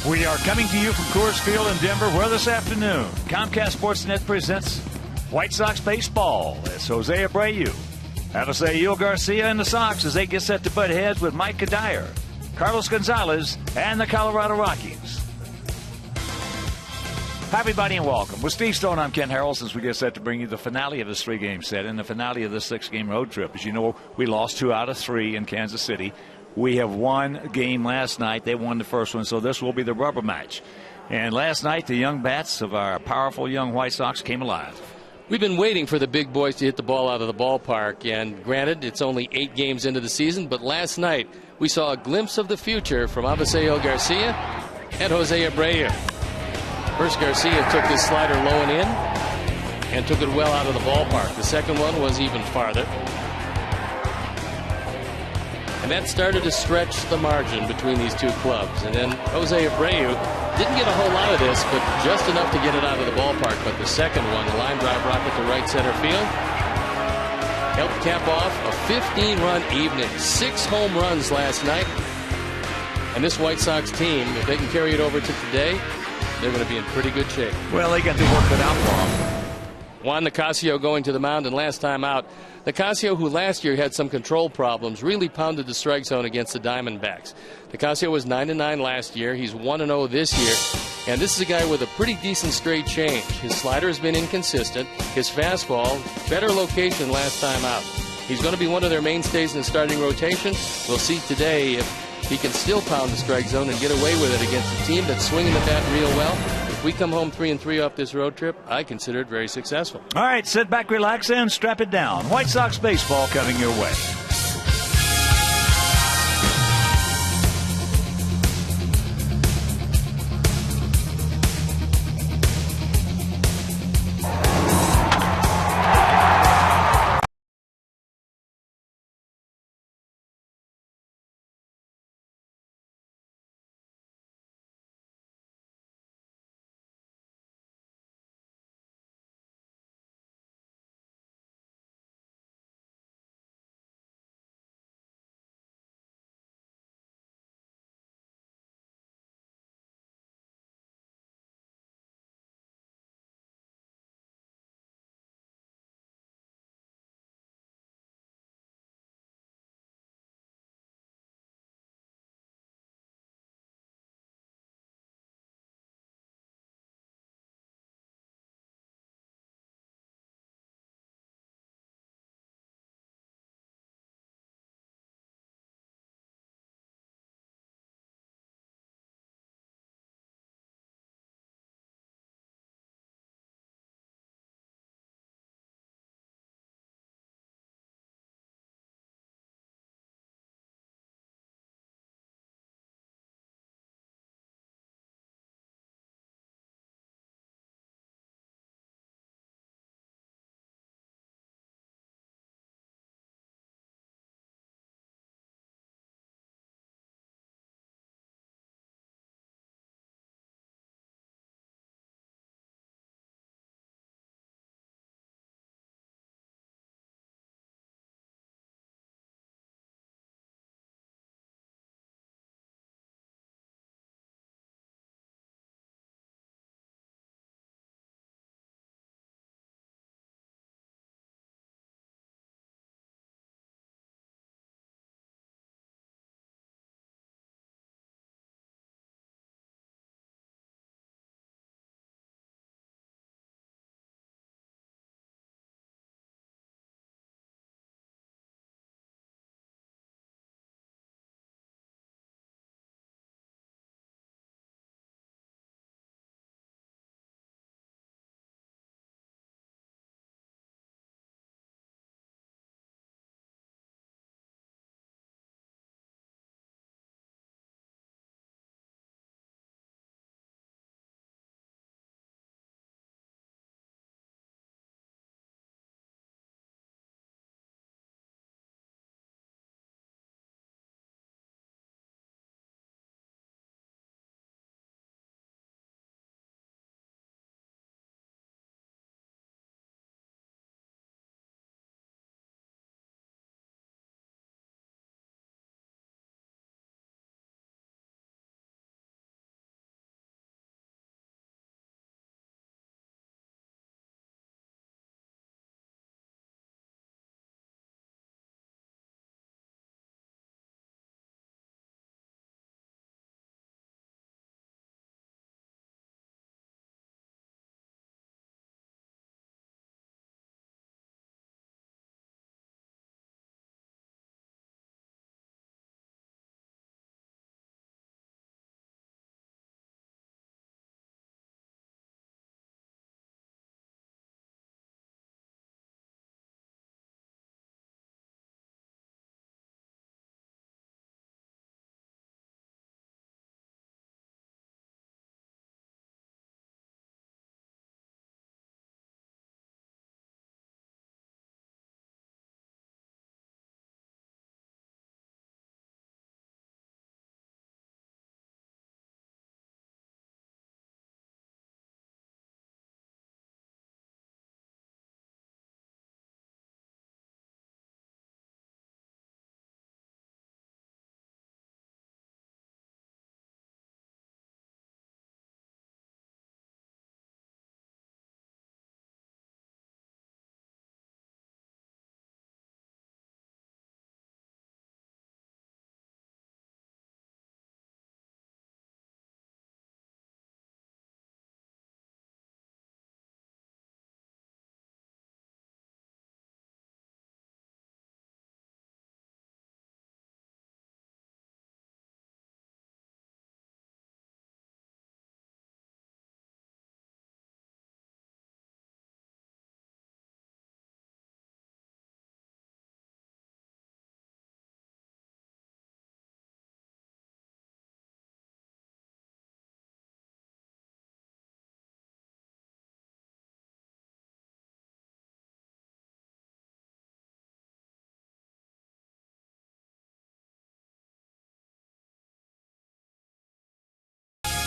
We are coming to you from Coors Field in Denver, where this afternoon Comcast Sportsnet presents White Sox baseball. It's Jose Abreu, Avisail Garcia, and the Sox as they get set to butt heads with Mike Kadire, Carlos Gonzalez, and the Colorado Rockies. Hi, everybody, and welcome. With Steve Stone, I'm Ken Harrell, as we get set to bring you the finale of this 3-game set and the finale of this 6-game road trip. As you know, we lost 2 out of 3 in Kansas City. We have won a game last night. They won the first one, so this will be the rubber match. And last night, the young bats of our powerful young White Sox came alive. We've been waiting for the big boys to hit the ball out of the ballpark, and granted, it's only 8 games into the season, but last night we saw a glimpse of the future from Avisail Garcia and Jose Abreu. First, Garcia took this slider low and in and took it well out of the ballpark. The second one was even farther. And that started to stretch the margin between these two clubs. And then Jose Abreu didn't get a whole lot of this, but just enough to get it out of the ballpark. But the second one, the line drive rocket to right center field, helped cap off a 15-run evening. 6 home runs last night. And this White Sox team, if they can carry it over to today, they're going to be in pretty good shape. Well, they got to work it out for them. Juan Nicasio going to the mound, and last time out, Nicasio, who last year had some control problems, really pounded the strike zone against the Diamondbacks. Nicasio was 9-9 last year. He's 1-0 this year. And this is a guy with a pretty decent straight change. His slider has been inconsistent. His fastball, better location last time out. He's going to be one of their mainstays in the starting rotation. We'll see today if he can still pound the strike zone and get away with it against a team that's swinging the bat real well. If we come home 3-3 off this road trip, I consider it very successful. All right, sit back, relax, and strap it down. White Sox baseball coming your way.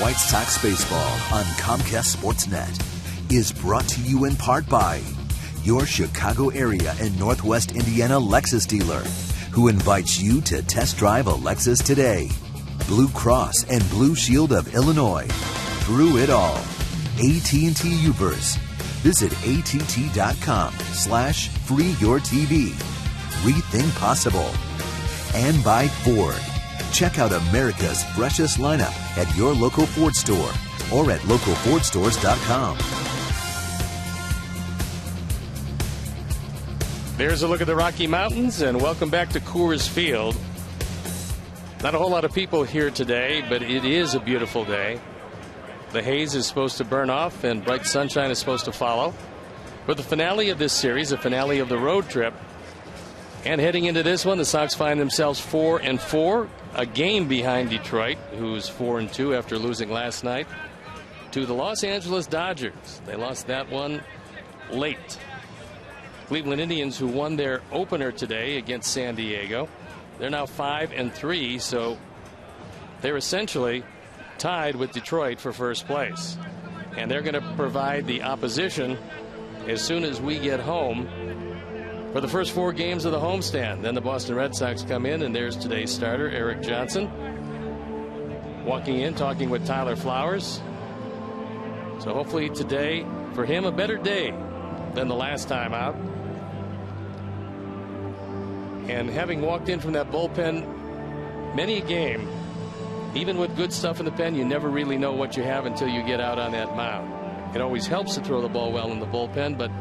White Sox baseball on Comcast Sportsnet is brought to you in part by your Chicago area and Northwest Indiana Lexus dealer, who invites you to test drive a Lexus today. Blue Cross and Blue Shield of Illinois. Through it all. AT&T Uverse. Visit att.com/freeyourtv. Rethink possible. And by Ford. Check out America's freshest lineup at your local Ford store or at localfordstores.com. There's a look at the Rocky Mountains, and welcome back to Coors Field. Not a whole lot of people here today, but it is a beautiful day. The haze is supposed to burn off, and bright sunshine is supposed to follow. For the finale of this series, the finale of the road trip, and heading into this one, the Sox find themselves 4-4, a game behind Detroit, who's 4-2 after losing last night to the Los Angeles Dodgers. They lost that one late. Cleveland Indians, who won their opener today against San Diego, they're now 5-3, so they're essentially tied with Detroit for first place. And they're going to provide the opposition as soon as we get home for the first 4 games of the homestand. Then the Boston Red Sox come in, and there's today's starter, Eric Johnson, walking in, talking with Tyler Flowers. So hopefully today, for him, a better day than the last time out. And having walked in from that bullpen many a game, even with good stuff in the pen, you never really know what you have until you get out on that mound. It always helps to throw the ball well in the bullpen, but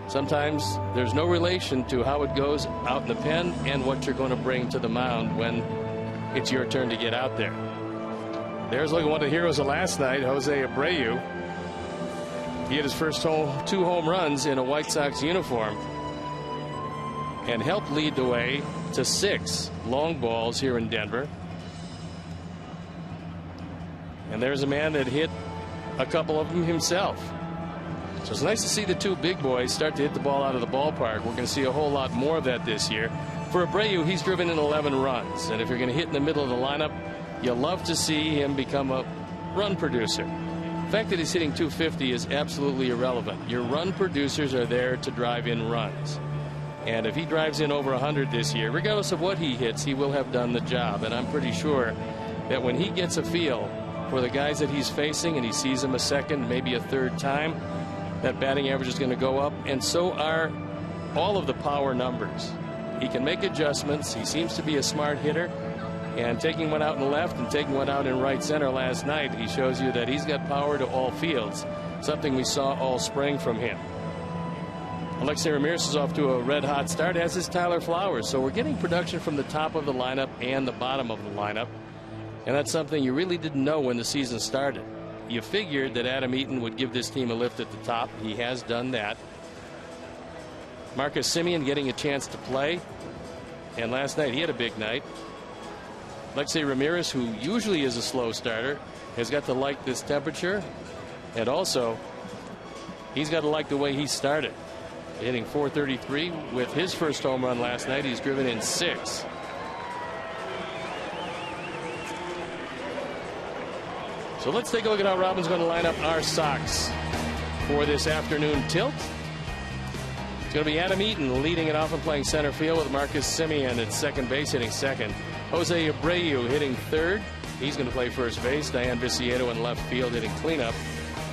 sometimes there's no relation to how it goes out in the pen and what you're going to bring to the mound when it's your turn to get out there. There's looking one of the heroes of last night, Jose Abreu. He had his first 2 home runs in a White Sox uniform and helped lead the way to 6 long balls here in Denver. And there's a man that hit a couple of them himself. So it's nice to see the 2 big boys start to hit the ball out of the ballpark. We're going to see a whole lot more of that this year. For Abreu, he's driven in 11 runs. And if you're going to hit in the middle of the lineup, you love to see him become a run producer. The fact that he's hitting .250 is absolutely irrelevant. Your run producers are there to drive in runs. And if he drives in over 100 this year, regardless of what he hits, he will have done the job. And I'm pretty sure that when he gets a feel for the guys that he's facing and he sees them a second, maybe a third time, that batting average is going to go up, and so are all of the power numbers. He can make adjustments. He seems to be a smart hitter, and taking one out in left and taking one out in right center last night, he shows you that he's got power to all fields, something we saw all spring from him. Alexei Ramirez is off to a red-hot start, as is Tyler Flowers. So we're getting production from the top of the lineup and the bottom of the lineup. And that's something you really didn't know when the season started. You figured that Adam Eaton would give this team a lift at the top. He has done that. Marcus Semien getting a chance to play. And last night he had a big night. Alexei Ramirez, who usually is a slow starter, has got to like this temperature. And also, he's got to like the way he started. Hitting .433 with his first home run last night. He's driven in 6. So let's take a look at how Robin's going to line up our Sox for this afternoon tilt. It's going to be Adam Eaton leading it off and playing center field, with Marcus Semien at second base hitting second. Jose Abreu hitting third. He's going to play first base. Diane Viciedo in left field hitting cleanup.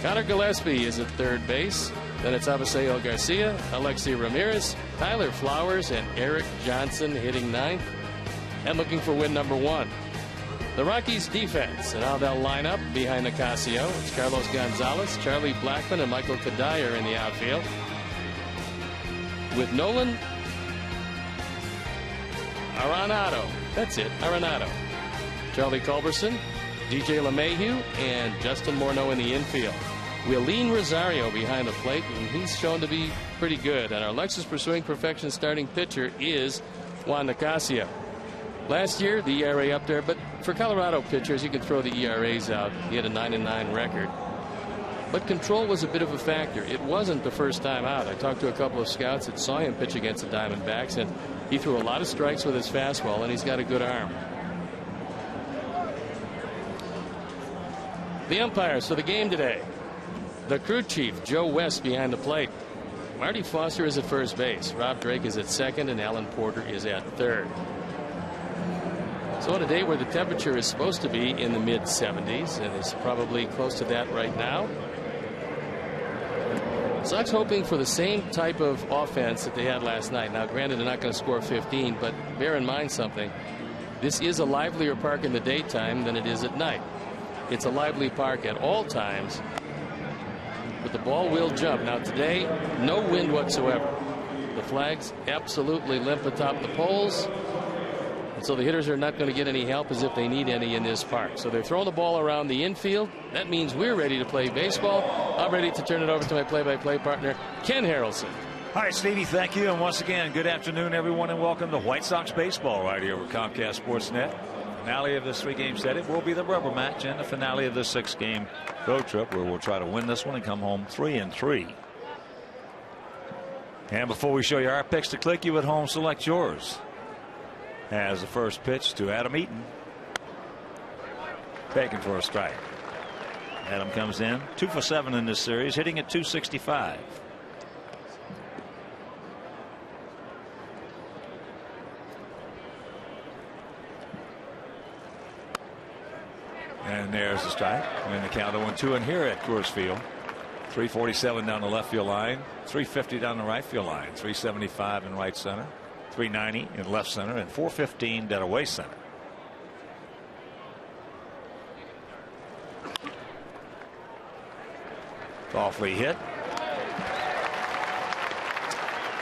Connor Gillespie is at third base. Then it's Aviseo Garcia, Alexei Ramirez, Tyler Flowers, and Eric Johnson hitting ninth and looking for win number 1. The Rockies defense and how they'll line up behind Nicasio. It's Carlos Gonzalez, Charlie Blackmon, and Michael Kadire in the outfield. With Nolan Arenado. That's it, Arenado. Charlie Culberson, DJ LeMahieu, and Justin Morneau in the infield. Willeen Rosario behind the plate, and he's shown to be pretty good. And our Lexus Pursuing Perfection starting pitcher is Juan Nicasio. Last year, the ERA up there, but for Colorado pitchers, you can throw the ERAs out. He had a 9-9 record. But control was a bit of a factor. It wasn't the first time out. I talked to a couple of scouts that saw him pitch against the Diamondbacks, and he threw a lot of strikes with his fastball, and he's got a good arm. The umpires for the game today. The crew chief, Joe West, behind the plate. Marty Foster is at first base. Rob Drake is at second, and Alan Porter is at third. So on a day where the temperature is supposed to be in the mid-70s, and it's probably close to that right now, Sox hoping for the same type of offense that they had last night. Now, granted, they're not going to score 15, but bear in mind something. This is a livelier park in the daytime than it is at night. It's a lively park at all times, but the ball will jump. Now, today, no wind whatsoever. The flags absolutely limp atop the poles. And so the hitters are not going to get any help as if they need any in this park. So they're throwing the ball around the infield. That means we're ready to play baseball. I'm ready to turn it over to my play-by-play partner, Ken Harrelson. All right, Stevie, thank you. And once again, good afternoon, everyone, and welcome to White Sox baseball right here with Comcast Sportsnet. Finale of this 3-game set. It will be the rubber match and the finale of this 6-game road trip where we'll try to win this one and come home 3-3. And before we show you our picks to click, you at home select yours. As the first pitch to Adam Eaton. Taken for a strike. Adam comes in 2 for 7 in this series, hitting at .265. And there's the strike. And the count 0-2 in here at Coors Field. 347 down the left field line, 350 down the right field line, 375 in right center, 390 in left center, and 415 dead away center. Awfully hit.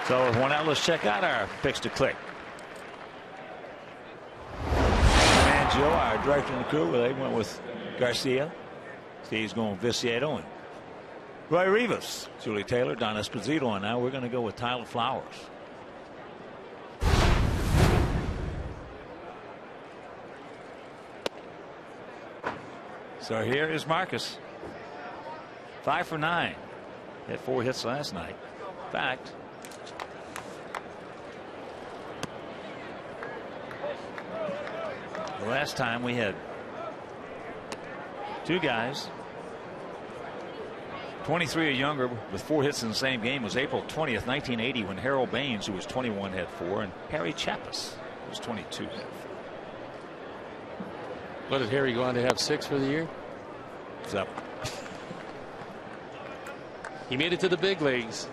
So with one out, let's check out our picks to click. And Joe, our director and crew, they went with Garcia. Steve's going with Viciato and Roy Rivas, Julie Taylor, Don Esposito, and now we're going to go with Tyler Flowers. So here is Marcus. 5 for 9. Had 4 hits last night. In fact, the last time we had 2 guys 23 or younger with 4 hits in the same game was April 20th, 1980, when Harold Baines, who was 21, had 4, and Harry Chappas, who was 22, had 4. What, did Harry go on to have 6 for the year? It's up. He made it to the big leagues,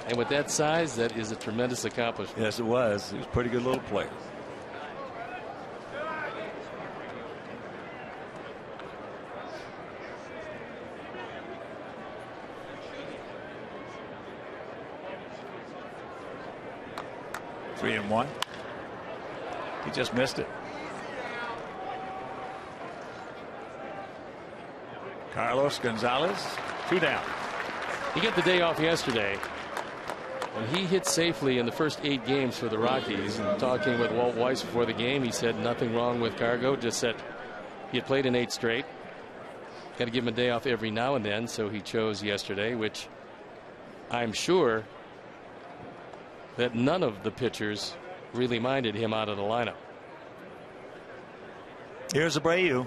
and with that size, that is a tremendous accomplishment. Yes, it was. He was a pretty good little player. Three and 1. He just missed it. Carlos Gonzalez, 2 down. He got the day off yesterday, and he hit safely in the first 8 games for the Rockies. And talking with Walt Weiss before the game, he said nothing wrong with Cargo, just that he had played in 8 straight. Got to give him a day off every now and then, so he chose yesterday, which I'm sure that none of the pitchers really minded him out of the lineup. Here's Abreu.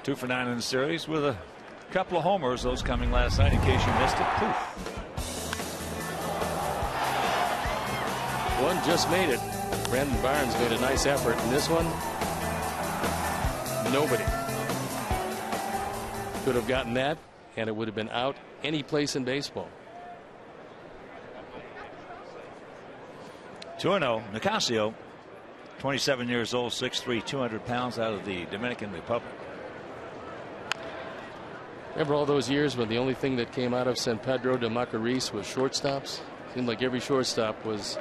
2 for 9 in the series with a couple of homers, those coming last night in case you missed it. Poof. One just made it. Brandon Barnes made a nice effort in this one. Nobody could have gotten that, and it would have been out any place in baseball. 2-0. Nicasio, 27 years old, 6'3", 200 pounds, out of the Dominican Republic. Remember all those years when the only thing that came out of San Pedro de Macorís was shortstops? Seemed like every shortstop was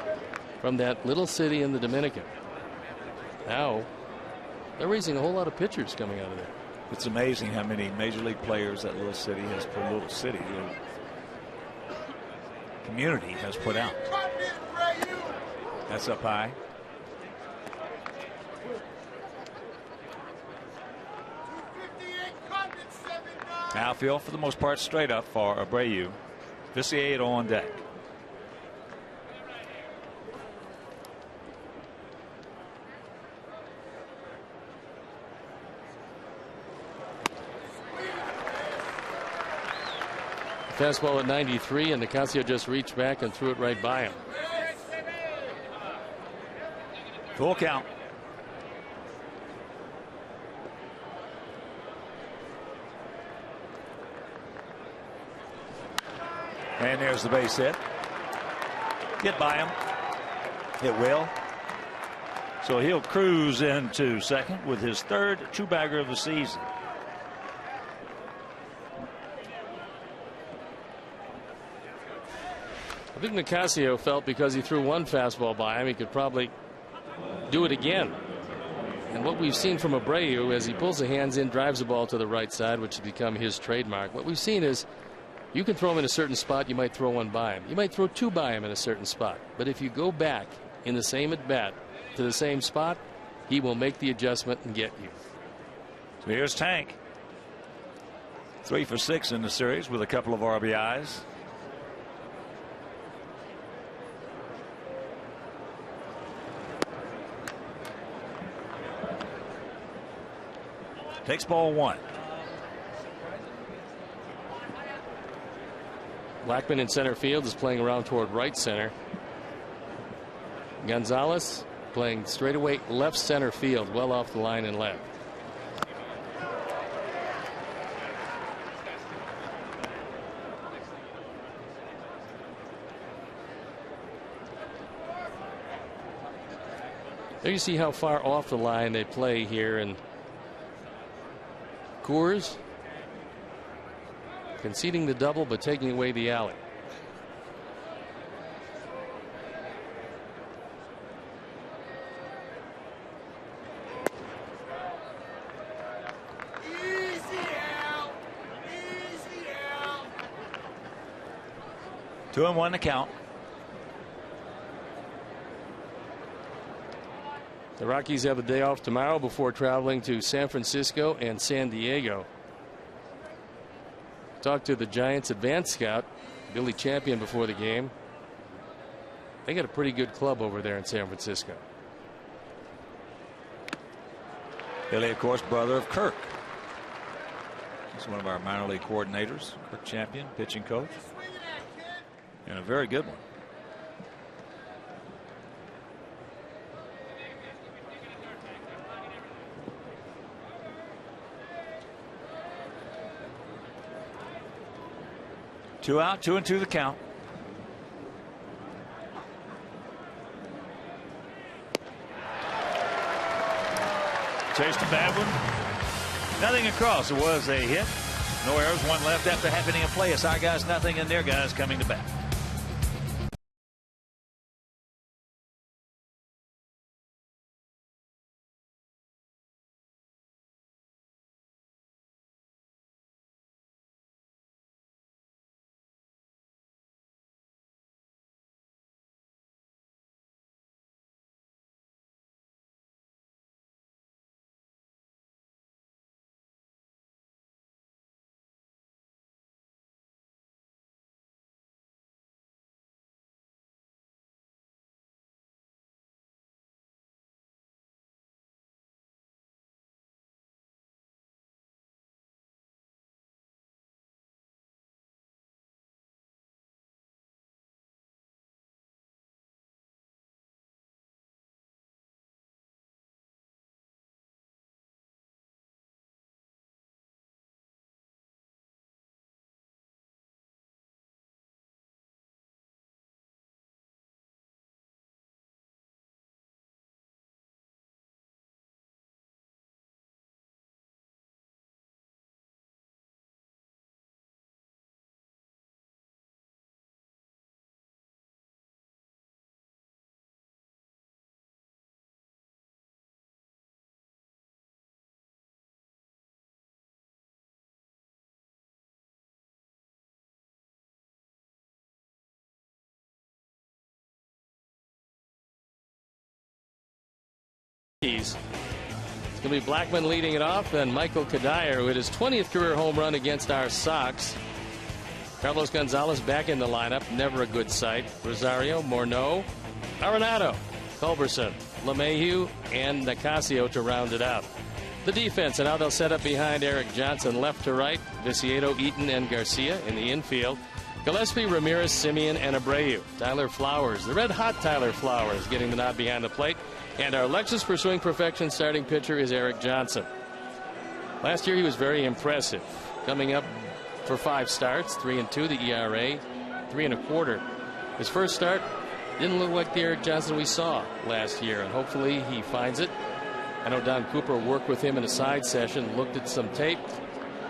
from that little city in the Dominican. Now they're raising a whole lot of pitchers coming out of there. It's amazing how many major league players that little city has put, little community has put out. That's up high. Outfield for the most part straight up for Abreu. Viciato on deck. Fastball at 93, and Nicasio just reached back and threw it right by him. Full count. And there's the base hit. Get by him. It will. So he'll cruise into second with his third two-bagger of the season. I think Nicasio felt because he threw one fastball by him, he could probably do it again. And what we've seen from Abreu as he pulls the hands in, drives the ball to the right side, which has become his trademark. What we've seen is you can throw him in a certain spot, you might throw one by him. You might throw two by him in a certain spot. But if you go back in the same at bat to the same spot, he will make the adjustment and get you. So here's Tank. 3 for 6 in the series with a couple of RBIs. Takes ball 1. Blackman in center field is playing around toward right center. Gonzalez playing straightaway left center field, well off the line and left. There you see how far off the line they play here, and Coors conceding the double but taking away the alley. Easy out. 2-1 to count. The Rockies have a day off tomorrow before traveling to San Francisco and San Diego. Talked to the Giants advanced scout Billy Champion before the game. They got a pretty good club over there in San Francisco. Billy, of course, brother of Kirk. He's one of our minor league coordinators. Kirk Champion, pitching coach, and a very good one. Two out, 2-2 the count. Chased a bad one. Nothing across. It was a hit. No errors. One left after half inning of play. It's our guys nothing, and their guys coming to bat. It's going to be Blackman leading it off, and Michael Kadire, who hit his 20th career home run against our Sox. Carlos Gonzalez back in the lineup, never a good sight. Rosario, Morneau, Arenado, Culberson, LeMahieu, and Nicasio to round it out. The defense, and now they'll set up behind Eric Johnson, left to right. Viciedo, Eaton, and Garcia in the infield. Gillespie, Ramirez, Simeon, and Abreu. Tyler Flowers, the red-hot Tyler Flowers, getting the nod behind the plate. And our Lexus pursuing perfection starting pitcher is Eric Johnson. Last year he was very impressive, coming up for 5 starts, 3-2, the ERA, 3.25. His first start didn't look like the Eric Johnson we saw last year, and hopefully he finds it. I know Don Cooper worked with him in a side session, looked at some tape.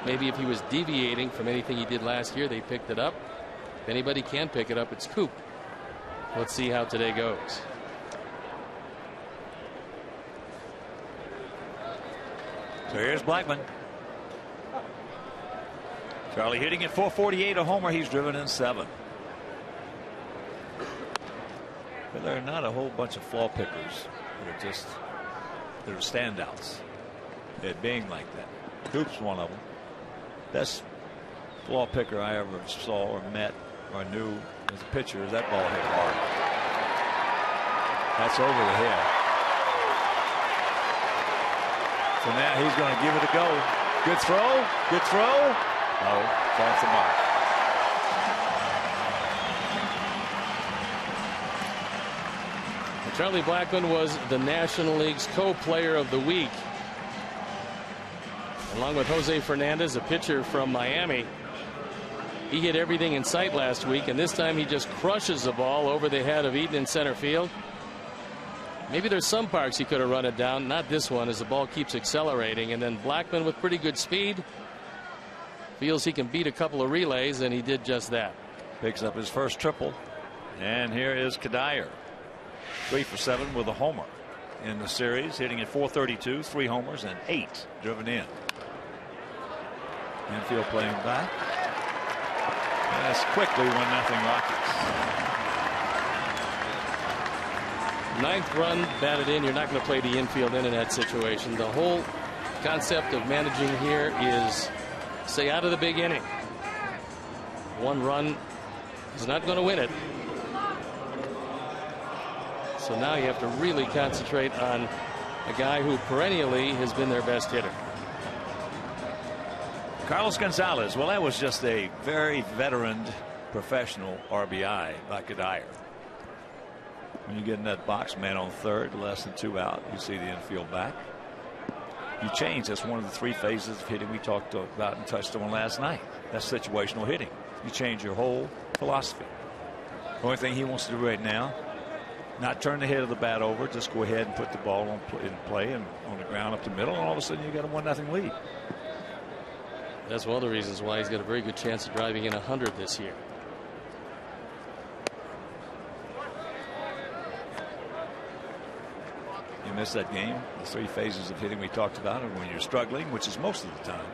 Maybe if he was deviating from anything he did last year, they picked it up. If anybody can pick it up, it's Coop. Let's see how today goes. So here's Blackman. Charlie hitting at .448, a homer. He's driven in 7. But there are not a whole bunch of flaw pickers that are standouts at being like that. Coop's one of them. Best flaw picker I ever saw or met or knew as a pitcher is that ball hit hard. That's over the head. So now he's going to give it a go. Good throw. Good throw. No, off the mark. Charlie Blackman was the National League's co-player of the week, along with Jose Fernandez, a pitcher from Miami. He hit everything in sight last week, and this time he just crushes the ball over the head of Eaton in center field. Maybe there's some parks he could have run it down, not this one, as the ball keeps accelerating. And then Blackman, with pretty good speed, feels he can beat a couple of relays, and he did just that. Picks up his first triple, and here is Kadire. 3 for 7 with a homer in the series, hitting at .432, 3 homers and 8 driven in. Infield playing back. And that's quickly 1-0 Rockies. 9th run batted in. You're not going to play the infield in that situation. The whole concept of managing here is stay out of the big inning. 1 run is not going to win it. So now you have to really concentrate on a guy who perennially has been their best hitter. Carlos Gonzalez. Well, that was just a very veteran professional RBI by Kadire. When you get in that box, man on third, less than 2 out, you see the infield back. You change. That's one of the 3 phases of hitting we talked about and touched on last night. That's situational hitting. You change your whole philosophy. The only thing he wants to do right now, not turn the head of the bat over, just go ahead and put the ball in play and on the ground up the middle, and all of a sudden you got a 1-0 lead. That's one of the reasons why he's got a very good chance of driving in 100 this year. You miss that game, the 3 phases of hitting we talked about, and when you're struggling, which is most of the time.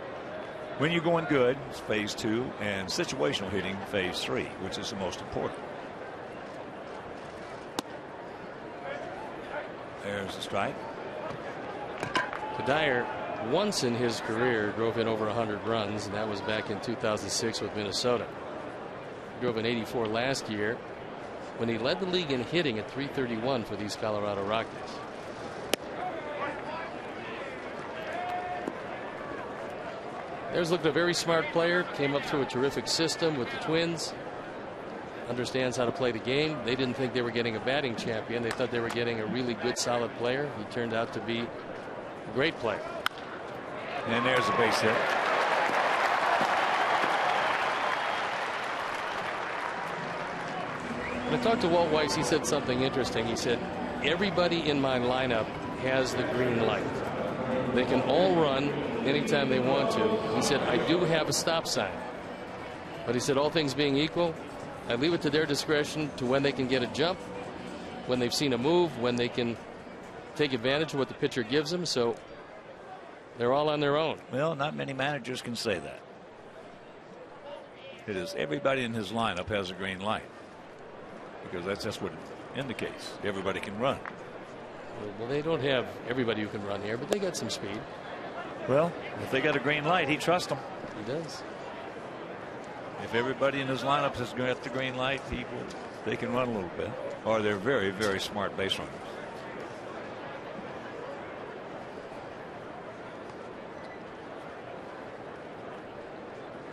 When you're going good, it's phase 2, and situational hitting, phase 3, which is the most important. There's the strike. Kadire, once in his career, drove in over 100 runs, and that was back in 2006 with Minnesota. He drove in 84 last year when he led the league in hitting at .331 for these Colorado Rockies. There's looked a very smart player, came up through a terrific system with the Twins, understands how to play the game. They didn't think they were getting a batting champion. They thought they were getting a really good, solid player. He turned out to be a great player. And there's a base hit. When I talked to Walt Weiss, he said something interesting. He said, everybody in my lineup has the green light. They can all run anytime they want to. He said, I do have a stop sign. But he said, all things being equal, I leave it to their discretion to when they can get a jump, when they've seen a move, when they can take advantage of what the pitcher gives them. So they're all on their own. Well, not many managers can say that. It is everybody in his lineup has a green light, because that's just what it indicates. Everybody can run. Well, they don't have everybody who can run here, but they got some speed. Well, if they got a green light, he trusts them. He does. If everybody in his lineup has got the green light, they can run a little bit, or they're very, very smart base runners.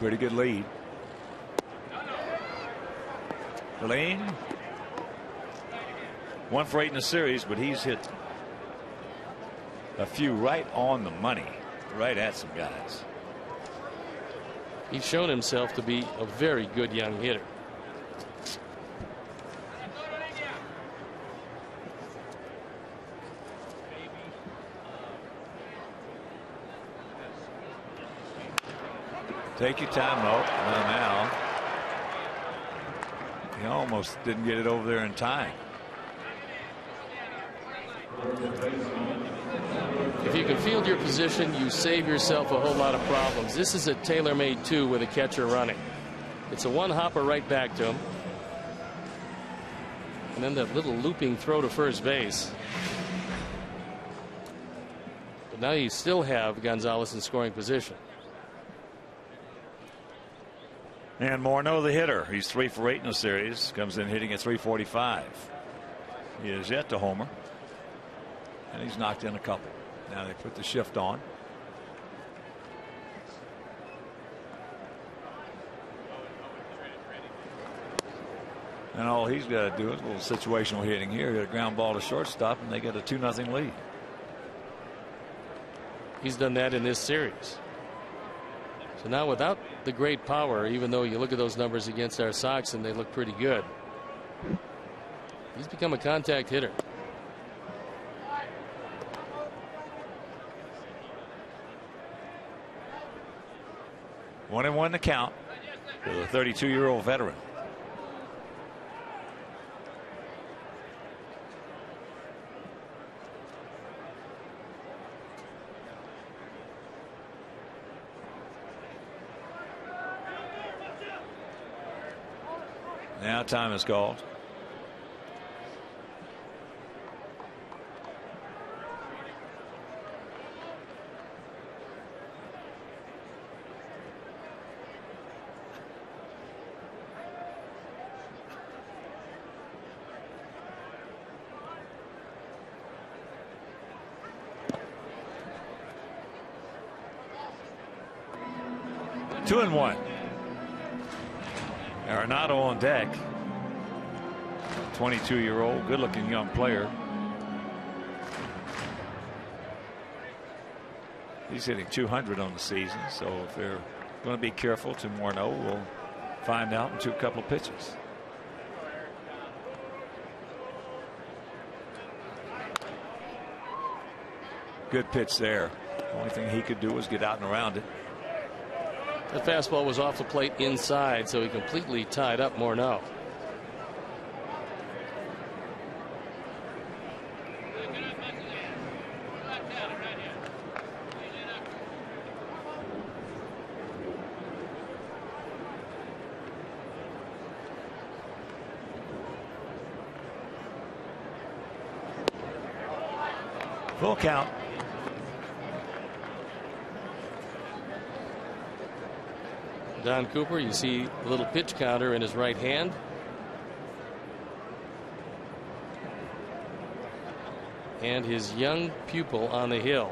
Pretty good lead. Lane. 1 for 8 in the series, but he's hit a few right on the money, right at some guys. He's shown himself to be a very good young hitter. Take your time, though. Now, he almost didn't get it over there in time. If you can field your position, you save yourself a whole lot of problems. This is a tailor-made 2 with a catcher running. It's a 1-hopper right back to him. And then that little looping throw to first base. But now you still have Gonzalez in scoring position. And Morneau, the hitter. He's 3 for 8 in the series. Comes in hitting at .345. He is yet to homer. And he's knocked in a couple. Now they put the shift on. And all he's got to do is a little situational hitting here. Get a ground ball to shortstop, and they get a 2-0 lead. He's done that in this series. So now without the great power, even though you look at those numbers against our Sox and they look pretty good, he's become a contact hitter. One and one to count for the 32-year-old veteran. Now time is called. Two and one. Arenado on deck. 22-year-old, good-looking young player. He's hitting 200 on the season, so if they're going to be careful to Morneau, we'll find out in a couple of pitches. Good pitch there. The only thing he could do was get out and around it. The fastball was off the plate inside, so he completely tied up Morneau. Full count. Don Cooper, you see a little pitch counter in his right hand. And his young pupil on the hill,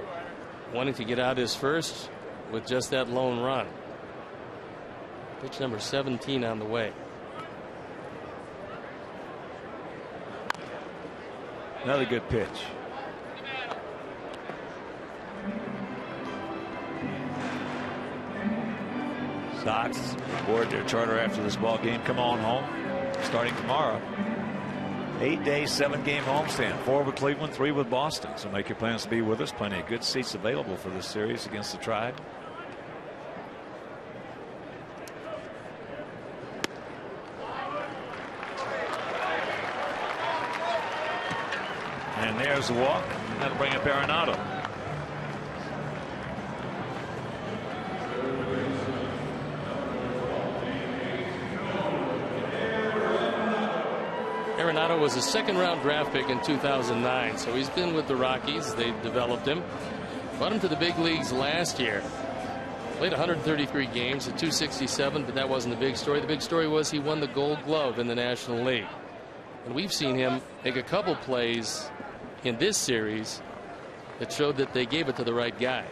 wanting to get out his first with just that lone run. Pitch number 17 on the way. Another good pitch. Sox board their charter after this ball game. Come on home starting tomorrow. 8-day, 7-game homestand. 4 with Cleveland, 3 with Boston. So make your plans to be with us. Plenty of good seats available for this series against the Tribe. And there's the walk. That'll bring up Arenado. Arenado was a second-round draft pick in 2009, so he's been with the Rockies. They developed him, brought him to the big leagues last year. Played 133 games at .267, but that wasn't the big story. The big story was he won the Gold Glove in the National League. And we've seen him make a couple plays in this series that showed that they gave it to the right guy.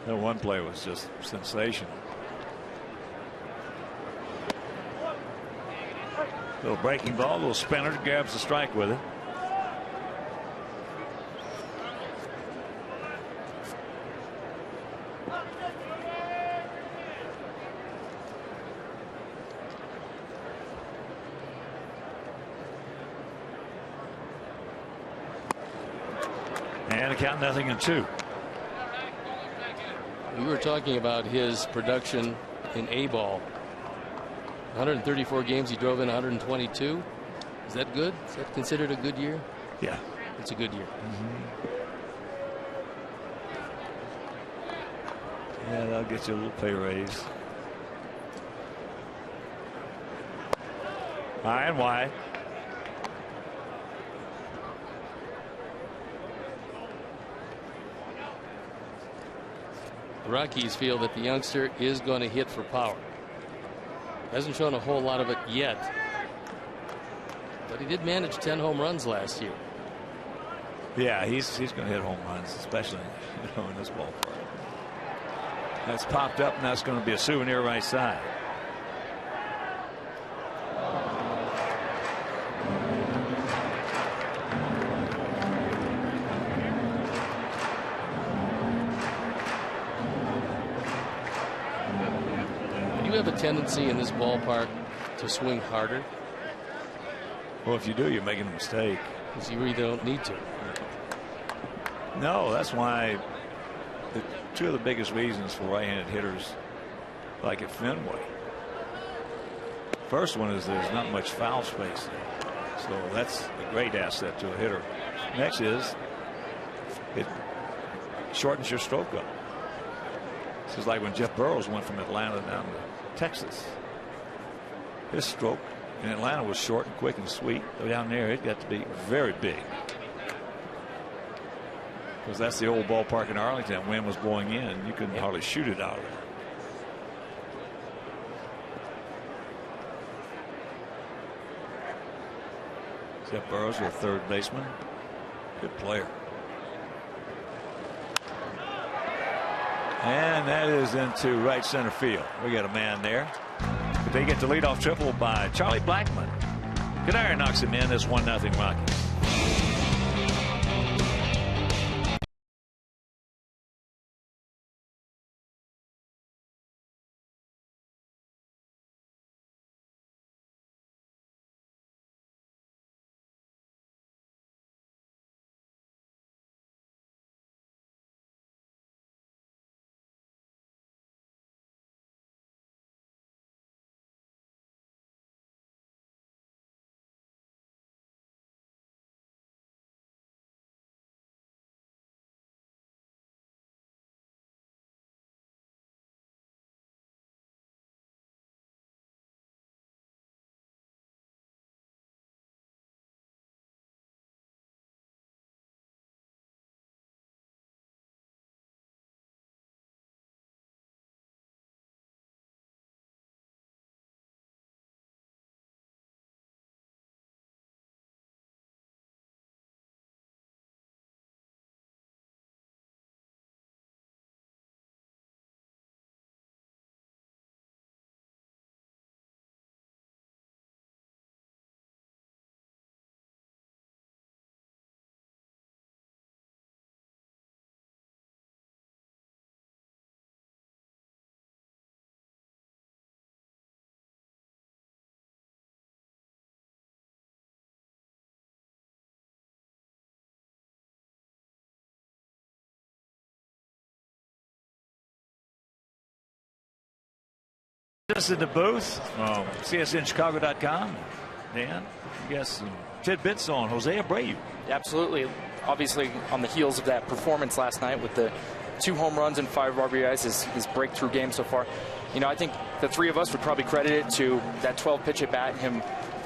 That one play was just sensational. Little breaking ball, little spinner, grabs the strike with it. And a count 0-2. We were talking about his production in A-ball. 134 games, he drove in 122. Is that good? Is that considered a good year? Yeah. It's a good year. Yeah, that'll get you a little pay raise. High and wide. The Rockies feel that the youngster is going to hit for power. Hasn't shown a whole lot of it yet, but he did manage 10 home runs last year. Yeah, he's going to hit home runs, especially in this ballpark. That's popped up, and that's going to be a souvenir right side. You have a tendency in this ballpark to swing harder. Well, if you do, you're making a mistake. Because you really don't need to. No, that's why two of the biggest reasons for right-handed hitters like at Fenway. First one is there's not much foul space there, so that's a great asset to a hitter. Next is it shortens your stroke up. This is like when Jeff Burroughs went from Atlanta down to Texas. His stroke in Atlanta was short and quick and sweet. But down there, it got to be very big. Because that's the old ballpark in Arlington. Wind was blowing in. You couldn't hardly shoot it out of there. Jeff Burroughs, your third baseman. Good player. And that is into right center field. We got a man there. But they get the leadoff triple by Charlie Blackmon. Kadire knocks him in. It's 1-0 Rockies. Just in the booth from CSNChicago.com. Dan, you got some tidbits on Jose Abreu. Absolutely. Obviously, on the heels of that performance last night with the 2 home runs and 5 RBIs, his breakthrough game so far. You know, I think the three of us would probably credit it to that 12 pitch at bat, him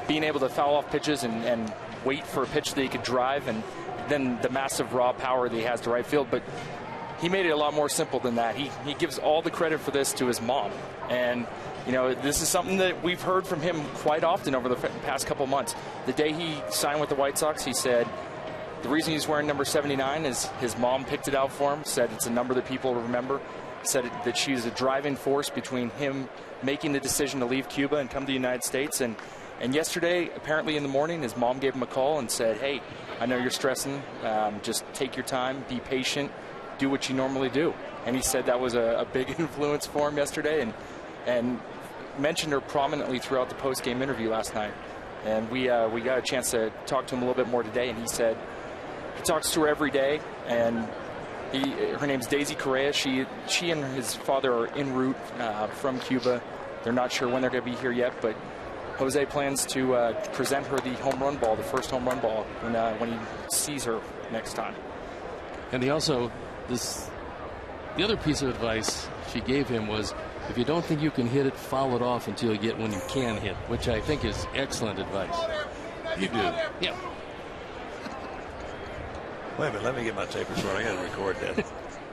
being able to foul off pitches and wait for a pitch that he could drive, and then the massive raw power that he has to right field. But he made it a lot more simple than that. He gives all the credit for this to his mom. And, you know, this is something that we've heard from him quite often over the past couple months. The day he signed with the White Sox, he said the reason he's wearing number 79 is his mom picked it out for him, said it's a number that people remember, said that she's a driving force between him making the decision to leave Cuba and come to the United States. And And yesterday, apparently in the morning, his mom gave him a call and said, hey, I know you're stressing. Just take your time, be patient, do what you normally do. And he said that was a big influence for him yesterday, and mentioned her prominently throughout the post-game interview last night. And we got a chance to talk to him a little bit more today, and he said he talks to her every day, and her name's Daisy Correa. She and his father are en route from Cuba. They're not sure when they're going to be here yet, but Jose plans to present her the home run ball, the first home run ball, when he sees her next time. And he also, the other piece of advice she gave him was, if you don't think you can hit it, foul it off until you get one you can hit, which I think is excellent advice. You do? Yeah. Wait a minute, let me get my tape recorder. I got to record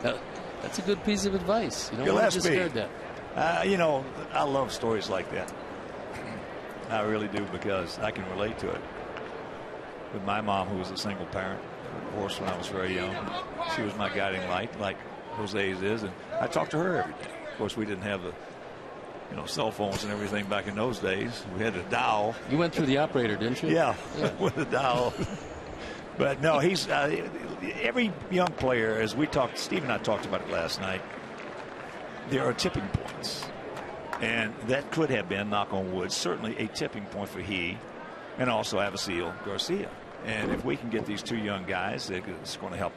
that. That's a good piece of advice. You don't want to discard that. You know, I love stories like that. I really do, because I can relate to it. With my mom, who was a single parent, divorced when I was very young, she was my guiding light, like Jose's is, and I talked to her every day. Of course, we didn't have the cell phones and everything back in those days. We had a dial. You went through the operator, didn't you? Yeah. With a dial. But no, he's every young player, as we talked, Steve and I talked about it last night, there are tipping points. And that could have been, knock on wood, certainly a tipping point for he and also Avisail Garcia. And if we can get these two young guys, it's going to help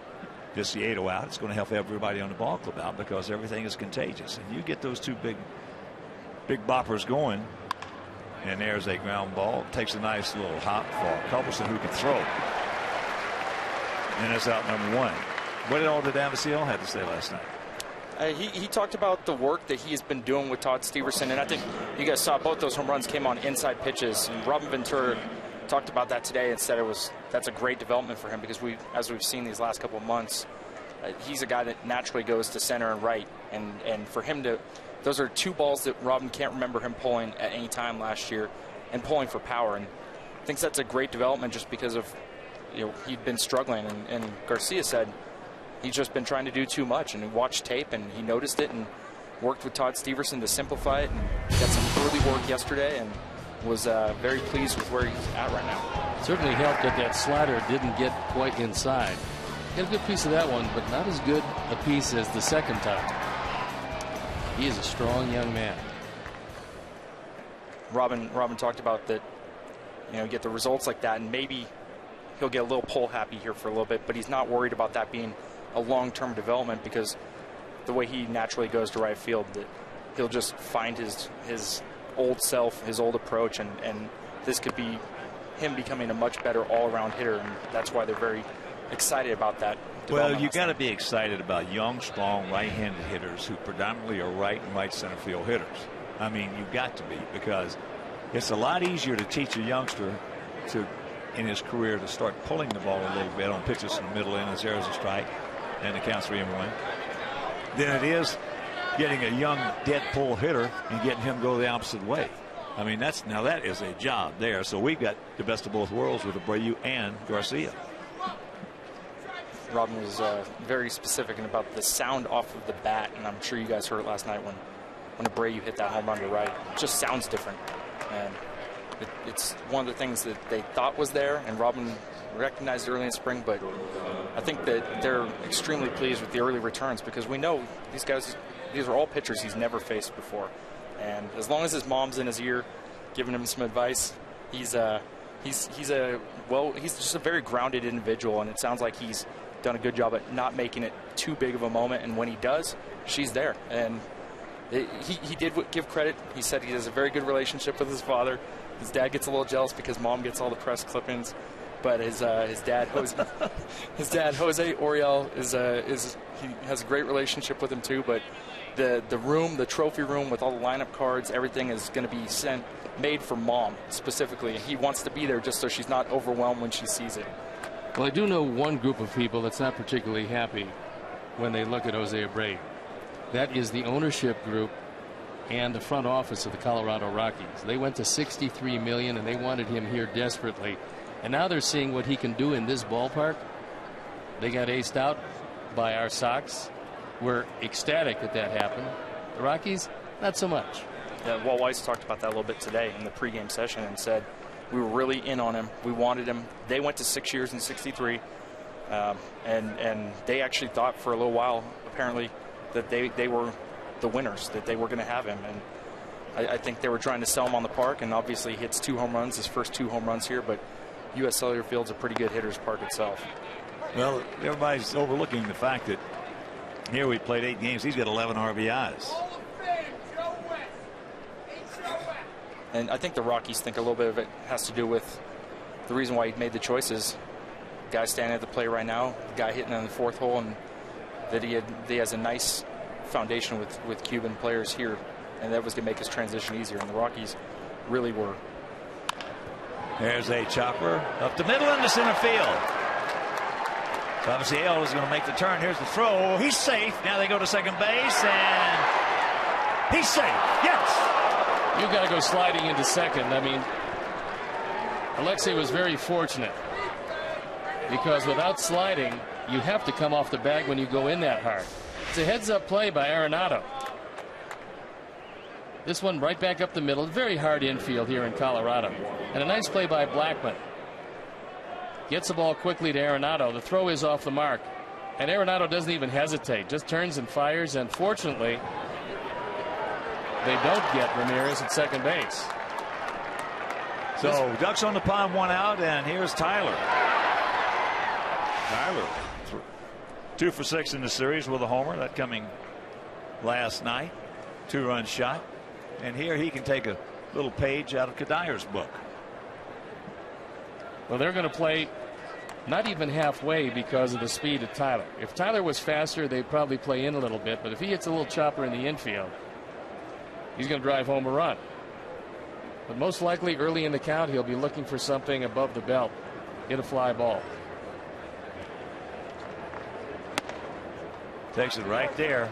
Viciedo out. It's going to help everybody on the ball club out, because everything is contagious. And you get those two big boppers going, and there's a ground ball. Takes a nice little hop for Culberson, who can throw. And that's out number one. What did Avisail have to say last night? He talked about the work that he has been doing with Todd Steverson, and I think you guys saw both those home runs came on inside pitches. And Robin Ventura talked about that today and said that's a great development for him, because as we've seen these last couple of months, he's a guy that naturally goes to center and right, and for him to, those are two balls that Robin can't remember him pulling at any time last year, and pulling for power, and thinks that's a great development just because of he'd been struggling, and Garcia said he's just been trying to do too much, and he watched tape and he noticed it and worked with Todd Steverson to simplify it, and got some early work yesterday and was very pleased with where he's at right now. Certainly helped that slider didn't get quite inside. Got a good piece of that one, but not as good a piece as the second time. He is a strong young man. Robin talked about that, get the results like that, and maybe he'll get a little pull happy here for a little bit, but he's not worried about that being a long-term development, because the way he naturally goes to right field, that he'll just find his old self, his old approach, and this could be him becoming a much better all-around hitter, and that's why they're very excited about that. Well, you got to be excited about young, strong, right-handed hitters who predominantly are right and right center field hitters. I mean, you've got to be, because it's a lot easier to teach a youngster in his career to start pulling the ball a little bit on pitches in the middle end as there's a strike and the count's 3-1 than it is getting a young dead pull hitter and getting him to go the opposite way. I mean, that is a job there. So we've got the best of both worlds with Abreu and Garcia. Robin was very specific about the sound off of the bat, and I'm sure you guys heard it last night when Abreu hit that home run to right. It just sounds different, and it's one of the things that they thought was there, and Robin recognized early in spring, but I think that they're extremely pleased with the early returns, because we know these are all pitchers he's never faced before, and as long as his mom's in his ear giving him some advice, he's just a very grounded individual, and it sounds like he's done a good job at not making it too big of a moment, and when he does, she's there. And he did give credit. He said he has a very good relationship with his father. His dad gets a little jealous because mom gets all the press clippings, but his dad Jose Oriole he has a great relationship with him too. But the trophy room with all the lineup cards, everything is going to be made for mom specifically, and he wants to be there just so she's not overwhelmed when she sees it. Well, I do know one group of people that's not particularly happy when they look at Jose Abreu. That is the ownership group and the front office of the Colorado Rockies. They went to $63 million, and they wanted him here desperately. And now they're seeing what he can do in this ballpark. They got aced out by our Sox. We're ecstatic that happened. The Rockies, not so much. Yeah, Walt Weiss talked about that a little bit today in the pregame session and said We were really in on him. We wanted him. They went to 6 years in '63, and they actually thought for a little while, apparently, that they were the winners, that they were going to have him. And I think they were trying to sell him on the park, and obviously he hits 2 home runs, his first 2 home runs here, but U.S. Cellular Field's a pretty good hitter's park itself. Well, everybody's overlooking the fact that here we played 8 games. He's got 11 RBIs. And I think the Rockies think a little bit of it has to do with the reason why he made the choices. Guy standing at the plate right now, guy hitting on the 4th hole, and that he has a nice foundation with Cuban players here, and that was going to make his transition easier. And the Rockies really were. There's a chopper up the middle into center field. Obviously, Hale is going to make the turn. Here's the throw. He's safe. Now they go to second base, and he's safe. Yes. You've got to go sliding into second. I mean, Alexei was very fortunate because without sliding, you have to come off the bag when you go in that hard. It's a heads-up play by Arenado. This one right back up the middle. Very hard infield here in Colorado. And a nice play by Blackman. Gets the ball quickly to Arenado. The throw is off the mark. And Arenado doesn't even hesitate. Just turns and fires. And fortunately, they don't get Ramirez at second base. So Ducks on the pond, 1 out. And here's Tyler. Tyler 2 for 6 in the series with a homer. That coming last night. 2-run shot. And here he can take a little page out of Kadyr's book. Well, they're going to play not even halfway because of the speed of Tyler. If Tyler was faster, they'd probably play in a little bit. But if he hits a little chopper in the infield, he's going to drive home a run. But most likely early in the count, he'll be looking for something above the belt. Hit a fly ball. Takes it right there.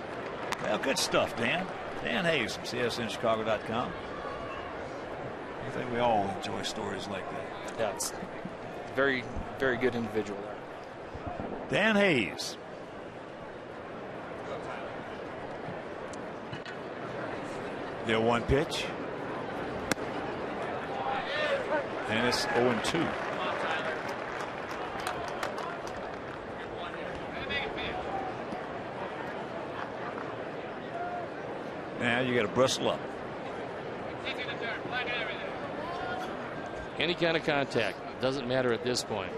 Well, good stuff, Dan. Dan Hayes from CSNChicago.com. I think we all enjoy stories like that. Yeah, it's very, very good individual there. Dan Hayes. The 1 pitch. And it's 0-2. Now you got to bristle up. Any kind of contact doesn't matter at this point.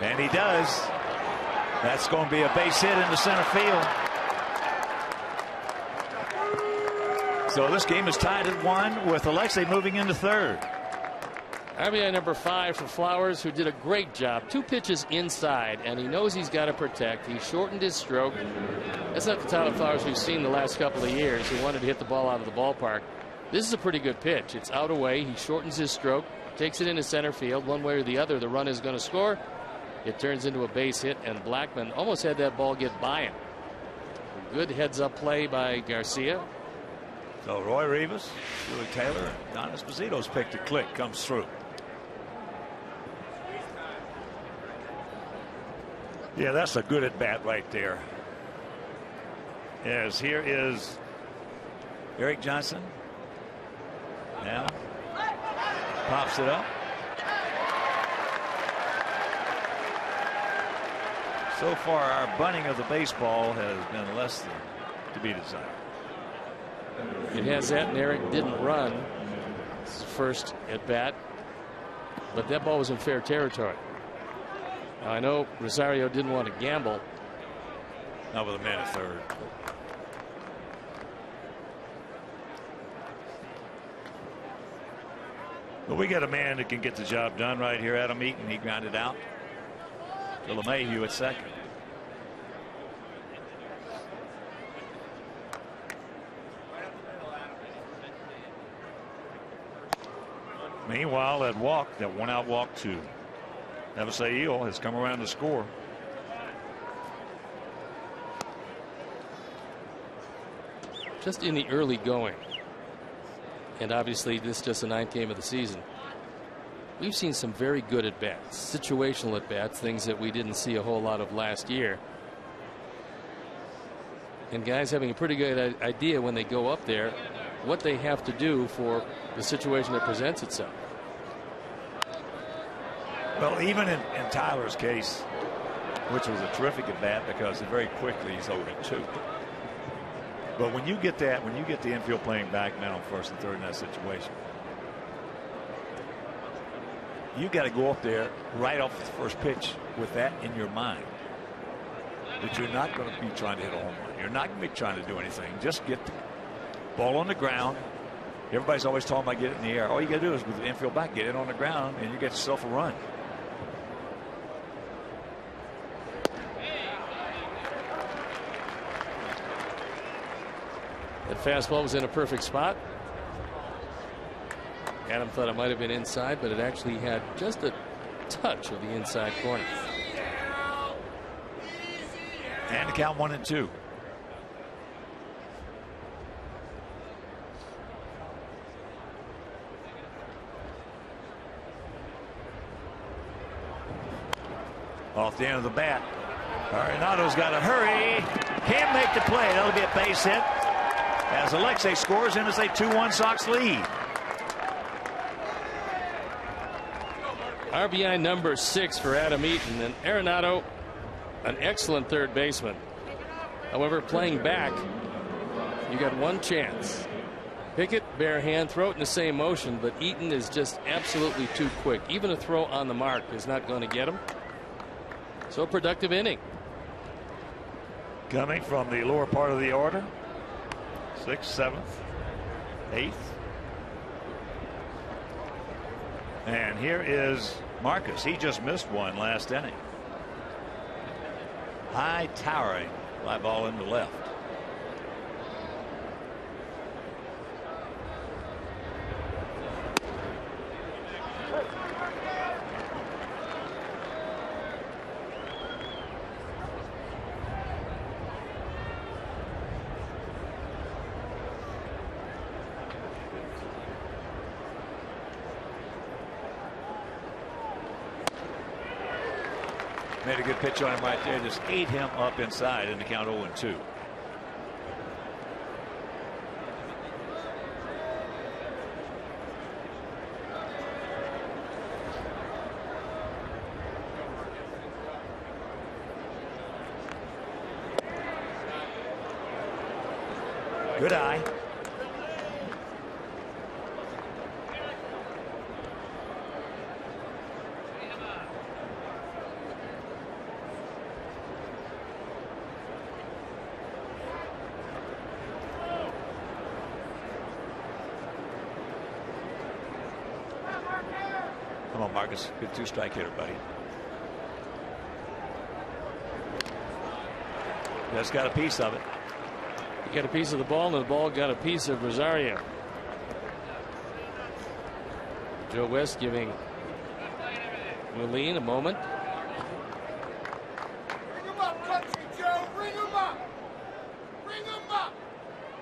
And he does. That's going to be a base hit into center field. So this game is tied at 1 with Alexei moving into third. RBI number 5 for Flowers, who did a great job. 2 pitches inside, and he knows he's got to protect. He shortened his stroke. That's not the Tyler Flowers we've seen the last couple of years who wanted to hit the ball out of the ballpark. This is a pretty good pitch. It's out away. He shortens his stroke, takes it into center field. One way or the other, the run is going to score. It turns into a base hit, and Blackman almost had that ball get by him. Good heads-up play by Garcia. So Roy Rivas, Julie Taylor, and Don Esposito's pick to click comes through. Yeah, that's a good at bat right there. Yes, here is Eric Johnson. Now pops it up. So far, our bunting of the baseball has been less than to be desired. It has that, and Eric didn't run. This is his first at bat, but that ball was in fair territory. Now, I know Rosario didn't want to gamble. Not with a man at third. But we got a man that can get the job done right here. Adam Eaton, he grounded out to LeMahieu at second. Meanwhile, that 1-out walk to Avisail has come around to score. Just in the early going, and obviously this is just the 9th game of the season, we've seen some very good at bats, situational at bats, things that we didn't see a whole lot of last year. And guys having a pretty good idea when they go up there what they have to do for the situation that presents itself. Well, even in Tyler's case, which was a terrific at bat because very quickly he's 0-2. But when you get that, when you get the infield playing back man on first and third in that situation, you got to go up there right off the first pitch with that in your mind, that you're not going to be trying to hit a home run. You're not going to be trying to do anything. Just get the ball on the ground. Everybody's always talking about getting in the air. All you got to do is with the infield back, get it on the ground, and you get yourself a run. That fastball was in a perfect spot. Adam thought it might have been inside, but it actually had just a touch of the inside corner. And the count 1-2. Off the end of the bat. Arenado's got to hurry. Can't make the play. That'll be a base hit as Alexei scores and it's a 2-1 Sox lead. RBI number 6 for Adam Eaton, and Arenado, an excellent third baseman. However, playing back, you got one chance. Pick it, bare hand, throw it in the same motion, but Eaton is just absolutely too quick. Even a throw on the mark is not going to get him. So productive inning. Coming from the lower part of the order. 6th, 7th, 8th. And here is Marcus. He just missed one last inning. High towering fly ball into left. Made a good pitch on him right there. Just ate him up inside in the count 0-2. Good eye. Come on, Marcus. Good 2-strike hitter, buddy. Just got a piece of it. He got a piece of the ball, and the ball got a piece of Rosario. Joe West giving Willeen a moment. Bring him up, country Joe. Bring him up. Bring him up.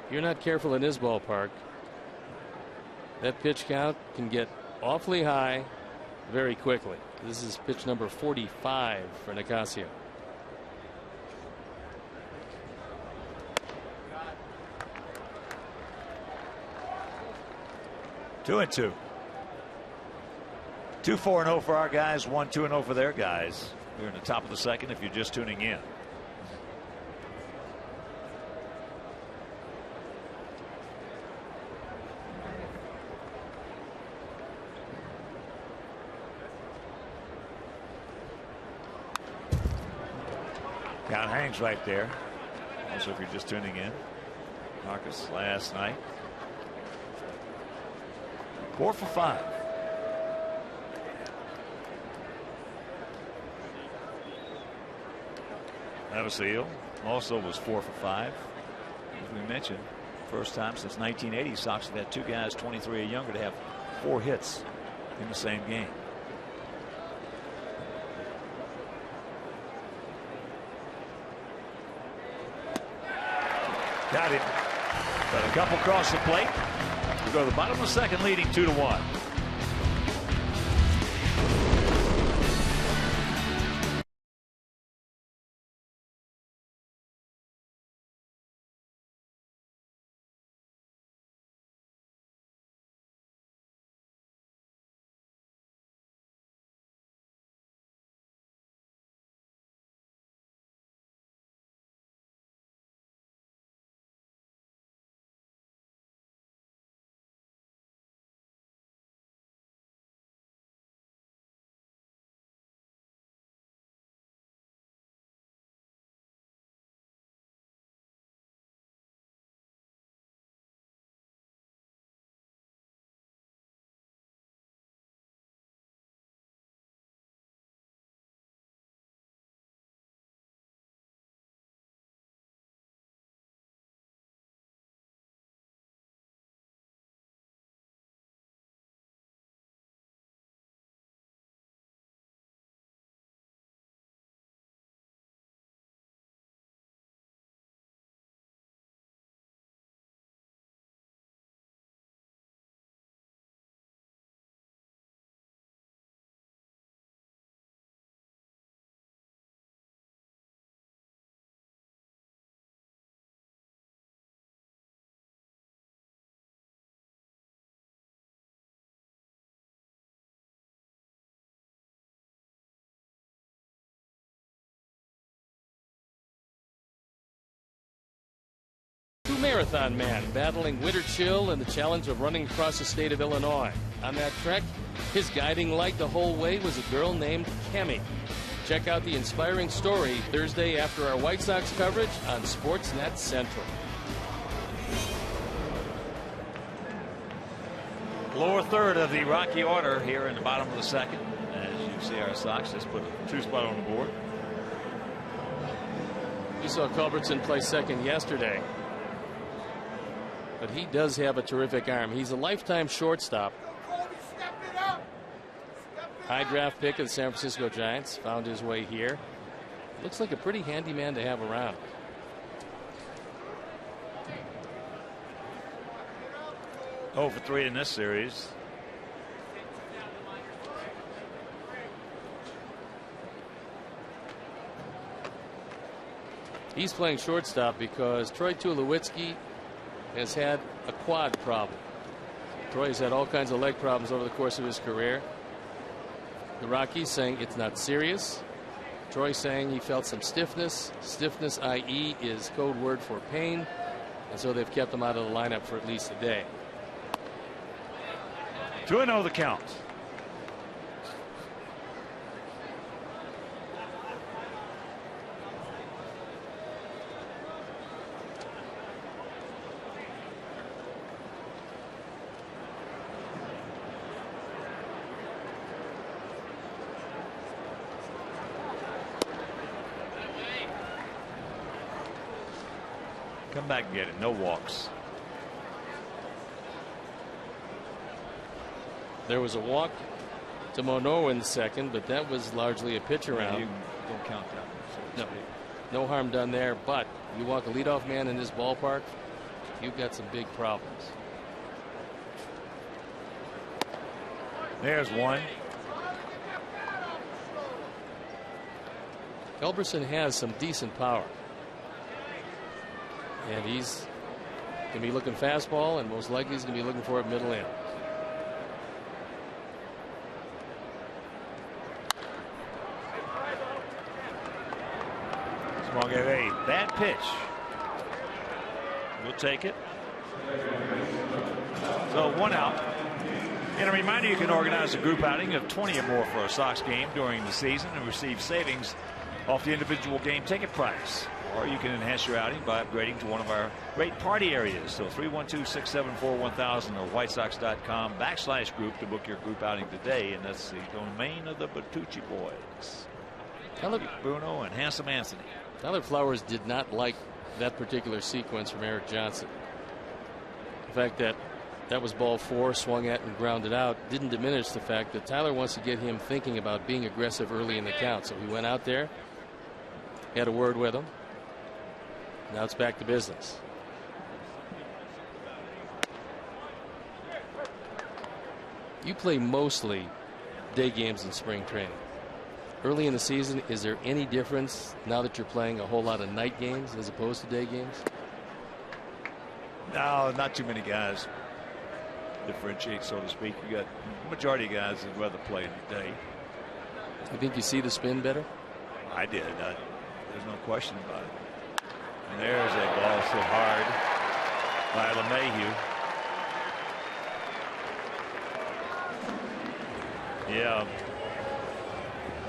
If you're not careful in his ballpark, that pitch count can get awfully high very quickly. This is pitch number 45 for Nicasio. Two and 2. 2-4-0 for our guys. 1-2-0 for their guys. We're in the top of the second if you're just tuning in. Count hangs right there. Also, if you're just tuning in, Marcus last night 4 for 5. Navasile also was 4 for 5. As we mentioned, first time since 1980, Sox have had 2 guys 23 or younger to have 4 hits in the same game. Got it. Got a couple across the plate. We go to the bottom of the second, leading 2-1. marathon man battling winter chill and the challenge of running across the state of Illinois. On that trek, his guiding light the whole way was a girl named Kemi. Check out the inspiring story Thursday after our White Sox coverage on Sportsnet Central. Lower third of the Rocky order here in the bottom of the second. As you see, our Sox just put a 2-spot on the board. You saw Culbertson play second yesterday. But he does have a terrific arm. He's a lifetime shortstop. High draft pick of the San Francisco Giants. Found his way here. Looks like a pretty handy man to have around. Oh for 3 in this series. He's playing shortstop because Troy Tulowitzki has had a quad problem. Troy's had all kinds of leg problems over the course of his career. The Rockies saying it's not serious. Troy saying he felt some stiffness. Stiffness, i.e., is code word for pain. And so they've kept him out of the lineup for at least a day. 2-0 the count. Come back and get it. No walks. There was a walk to Monroe in the second, but that was largely a pitch around. You don't count that. No harm done there, but you walk a leadoff man in this ballpark, you've got some big problems. There's one. Culberson has some decent power. And he's going to be looking fastball, and most likely he's going to be looking for it middle in. Swung at a bad pitch. We'll take it. So 1 out. And a reminder, you can organize a group outing of 20 or more for a Sox game during the season and receive savings off the individual game ticket price. Or you can enhance your outing by upgrading to one of our great party areas. So 312-674-1000 or whitesox.com/group to book your group outing today. And that's the domain of the Bertucci boys. Bruno and Handsome Anthony. Tyler Flowers did not like that particular sequence from Eric Johnson. The fact that that was ball 4, swung at and grounded out, didn't diminish the fact that Tyler wants to get him thinking about being aggressive early in the count. So he went out there, had a word with him. Now it's back to business. You play mostly day games in spring training. Early in the season, is there any difference now that you're playing a whole lot of night games as opposed to day games? No, not too many guys differentiate, so to speak. You got the majority of guys that rather play in the day. You think you see the spin better? I did. There's no question about it. And there's a ball so hard by LeMahieu. Yeah.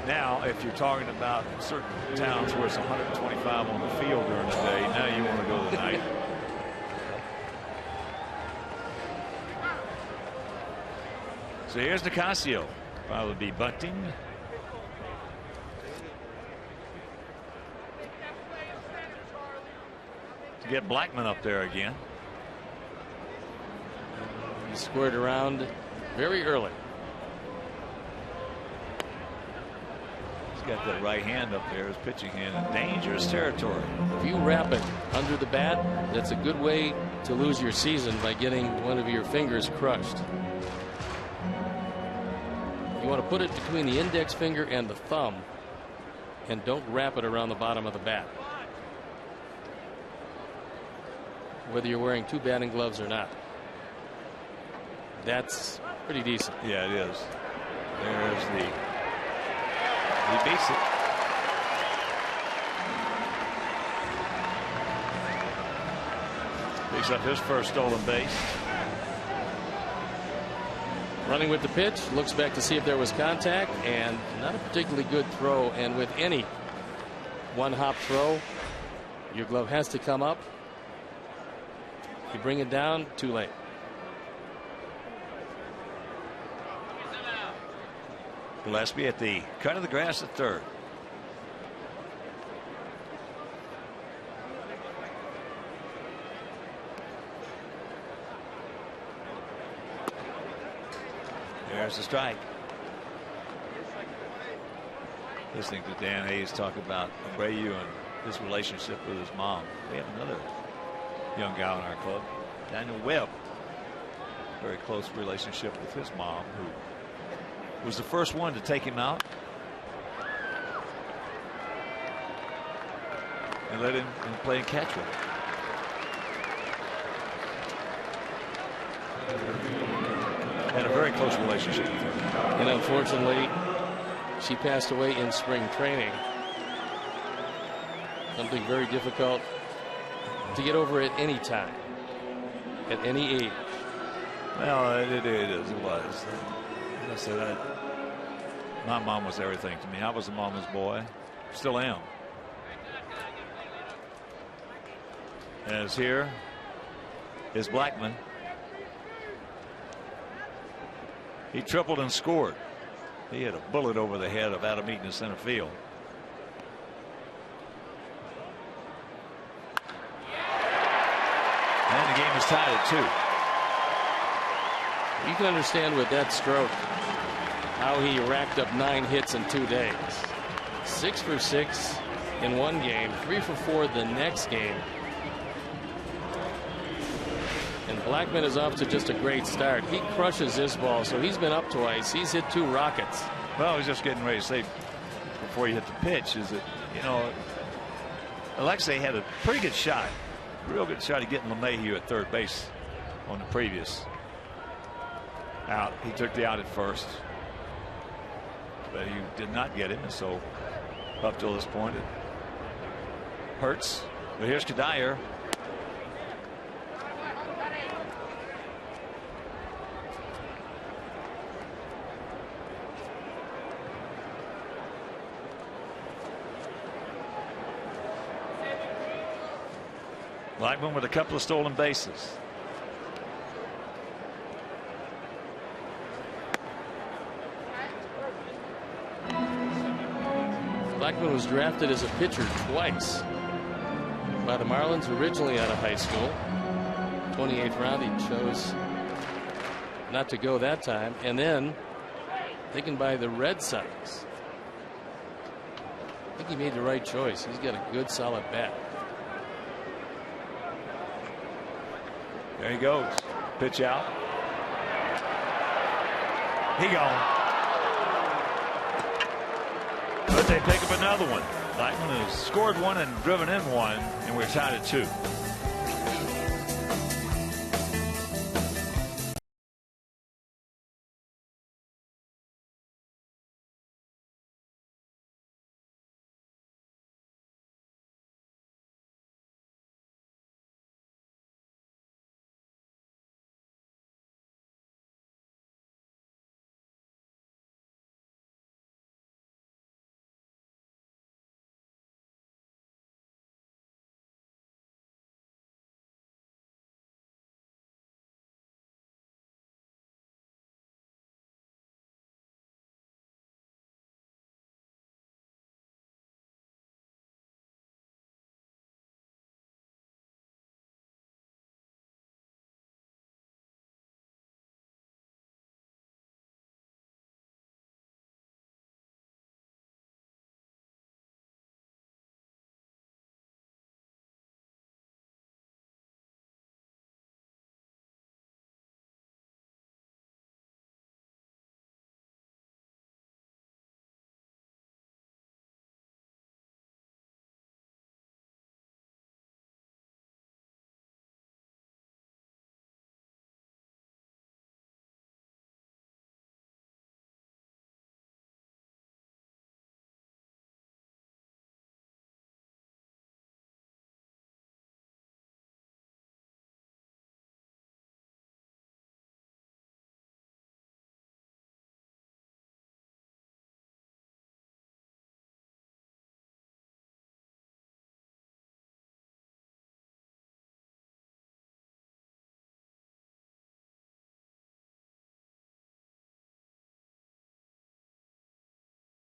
Now, if you're talking about certain towns where it's 125 on the field during the day, now you want to go to the night. So here's Nicasio. Probably be bunting. To get Blackman up there again. He squared around very early. He's got that right hand up there, his pitching hand, in dangerous territory. If you wrap it under the bat, that's a good way to lose your season by getting one of your fingers crushed. You want to put it between the index finger and the thumb, and don't wrap it around the bottom of the bat. Whether you're wearing 2 batting gloves or not. That's pretty decent. Yeah, it is. There's the. He beats it. Picks up his first stolen base. Running with the pitch, looks back to see if there was contact, and not a particularly good throw. And with any one-hop throw, your glove has to come up. You bring it down, too late. Gillespie at the cut of the grass at third. There's the strike. Listening to Dan Hayes talk about Abreu and his relationship with his mom. We have another young guy in our club, Daniel Webb. Very close relationship with his mom, who was the first one to take him out and let him play and catch with him. Had a very close relationship with her. And unfortunately, she passed away in spring training. Something very difficult to get over at any time, at any age. Well, it is. It was. As I said, my mom was everything to me. I was a mama's boy. Still am. As here is Blackman. He tripled and scored. He had a bullet over the head of Adam Eaton in center field. And the game is tied at 2. You can understand with that stroke how he racked up 9 hits in 2 days. 6 for 6 in one game, 3 for 4 the next game. And Blackman is off to just a great start. He crushes this ball, so he's been up twice. He's hit 2 rockets. Well, I was just getting ready to say before you hit the pitch is that, you know, Alexei had a pretty good shot, real good shot at getting LeMahieu at third base on the previous out. He took the out at first, but he did not get him, and so up till this point it hurts. But here's Kadire. Blackman with a couple of stolen bases. Blackman was drafted as a pitcher twice by the Marlins, originally out of high school. 28th round, he chose not to go that time, and then taken by the Red Sox. I think he made the right choice. He's got a good, solid bat. There he goes. Pitch out. He gone. But they pick up another one. Blackman has scored one and driven in one, and we're tied at 2.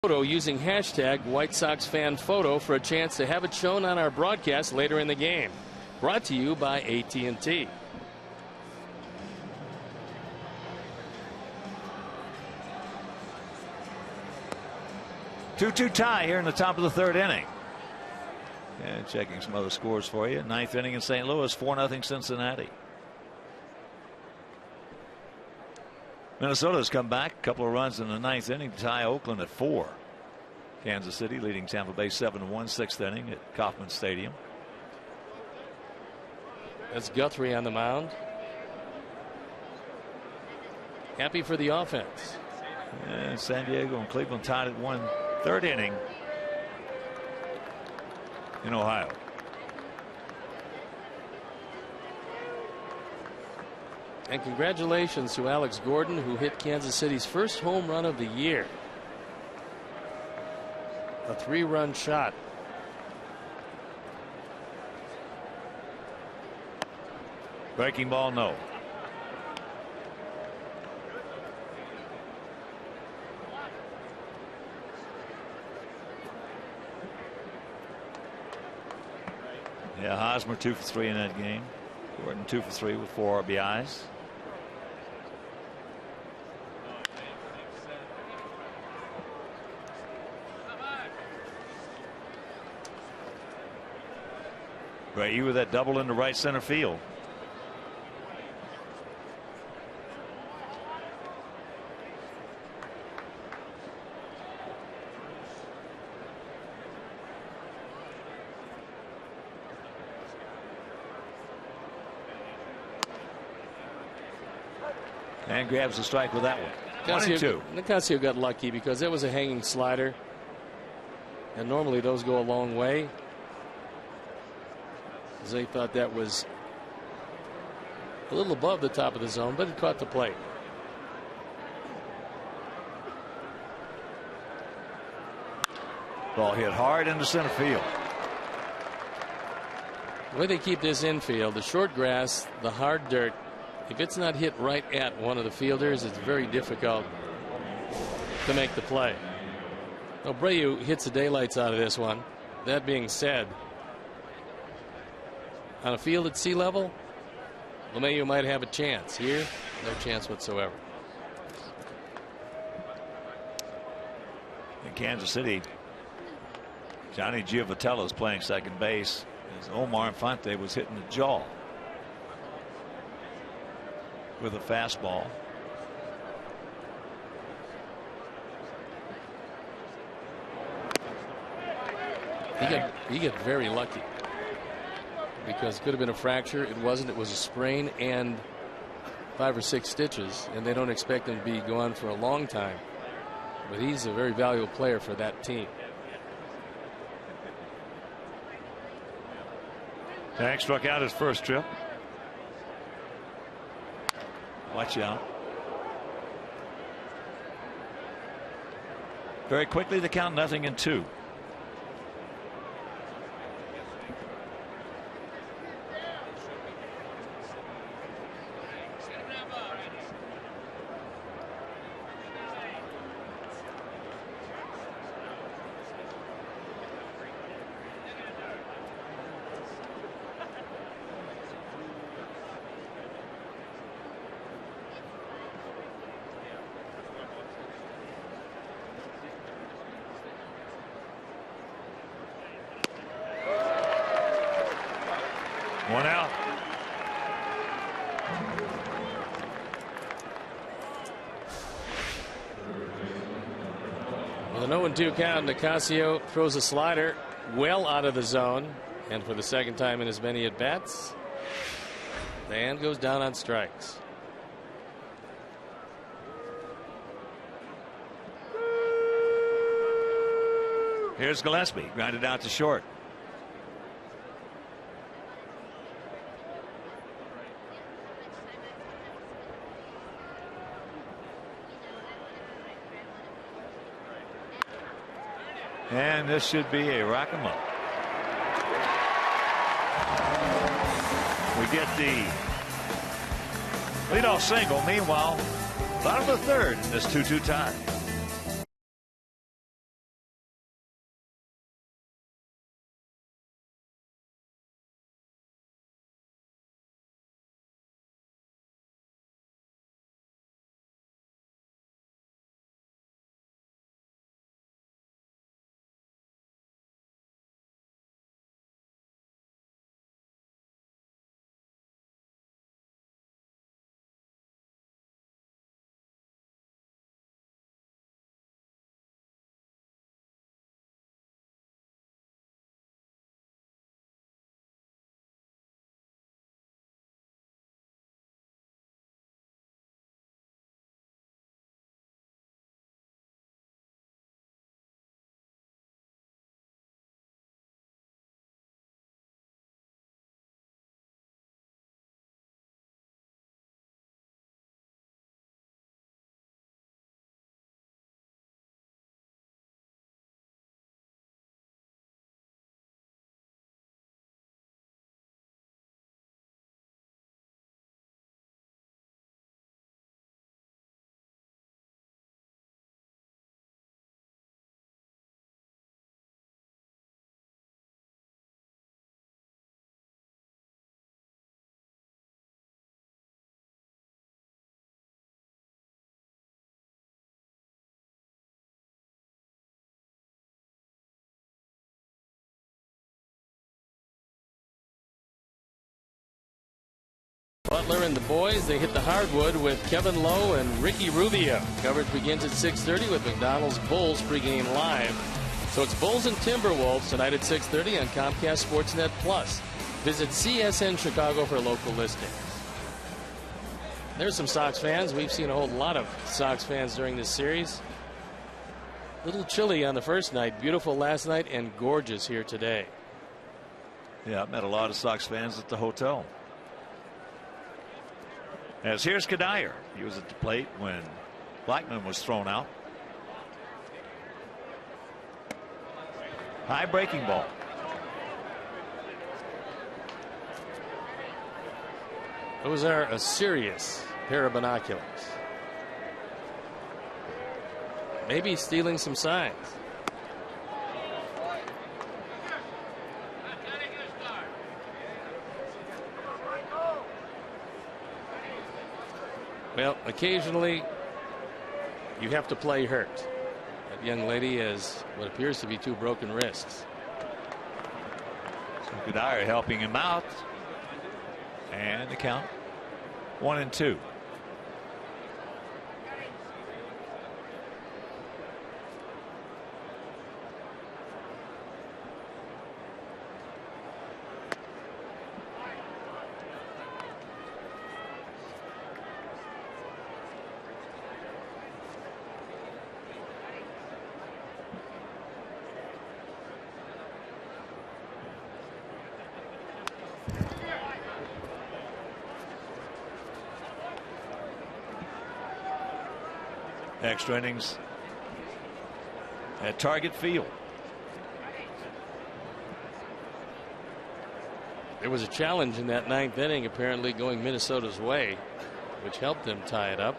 photo using hashtag White Sox fan photo for a chance to have it shown on our broadcast later in the game. Brought to you by AT&T. Two-two tie here in the top of the third inning. And checking some other scores for you. Ninth inning in St. Louis, 4-0 Cincinnati. Minnesota's come back a couple of runs in the ninth inning to tie Oakland at 4. Kansas City leading Tampa Bay 7-1, sixth inning at Kauffman Stadium. That's Guthrie on the mound. Happy for the offense. And San Diego and Cleveland tied at 1, third inning in Ohio. And congratulations to Alex Gordon, who hit Kansas City's first home run of the year. A 3-run shot. Breaking ball, no. Yeah, Hosmer 2 for 3 in that game. Gordon 2 for 3 with 4 RBIs. Brady with that double into right center field. And grabs the strike with that one. 1-2. Nicasio got lucky because that was a hanging slider. And normally those go a long way. They thought that was a little above the top of the zone, but it caught the plate. Ball hit hard into center field. The way they keep this infield, the short grass, the hard dirt, if it's not hit right at one of the fielders, it's very difficult to make the play. Abreu hits the daylights out of this one. That being said, on a field at sea level, LeMahieu might have a chance. Here, no chance whatsoever. In Kansas City, Johnny Giovatello is playing second base as Omar Infante was hitting the jaw with a fastball. He got very lucky because it could have been a fracture. It wasn't. It was a sprain and 5 or 6 stitches, and they don't expect him to be gone for a long time. But he's a very valuable player for that team. Hank struck out his first trip. Watch out. Very quickly the count 0-2. One out. With an 0-2 count, Nicasio throws a slider well out of the zone, and for the second time in as many at bats, the hand goes down on strikes. Here's Gillespie, grounded out to short. And this should be a rack 'em up. We get the leadoff single. Meanwhile, bottom of the third in this 2-2 tie. Butler and the boys. They hit the hardwood with Kevin Lowe and Ricky Rubio. Coverage begins at 6:30 with McDonald's Bulls pregame live. So it's Bulls and Timberwolves tonight at 6:30 on Comcast Sportsnet Plus. Visit CSN Chicago for local listings. There's some Sox fans. We've seen a whole lot of Sox fans during this series. A little chilly on the first night. Beautiful last night and gorgeous here today. Yeah, I met a lot of Sox fans at the hotel. As here's Kadire. He was at the plate when Blackman was thrown out. High breaking ball. Those are a serious pair of binoculars. Maybe stealing some signs. Well, occasionally you have to play hurt. That young lady has what appears to be 2 broken wrists. So Kadire helping him out. And the count 1-2. Extra innings at Target Field. There was a challenge in that 9th inning, apparently going Minnesota's way, which helped them tie it up.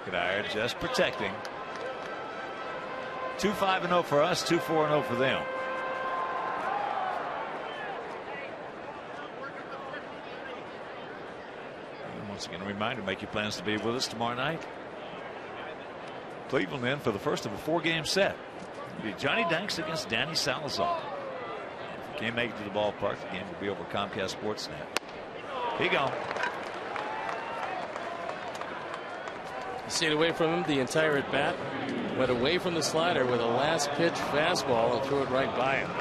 Kadire just protecting. 2-5-0 for us, 2-4-0 for them. And once again, a reminder, make your plans to be with us tomorrow night. Cleveland then for the first of a 4-game set. It'll be Johnny Danks against Danny Salazar. If you can't make it to the ballpark, the game will be over Comcast Sportsnet. Here you go. Stayed away from him the entire at bat. Went away from the slider with a last pitch fastball and threw it right by him.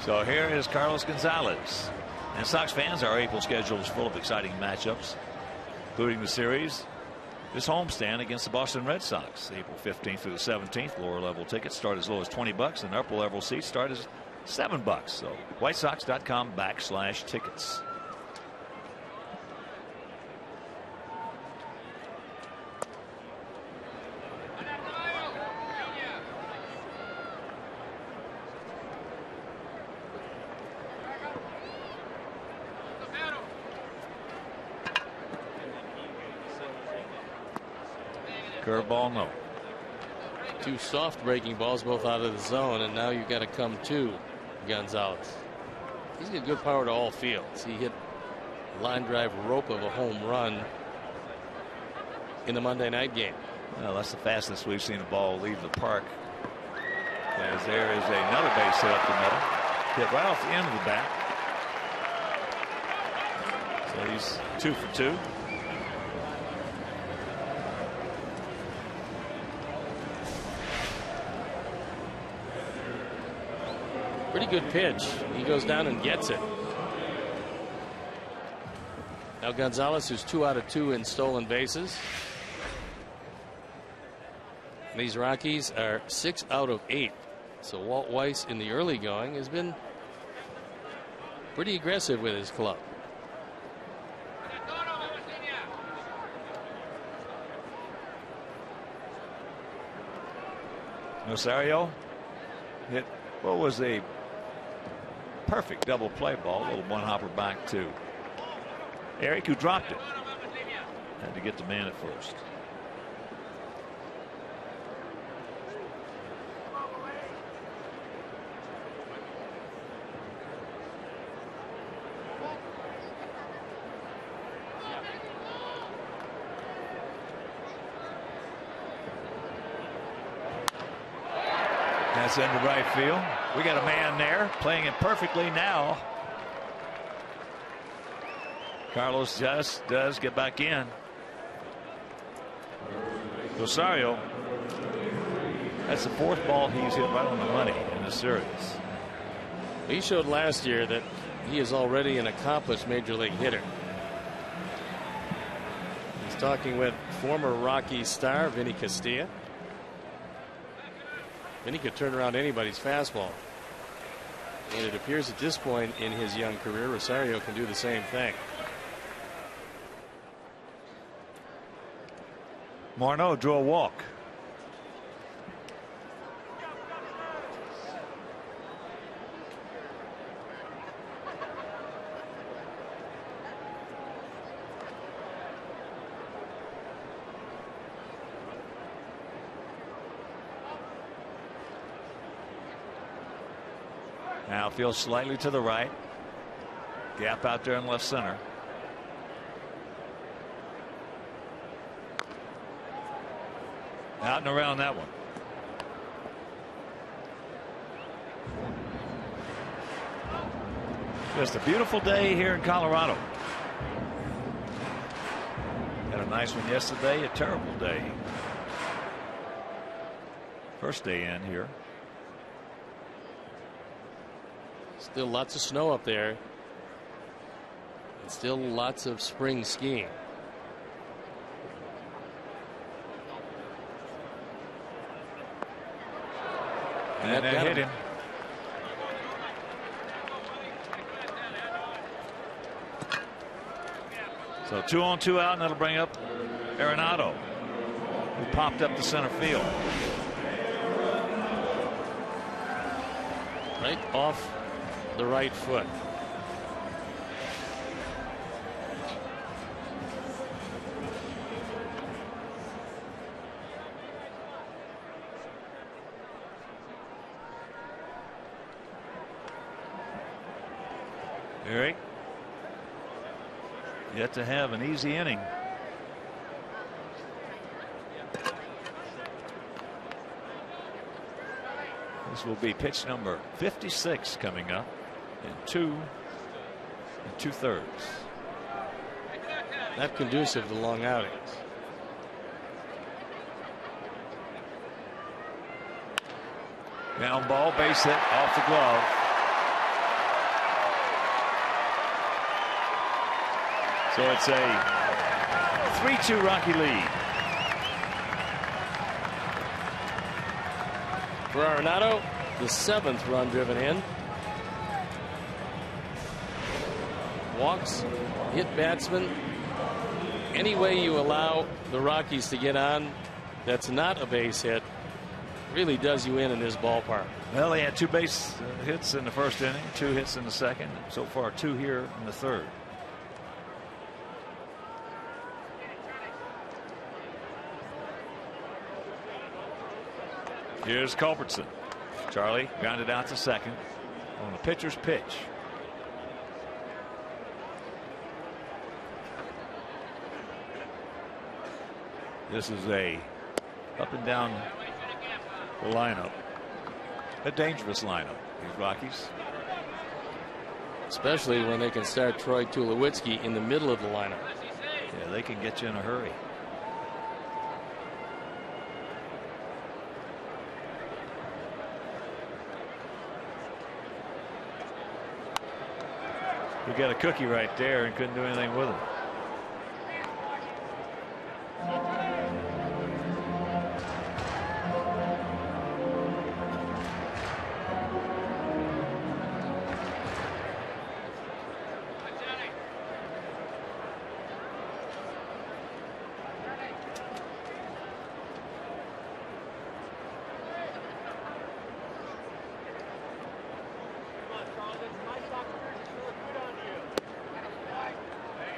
So here is Carlos Gonzalez. And Sox fans, our April schedule is full of exciting matchups, including the series. This homestand against the Boston Red Sox, April 15th through the 17th. Lower level tickets start as low as $20, and upper level seats start as $7. So WhiteSox.com/tickets. Curveball, no. 2 soft breaking balls, both out of the zone, and now you've got to come to Gonzalez. He's got good power to all fields. He hit a line drive rope of a home run in the Monday night game. Well, that's the fastest we've seen a ball leave the park. As there is another base hit up the middle, hit right off the end of the bat. So he's 2 for 2. Pretty good pitch. He goes down and gets it. Now Gonzalez, who's 2 out of 2 in stolen bases. These Rockies are 6 out of 8. So Walt Weiss in the early going has been pretty aggressive with his club. Rosario hit what was a perfect double play ball. A little one hopper back to Eric, who dropped it. Had to get the man at first. That's into right field. We got a man there playing it perfectly now. Carlos just does get back in. Rosario, that's the 4th ball he's hit right on the money in this series. He showed last year that he is already an accomplished major league hitter. He's talking with former Rockies star Vinny Castilla. Vinny could turn around anybody's fastball. And it appears at this point in his young career, Rosario can do the same thing. Morneau drew a walk. Now feels slightly to the right. Gap out there in left center. Out and around that one. Just a beautiful day here in Colorado. Had a nice one yesterday, a terrible day. First day in here. Still lots of snow up there. And still lots of spring skiing. And that hit him. So 2 on 2 out, and that'll bring up Arenado, who popped up to center field. Right off the right foot. Eric, yet to have an easy inning. This will be pitch number 56 coming up in 2 2/3. Not conducive to long outings. Down ball, base hit off the glove. So it's a 3-2 Rocky lead. For Arenado, the 7th run driven in. Walks, hit batsman. Any way you allow the Rockies to get on, that's not a base hit, really does you in this ballpark. Well, they had 2 base hits in the first inning, 2 hits in the second. So far, 2 here in the third. Here's Culbertson. Charlie grounded out to second on the pitcher's pitch. This is a up and down the lineup. A dangerous lineup, these Rockies. Especially when they can start Troy Tulowitzki in the middle of the lineup. Yeah, they can get you in a hurry. We got a cookie right there and couldn't do anything with it.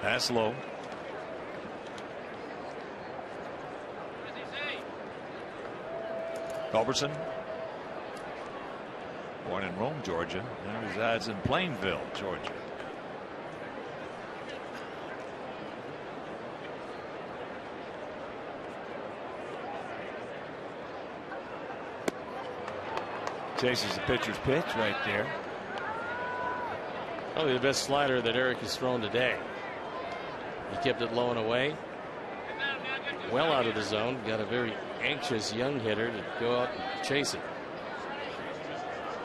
That's low. Culbertson, born in Rome, Georgia, and resides in Plainville, Georgia. Chases the pitcher's pitch right there. Probably the best slider that Eric has thrown today. He kept it low and away. Well out of the zone. Got a very anxious young hitter to go out and chase it.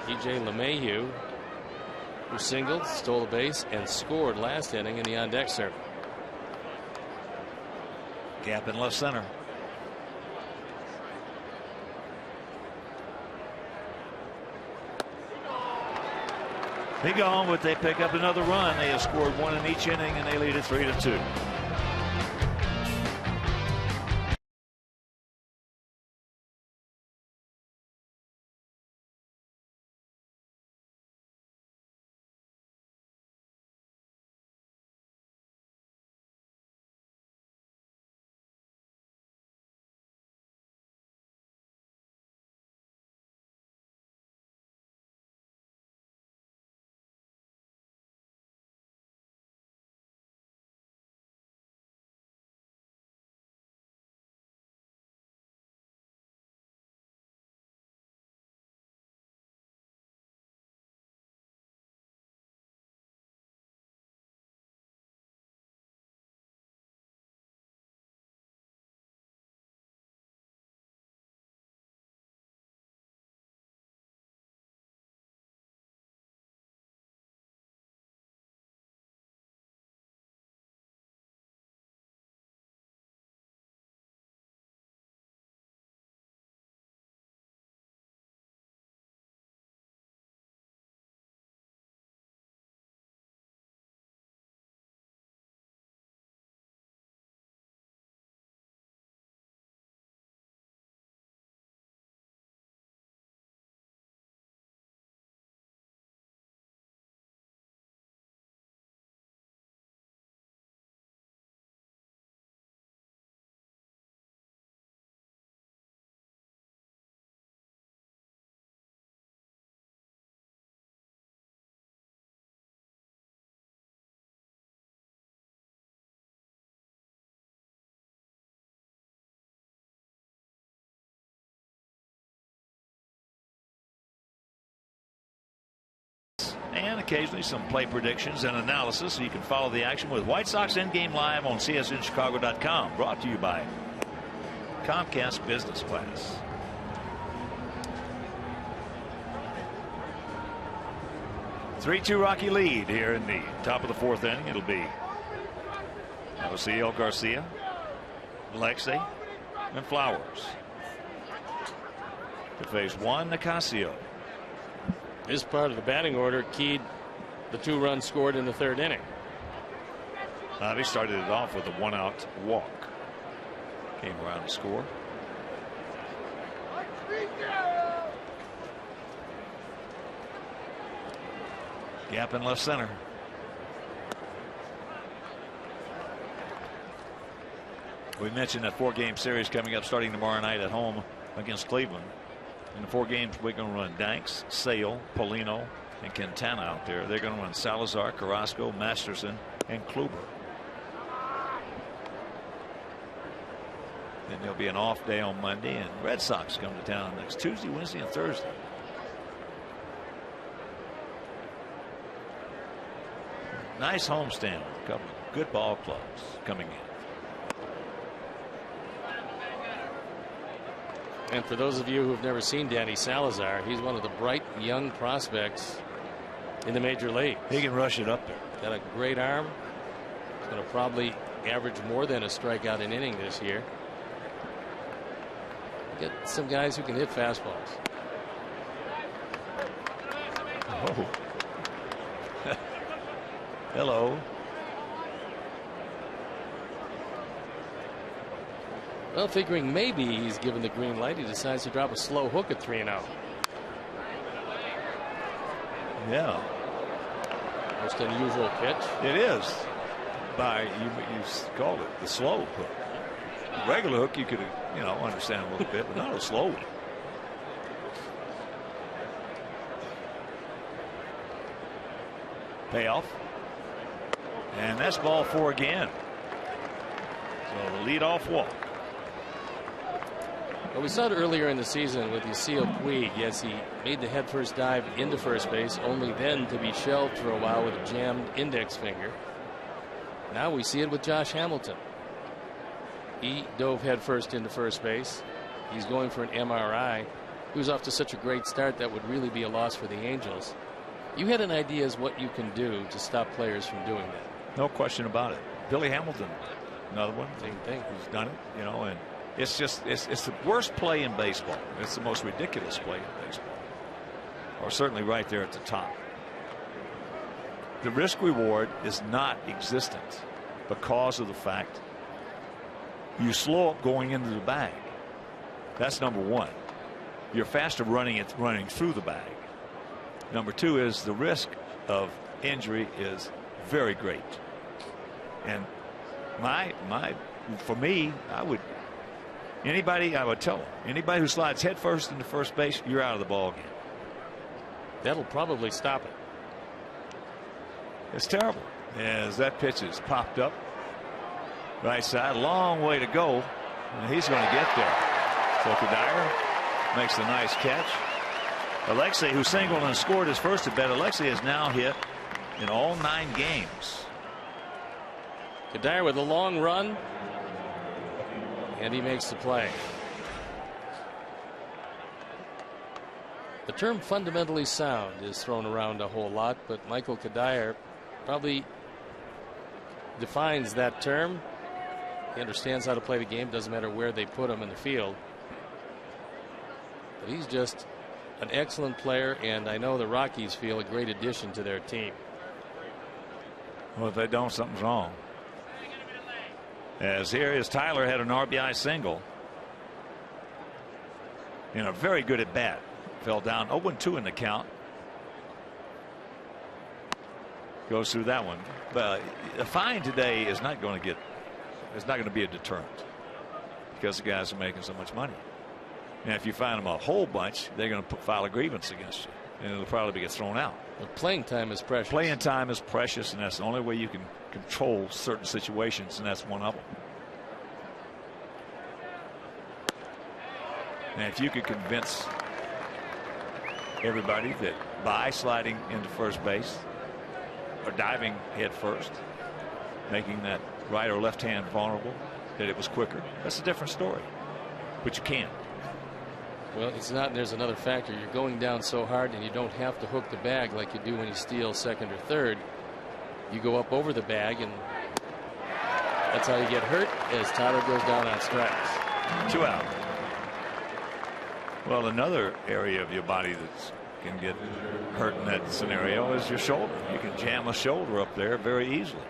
DJ LeMahieu, who singled, stole a base, and scored last inning in the on-deck circle. Gap in left center. Be gone, but they pick up another run. They have scored one in each inning, and they lead it 3-2. And occasionally some play predictions and analysis, so you can follow the action with White Sox Endgame Live on csnchicago.com. Brought to you by Comcast Business Class. A 3-2 Rocky lead here in the top of the fourth inning. It'll be Ociel Garcia, Alexei, and Flowers to face Juan Nicasio. This part of the batting order keyed the 2 runs scored in the third inning. He started it off with a 1-out walk. Came around to score. Gap in left center. We mentioned that 4-game series coming up starting tomorrow night at home against Cleveland. In the 4 games, we're going to run Danks, Sale, Polino, and Quintana out there. They're going to run Salazar, Carrasco, Masterson, and Kluber. Then there'll be an off day on Monday, and Red Sox come to town next Tuesday, Wednesday, and Thursday. Nice homestand with a couple of good ball clubs coming in. And for those of you who have never seen Danny Salazar, he's one of the bright young prospects in the major league. He can rush it up there. Got a great arm. He's going to probably average more than a strikeout an inning this year. Get some guys who can hit fastballs. Oh. Hello. Well, figuring maybe he's given the green light, he decides to drop a slow hook at 3-0. Yeah. Most unusual pitch. It is. You called it the slow hook. Regular hook you could understand a little bit, but not a slow one. Payoff. And that's ball 4 again. So the leadoff walk. Well, we saw it earlier in the season with Yasiel Puig. Yes, he made the headfirst dive into first base, only then to be shelved for a while with a jammed index finger. Now we see it with Josh Hamilton. He dove headfirst into first base. He's going for an MRI. He was off to such a great start that would really be a loss for the Angels. You had an idea as what you can do to stop players from doing that. No question about it. Billy Hamilton, another one. Same thing. Who's done it, you know, and it's just it's the worst play in baseball. It's the most ridiculous play in baseball, or certainly right there at the top. The risk reward is not existent because of the fact you slow up going into the bag. That's number one. You're faster running through the bag. Number two is the risk of injury is very great. And for me, I would tell them, anybody who slides headfirst into first base, you're out of the ball game. That'll probably stop it. It's terrible as that pitch is popped up right side, long way to go, and he's going to get there. So Kadire makes a nice catch. Alexei, who singled and scored his first at bat, Alexei has now hit in all 9 games. Kadire with a long run, and he makes the play. The term fundamentally sound is thrown around a whole lot, but Michael Kadire probably defines that term. He understands how to play the game, doesn't matter where they put him in the field. But he's just an excellent player, and I know the Rockies feel a great addition to their team. Well, if they don't, something's wrong. As here is Tyler had an RBI single in a very good at bat. Fell down 0-2 in the count. Goes through that one. But a fine today is not going to get. It's not going to be a deterrent because the guys are making so much money. And if you find them a whole bunch, they're going to file a grievance against you, and it'll probably get thrown out. But playing time is precious. Playing time is precious, and that's the only way you can control certain situations, and that's one of them. And if you could convince everybody that by sliding into first base or diving head first, making that right or left hand vulnerable, that it was quicker, that's a different story. But you can't. Well, it's not. There's another factor. You're going down so hard, and you don't have to hook the bag like you do when you steal second or third. You go up over the bag, and that's how you get hurt as Tyler goes down on strikes. 2 out. Well, another area of your body that can get hurt in that scenario is your shoulder. You can jam a shoulder up there very easily.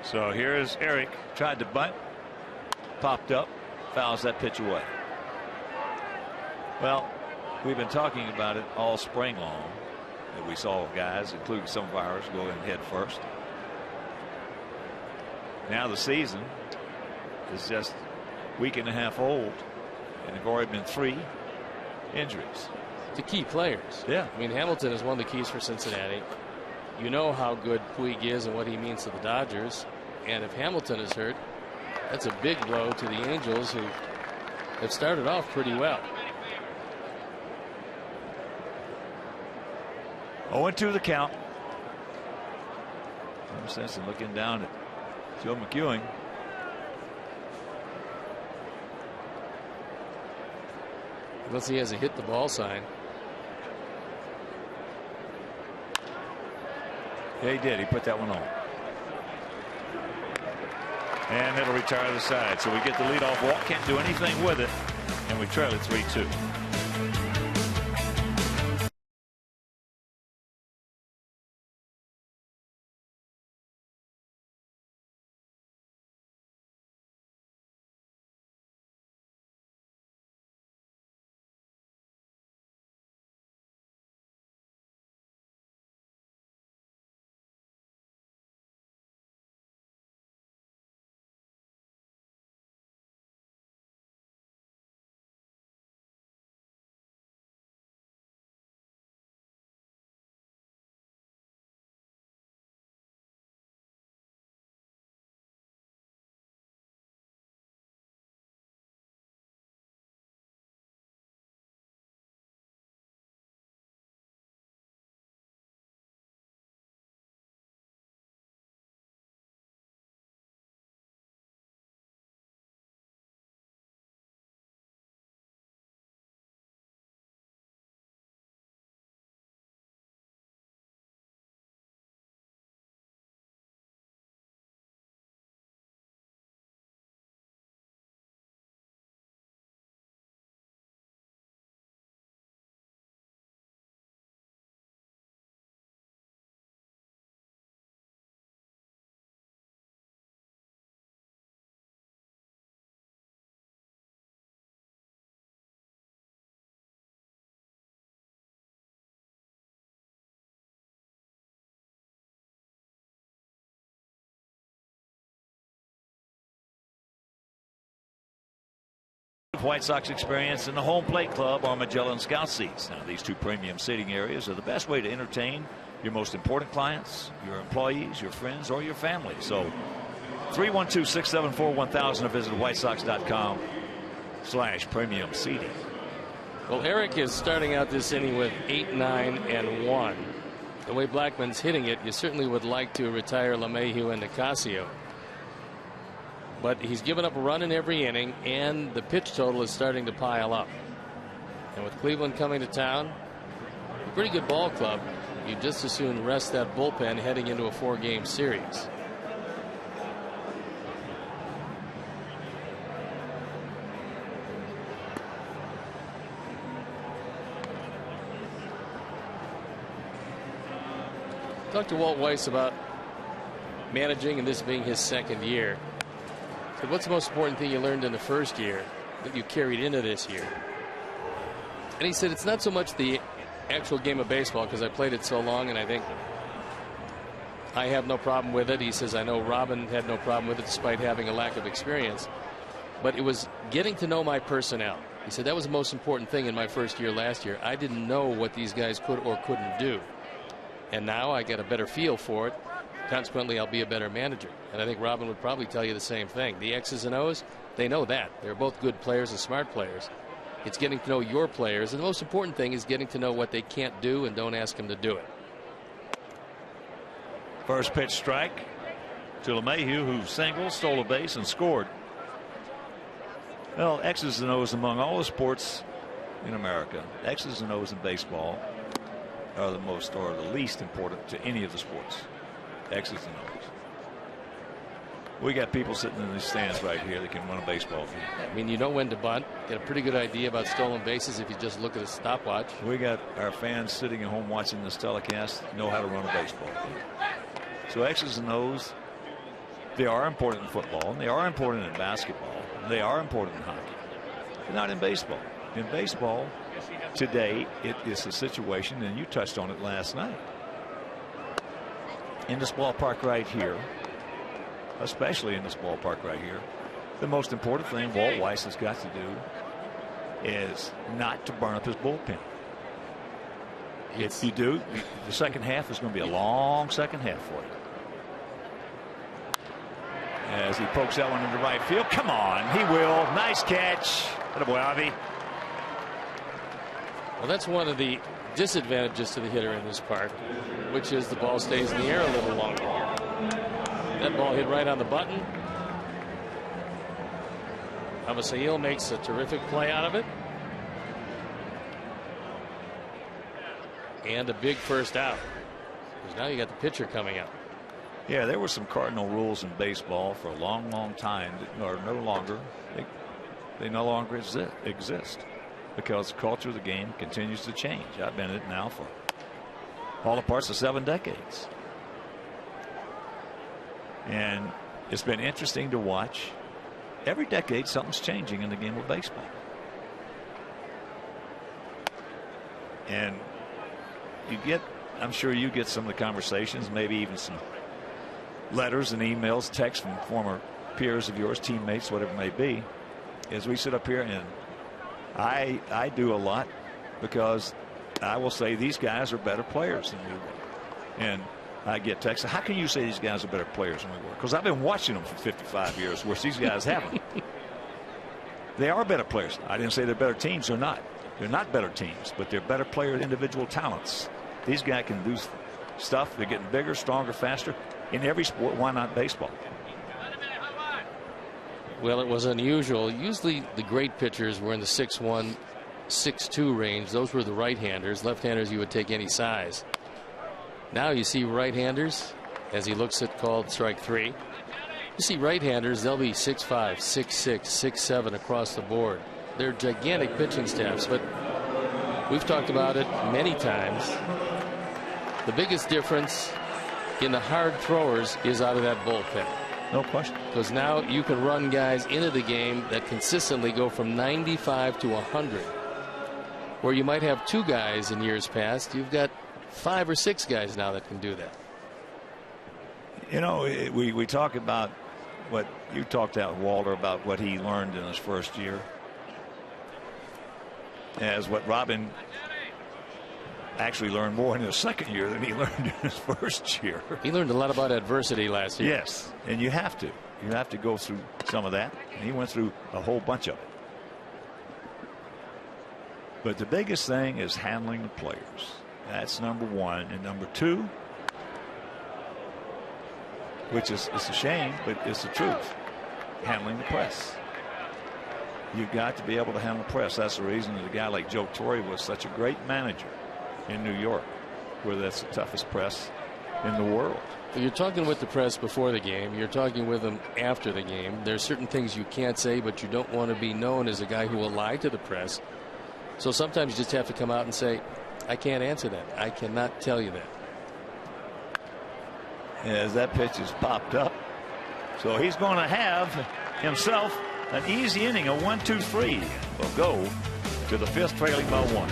So here's Eric, tried to bunt, popped up, fouls that pitch away. Well, we've been talking about it all spring long, that we saw guys, including some of ours, go in head first. Now the season is just a week and a half old, and there have already been 3 injuries. To key players. Yeah. I mean, Hamilton is one of the keys for Cincinnati. You know how good Puig is and what he means to the Dodgers. And if Hamilton is hurt, that's a big blow to the Angels, who have started off pretty well. 0-2 the count. No sense in looking down at Joe McEwing. Unless he has a hit the ball sign. Yeah, he did. He put that one on. And it'll retire the side. So we get the leadoff walk. Can't do anything with it. And we trail it 3-2. White Sox experience in the Home Plate Club on Magellan Scout seats. Now, these two premium seating areas are the best way to entertain your most important clients, your employees, your friends, or your family. So 312-674-1000 or visit whitesox.com/premium seating. Well, Eric is starting out this inning with 8, 9, and 1. The way Blackman's hitting it, you certainly would like to retire LeMahieu and Nicasio. But he's given up a run in every inning, and the pitch total is starting to pile up. And with Cleveland coming to town, a pretty good ball club, you just as soon rest that bullpen heading into a 4-game series. Talked to Walt Weiss about managing and this being his second year. Said, what's the most important thing you learned in the first year that you carried into this year? And he said it's not so much the actual game of baseball, because I played it so long and I think I have no problem with it. He says I know Robin had no problem with it despite having a lack of experience, but it was getting to know my personnel. He said that was the most important thing in my first year last year. I didn't know what these guys could or couldn't do, and now I get a better feel for it. Consequently, I'll be a better manager. And I think Robin would probably tell you the same thing. The X's and O's, they know that. They're both good players and smart players. It's getting to know your players, and the most important thing is getting to know what they can't do and don't ask them to do it. First pitch strike to LeMahieu, who singled, stole a base, and scored. Well, X's and O's among all the sports in America, X's and O's in baseball are the most or the least important to any of the sports. X's and O's. We got people sitting in these stands right here that can run a baseball game. I mean, you know when to bunt. Get a pretty good idea about stolen bases if you just look at a stopwatch. We got our fans sitting at home watching this telecast know how to run a baseball game. So X's and O's, they are important in football, and they are important in basketball, and they are important in hockey, but not in baseball. In baseball today, it is a situation, and you touched on it last night. In this ballpark right here, especially in this ballpark right here, the most important thing Walt Weiss has got to do is not to burn up his bullpen. If you do, the second half is going to be a long second half for you. As he pokes that one into right field. Come on, he will. Nice catch. Attaboy, Avi. Well, that's one of the disadvantages to the hitter in this park, which is the ball stays in the air a little longer. That ball hit right on the button. Avisail makes a terrific play out of it. And a big first out. Because now you got the pitcher coming up. Yeah, there were some cardinal rules in baseball for a long, long time that are no longer, they no longer exist because the culture of the game continues to change. I've been in it now for all the parts of 7 decades. And it's been interesting to watch. Every decade something's changing in the game of baseball. And you get, I'm sure you get some of the conversations, maybe even some letters and emails, texts from former peers of yours, teammates, whatever it may be, as we sit up here, and I do a lot because I will say these guys are better players than we were. And I get texts, how can you say these guys are better players than we were? Because I've been watching them for 55 years, whereas these guys haven't. They are better players. I didn't say they're better teams. They're not. They're not better teams, but they're better player individual talents. These guys can do stuff. They're getting bigger, stronger, faster. In every sport, why not baseball? Well, it was unusual. Usually the great pitchers were in the 6'1", 6'2" range. Those were the right-handers. Left-handers, you would take any size. Now you see right-handers, as he looks at called strike 3. You see right-handers, they'll be 6'5", 6'6", 6'7" across the board. They're gigantic pitching staffs, but we've talked about it many times. The biggest difference in the hard throwers is out of that bullpen. No question. Because now you can run guys into the game that consistently go from 95 to 100. Where you might have 2 guys in years past, you've got 5 or 6 guys now that can do that. You know, we talk about what you talked out, Walter, about what he learned in his first year. as what Robin actually learned more in his second year than he learned in his first year. He learned a lot about adversity last year. Yes, and you have to. You have to go through some of that. And he went through a whole bunch of it. But the biggest thing is handling the players. That's number one. And number two, which is it's a shame, but it's the truth, handling the press. You've got to be able to handle the press. That's the reason that a guy like Joe Torre was such a great manager in New York, where that's the toughest press in the world. You're talking with the press before the game. You're talking with them after the game. There's certain things you can't say, but you don't want to be known as a guy who will lie to the press. So sometimes you just have to come out and say, I can't answer that. I cannot tell you that. As that pitch is popped up. So he's going to have himself an easy inning, a 1-2-3. Will go to the fifth, trailing by one.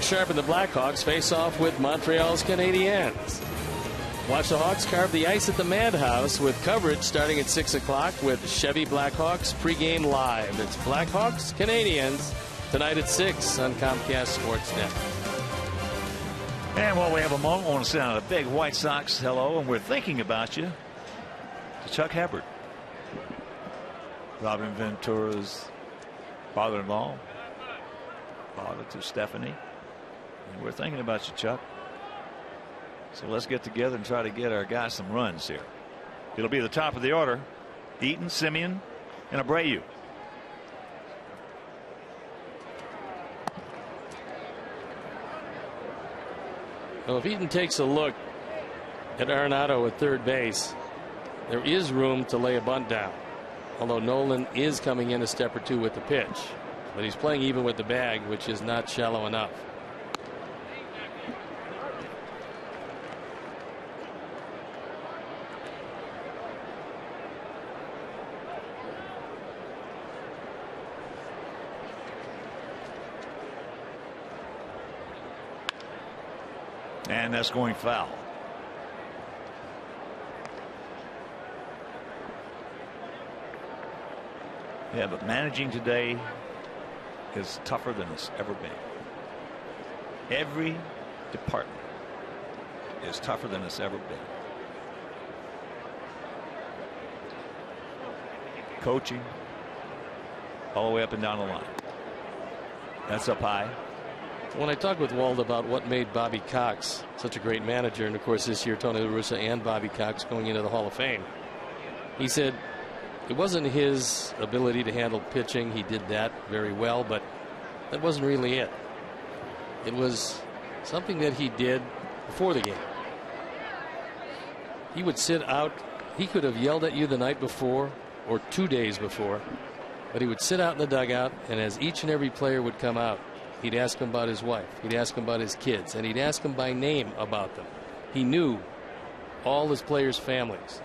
Sharp and the Blackhawks face off with Montreal's Canadiens. Watch the Hawks carve the ice at the Madhouse with coverage starting at 6 o'clock with Chevy Blackhawks pregame live. It's Blackhawks Canadiens tonight at 6 on Comcast Sportsnet. And while we have a moment, I want to send out a big White Sox hello, and we're thinking about you, to Chuck Hubbard, Robin Ventura's father-in-law, father to Stephanie. And we're thinking about you, Chuck. So let's get together and try to get our guys some runs here. It'll be the top of the order. Eaton, Simeon, and Abreu. Well, if Eaton takes a look at Arenado at third base, there is room to lay a bunt down. Although Nolan is coming in a step or two with the pitch. But he's playing even with the bag, which is not shallow enough. And that's going foul. Yeah, but managing today is tougher than it's ever been. Every department is tougher than it's ever been. Coaching, all the way up and down the line. That's up high. When I talked with Wald about what made Bobby Cox such a great manager, and of course this year Tony La Russa and Bobby Cox going into the Hall of Fame, he said it wasn't his ability to handle pitching. He did that very well, but that wasn't really it. It was something that he did before the game. He would sit out. He could have yelled at you the night before or 2 days before, but he would sit out in the dugout, and as each and every player would come out, he'd ask him about his wife, he'd ask him about his kids, and he'd ask him by name about them. He knew all his players' families,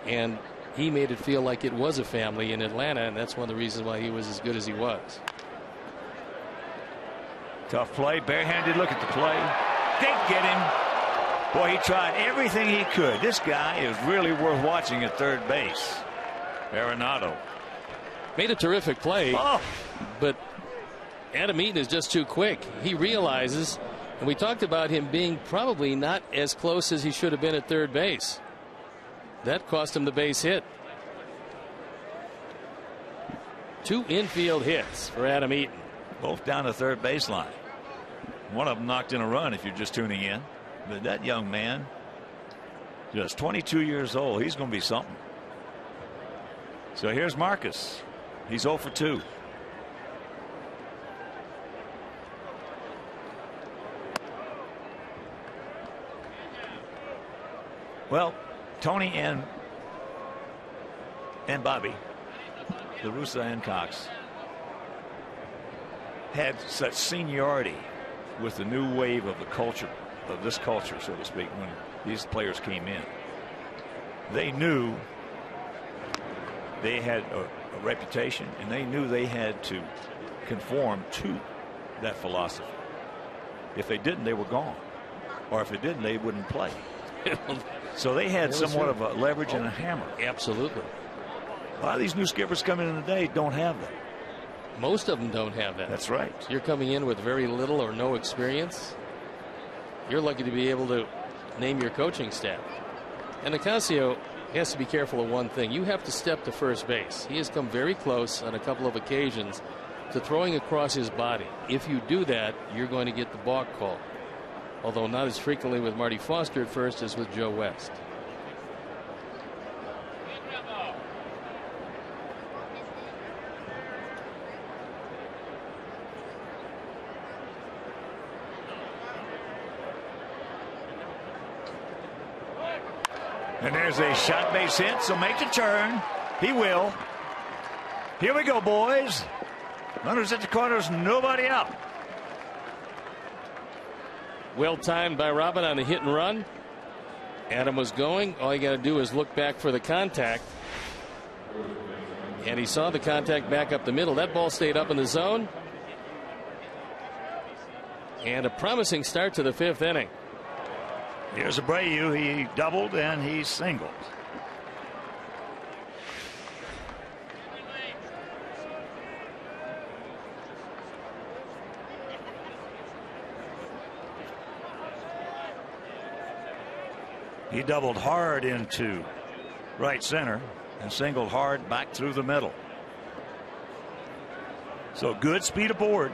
and he made it feel like it was a family in Atlanta, and that's one of the reasons why he was as good as he was. Tough play, barehanded look at the play. Didn't get him. Boy, he tried everything he could. This guy is really worth watching at third base. Arenado made a terrific play, but Adam Eaton is just too quick. He realizes, and we talked about him being probably not as close as he should have been at third base. That cost him the base hit. 2 infield hits for Adam Eaton. Both down the third baseline. One of them knocked in a run if you're just tuning in. But that young man, just 22 years old, he's going to be something. So here's Marcus. He's 0 for 2. Well, Tony and Bobby, La Russa and Cox, had such seniority with the new wave of the culture, of this culture, so to speak, when these players came in. They knew they had a reputation, and they knew they had to conform to that philosophy. If they didn't, they were gone. Or if they didn't, they wouldn't play. So they had somewhat of a leverage and a hammer. Absolutely. A lot of these new skippers coming in today don't have that. Most of them don't have that. That's right. So you're coming in with very little or no experience. You're lucky to be able to name your coaching staff. And Nicasio has to be careful of one thing. You have to step to first base. He has come very close on a couple of occasions to throwing across his body. If you do that, you're going to get the balk call. Although not as frequently with Marty Foster at first as with Joe West. And there's a shot base hit, so make the turn. He will. Here we go, boys. Runners at the corners, nobody out. Well timed by Robin on the hit and run. Adam was going. All you got to do is look back for the contact. And he saw the contact back up the middle. That ball stayed up in the zone. And a promising start to the 5th inning. Here's Abreu. He doubled and he singled. He doubled hard into right center and singled hard back through the middle. So good speed aboard.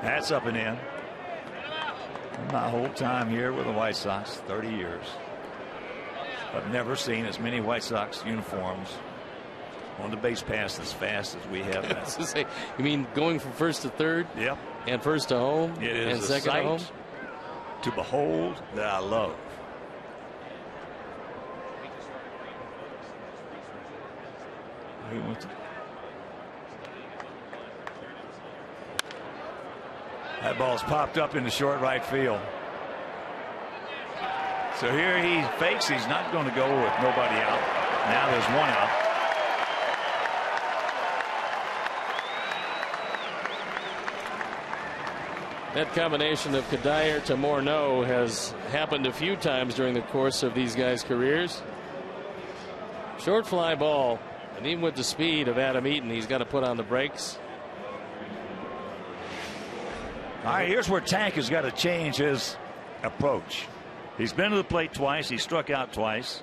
That's up and in. My whole time here with the White Sox, 30 years, I've never seen as many White Sox uniforms on the base pass as fast as we have that. You mean going from first to third? Yep. And first to home? It is and a second sight to home? To behold that I love. That ball's popped up into short right field. So here he fakes. He's not going to go with nobody out. Now there's one out. That combination of Kadire to Morneau has happened a few times during the course of these guys' careers. Short fly ball, and even with the speed of Adam Eaton, he's got to put on the brakes. All right, here's where Tank has got to change his approach. He's been to the plate twice. He struck out twice.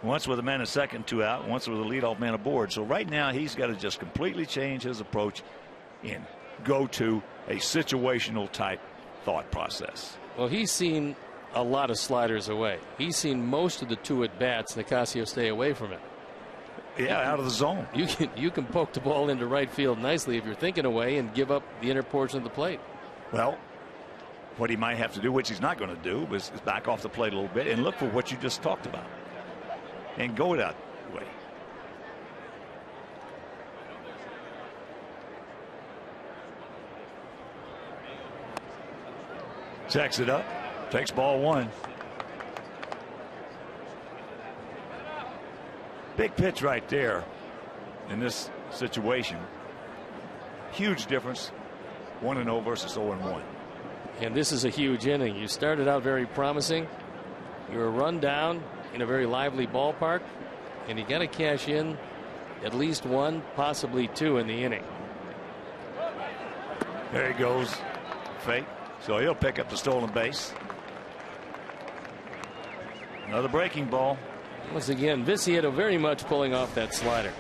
Once with a man at second, 2 out. Once with a leadoff man aboard. So right now he's got to just completely change his approach and go to a situational type thought process. Well, he's seen a lot of sliders away. He's seen most of the 2 at bats. Nicasio stay away from it. Yeah, out of the zone. You can poke the ball into right field nicely if you're thinking away and give up the inner portion of the plate. Well, what he might have to do, which he's not going to do, is back off the plate a little bit and look for what you just talked about and go that way. Checks it up, takes ball 1. Big pitch right there in this situation. Huge difference, 1-0 versus 0-1. And this is a huge inning. You started out very promising. You were run down in a very lively ballpark, and you got to cash in at least 1, possibly 2 in the inning. There he goes, fake. So he'll pick up the stolen base. Another breaking ball. Once again, Viciedo very much pulling off that slider.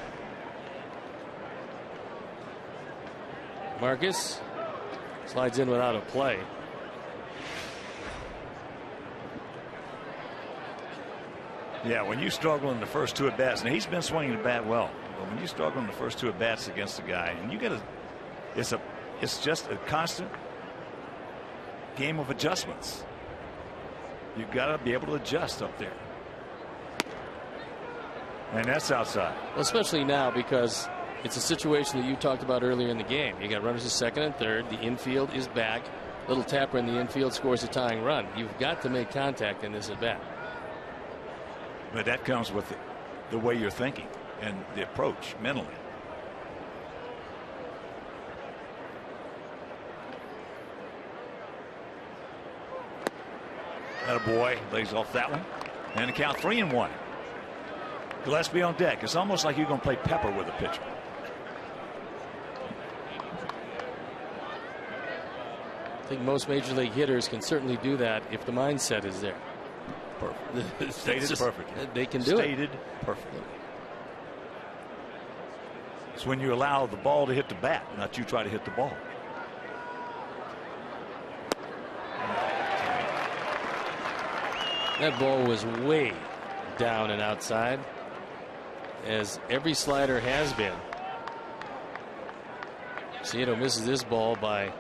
Marcus slides in without a play. Yeah, when you struggle in the first 2 at bats, and he's been swinging the bat well, but when you struggle in the first 2 at bats against a guy, and you got to, it's just a constant game of adjustments. You've got to be able to adjust up there. And that's outside. Well, especially now because it's a situation that you talked about earlier in the game. You got runners at second and third. The infield is back. Little tapper in the infield scores a tying run. You've got to make contact in this at bat. But that comes with the way you're thinking and the approach mentally. Attaboy lays off that one. And the count 3-1. Gillespie on deck. It's almost like you're going to play pepper with a pitcher. I think most major league hitters can certainly do that if the mindset is there. Perfect. Stated perfectly. They can do it. Stated perfectly. It's when you allow the ball to hit the bat, not you try to hit the ball. That ball was way down and outside, as every slider has been. Ciedo misses this ball by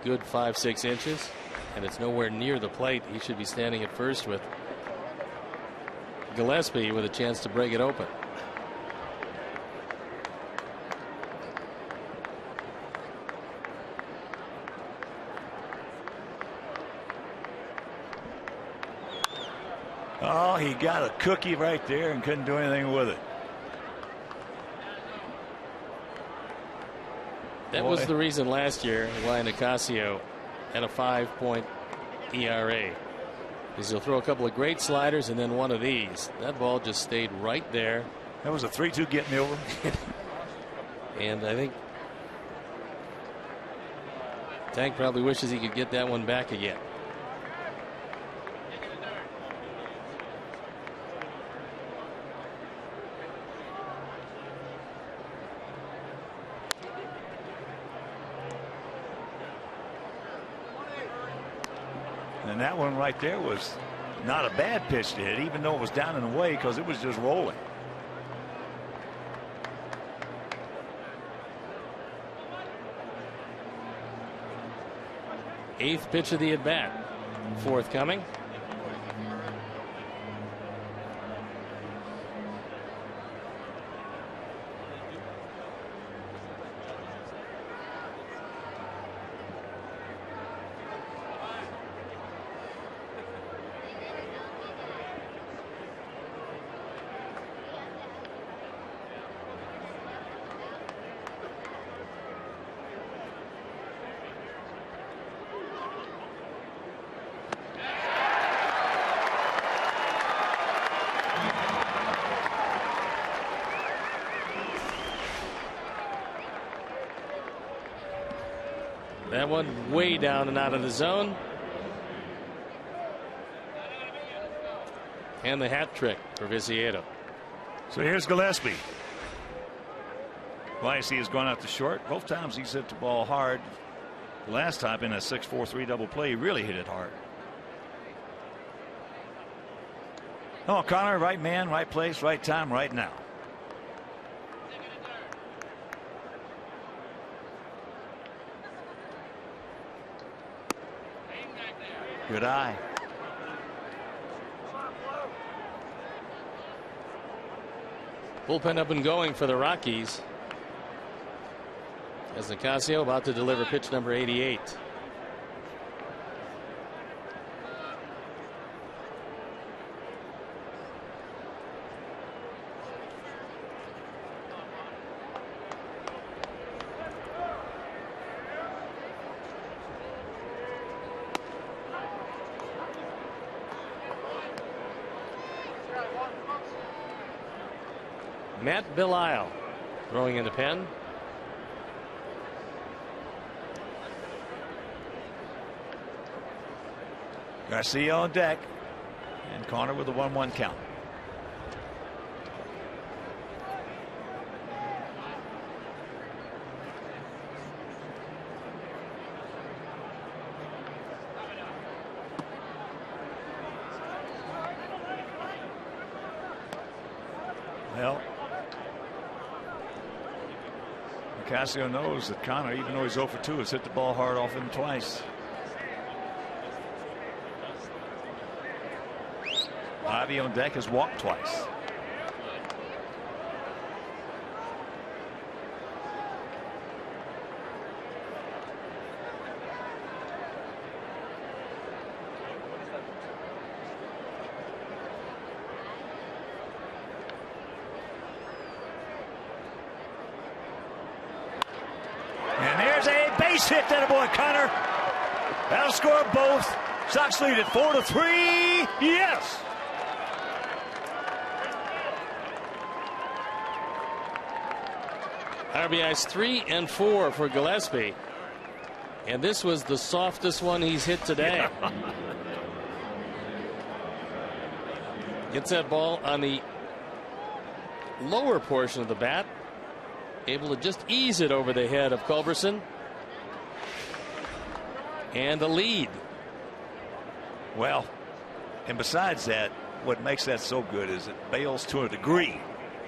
good 5-6 inches, and it's nowhere near the plate. He should be standing at first with Gillespie with a chance to break it open. Oh, he got a cookie right there and couldn't do anything with it. That was the reason last year why Nicasio had a 5-point ERA. Is he'll throw a couple of great sliders and then one of these. That ball just stayed right there. That was a 3-2 get me over. And I think Tank probably wishes he could get that one back again. And that one right there was not a bad pitch to hit, even though it was down and away, because it was just rolling. Eighth pitch of the at bat, forthcoming. That one way down and out of the zone. And the hat trick for Viciedo. So here's Gillespie. Twice he has gone out to short. Both times he's hit the ball hard. Last time in a 6-4-3 double play, he really hit it hard. Come on, Connor. Right man, right place, right time, right now. Good eye. Bullpen up and going for the Rockies. As Nicasio about to deliver pitch number 88. Matt Belisle throwing in the pen. Garcia on deck, and Connor with a 1-1 count. Well, Nicasio knows that Connor, even though he's 0 for 2, has hit the ball hard off him twice. Ivy on deck has walked twice. And there's a base hit to the boy Connor. That'll score both. Sox lead at 4-3. Yes. RBIs 3 and 4 for Gillespie, and this was the softest one he's hit today. Gets that ball on the lower portion of the bat, able to just ease it over the head of Culberson, and a lead. Well, and besides that, what makes that so good is it bails to a degree,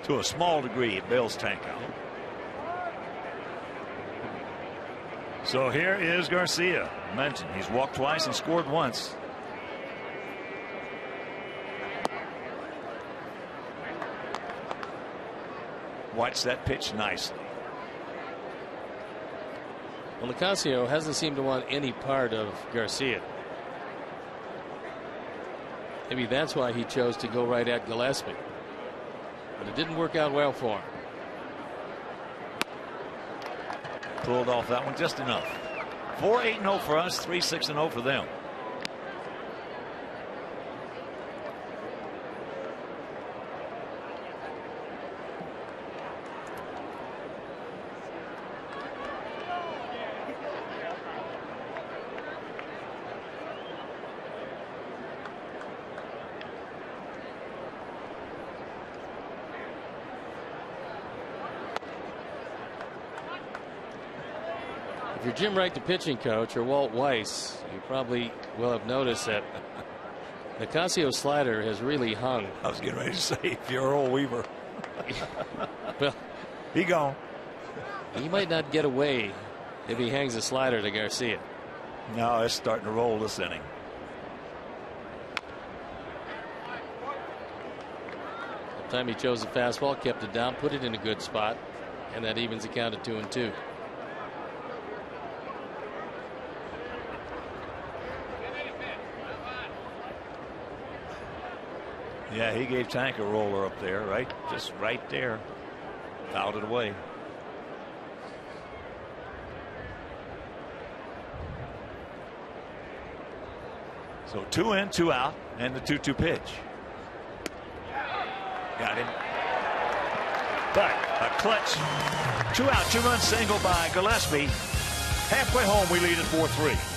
to a small degree, it bails Tank out. So here is Garcia. I mentioned he's walked twice and scored once. Watch that pitch nicely. Well, Nicasio hasn't seemed to want any part of Garcia. Maybe that's why he chose to go right at Gillespie. But it didn't work out well for him. Pulled off that one just enough. 4-8-0 for us, 3-6-0 for them. If you're Jim Wright, the pitching coach, or Walt Weiss, you probably will have noticed that Nicasio's slider has really hung. I was getting ready to say, if you're Earl Weaver. Well, he gone. He might not get away if he hangs a slider to Garcia. No, it's starting to roll this inning. Time he chose the fastball, kept it down, put it in a good spot, and that evens the count at 2-2. Yeah, he gave Tank a roller up there, right? Just right there. Fouled it away. So 2 in, 2 out, and the 2-2 pitch. Got him. But a clutch 2-out, 2-run single by Gillespie. Halfway home, we lead at 4-3.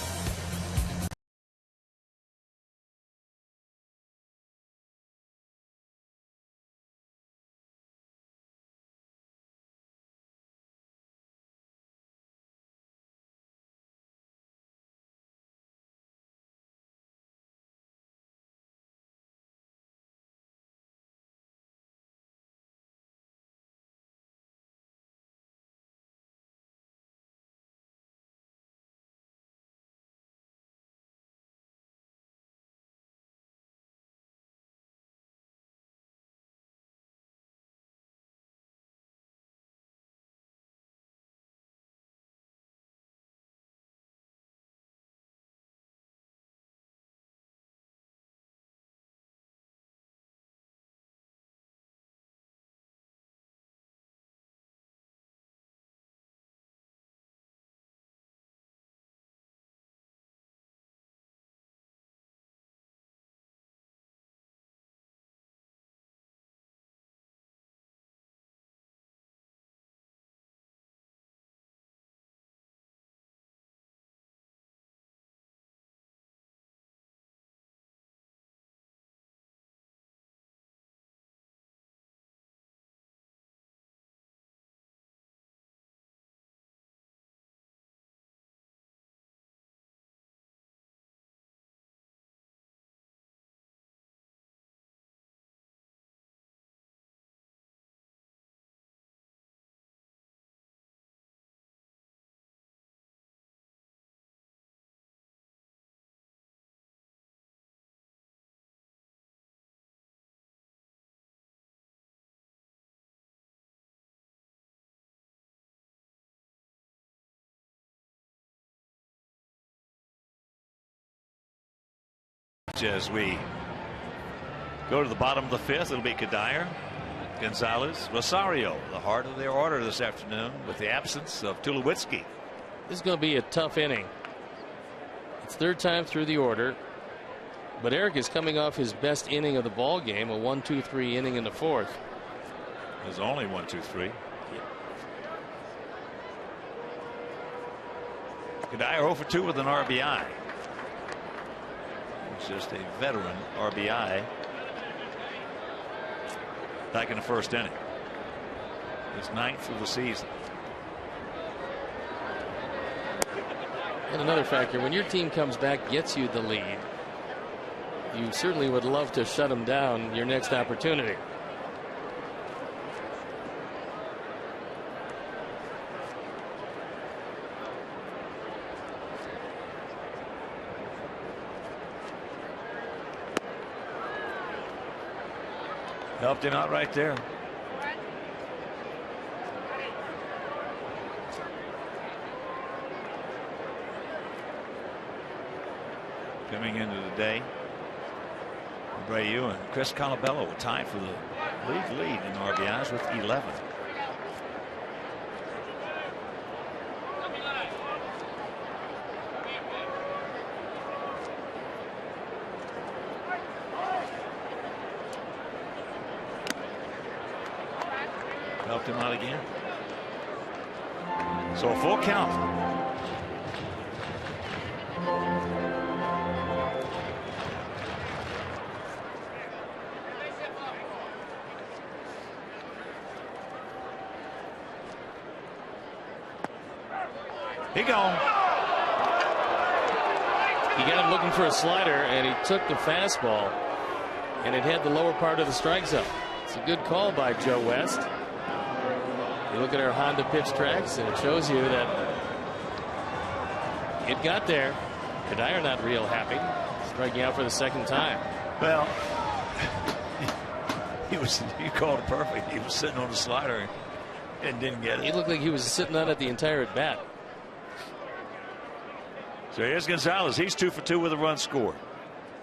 As we go to the bottom of the fifth, it'll be Kadire, Gonzalez, Rosario, the heart of their order this afternoon, with the absence of Tulowitzki. This is going to be a tough inning. It's third time through the order, but Eric is coming off his best inning of the ball game, a 1-2-3 inning in the fourth. There's only 1-2-3. Kadire 0 for 2 with an RBI. It's just a veteran RBI back in the first inning. His 9th of the season. And another factor, when your team comes back, gets you the lead, you certainly would love to shut them down your next opportunity. Helped him out right there. Coming into the day, Abreu and Chris Colabello were tied for the lead in RBIs with 11. Helped him out again. So a full count. He gone. He got him looking for a slider, and he took the fastball, and it had the lower part of the strike zone. It's a good call by Joe West. You look at our Honda pitch tracks, and it shows you that it got there. Kadire not real happy, striking out for the second time. Well, you called it perfect. He was sitting on the slider and didn't get it. He looked like he was sitting on it the entire at bat. So here's Gonzalez. He's 2 for 2 with a run scored.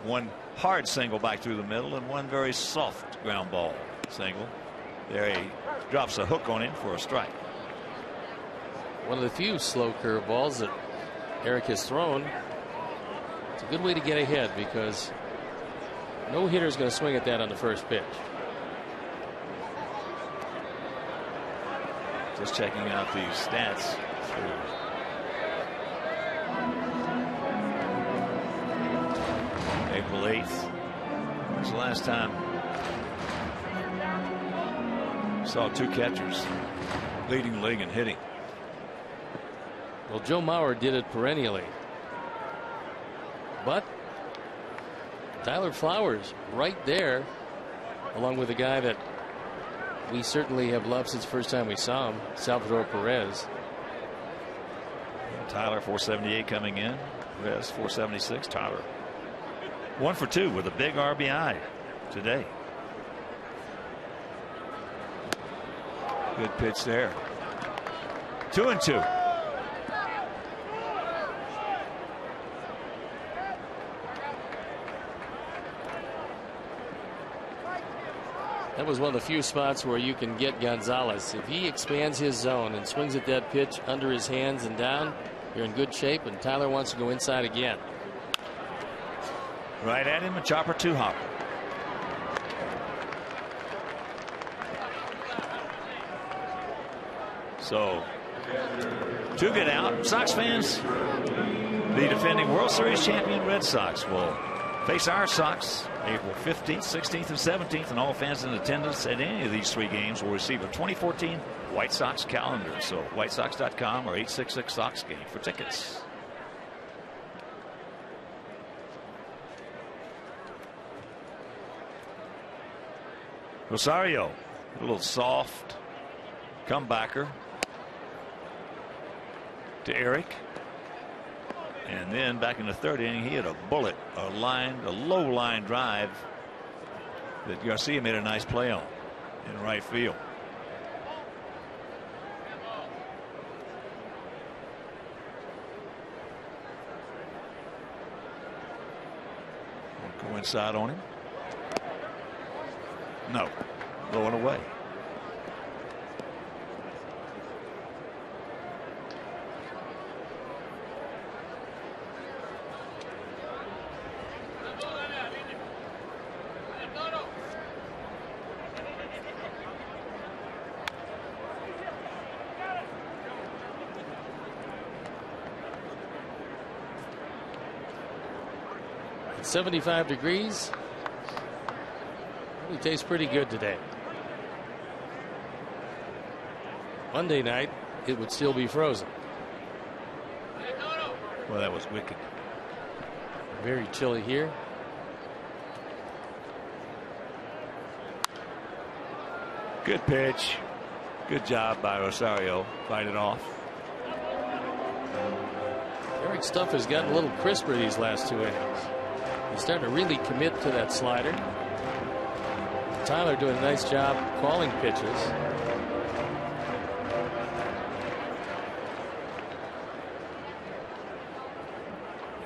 One hard single back through the middle and one very soft ground ball single. There he drops a hook on him for a strike. One of the few slow curveballs that Eric has thrown. It's a good way to get ahead because no hitter is going to swing at that on the first pitch. Just checking out these stats. April 8th. Was the last time saw two catchers leading the league in hitting. Well, Joe Mauer did it perennially, but Tyler Flowers right there, along with a guy that we certainly have loved since the first time we saw him, Salvador Perez. Tyler 478 coming in, Perez 476. Tyler 1 for 2 with a big RBI today. Good pitch there. 2-2. That was one of the few spots where you can get Gonzalez. If he expands his zone and swings at that pitch under his hands and down, you're in good shape, and Tyler wants to go inside again. Right at him, a chopper 2-hopper. So 2 get out. Sox fans, the defending World Series champion Red Sox will face our Sox April 15th, 16th, and 17th, and all fans in attendance at any of these 3 games will receive a 2014 White Sox calendar. So whitesox.com or 866-SOX game for tickets. Rosario, a little soft comebacker to Eric. And then back in the 3rd inning, he had a bullet, a low line drive that Garcia made a nice play on in right field. inside on him. No. Going away. It's 75 degrees. It tastes pretty good today. Monday night, it would still be frozen. Well, that was wicked. Very chilly here. Good pitch. Good job by Rosario. Fight it off. Eric's stuff has gotten a little crisper these last 2 innings. He's starting to really commit to that slider. Tyler doing a nice job calling pitches.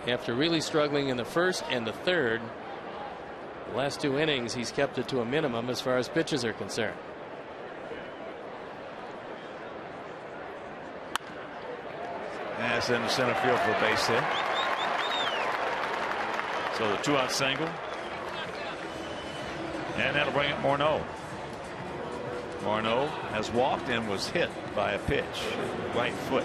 After really struggling in the first and the third, the last 2 innings he's kept it to a minimum as far as pitches are concerned. That's in the center field for a base hit. So the 2-out single. And that'll bring it Morneau. Morneau has walked and was hit by a pitch. Right foot.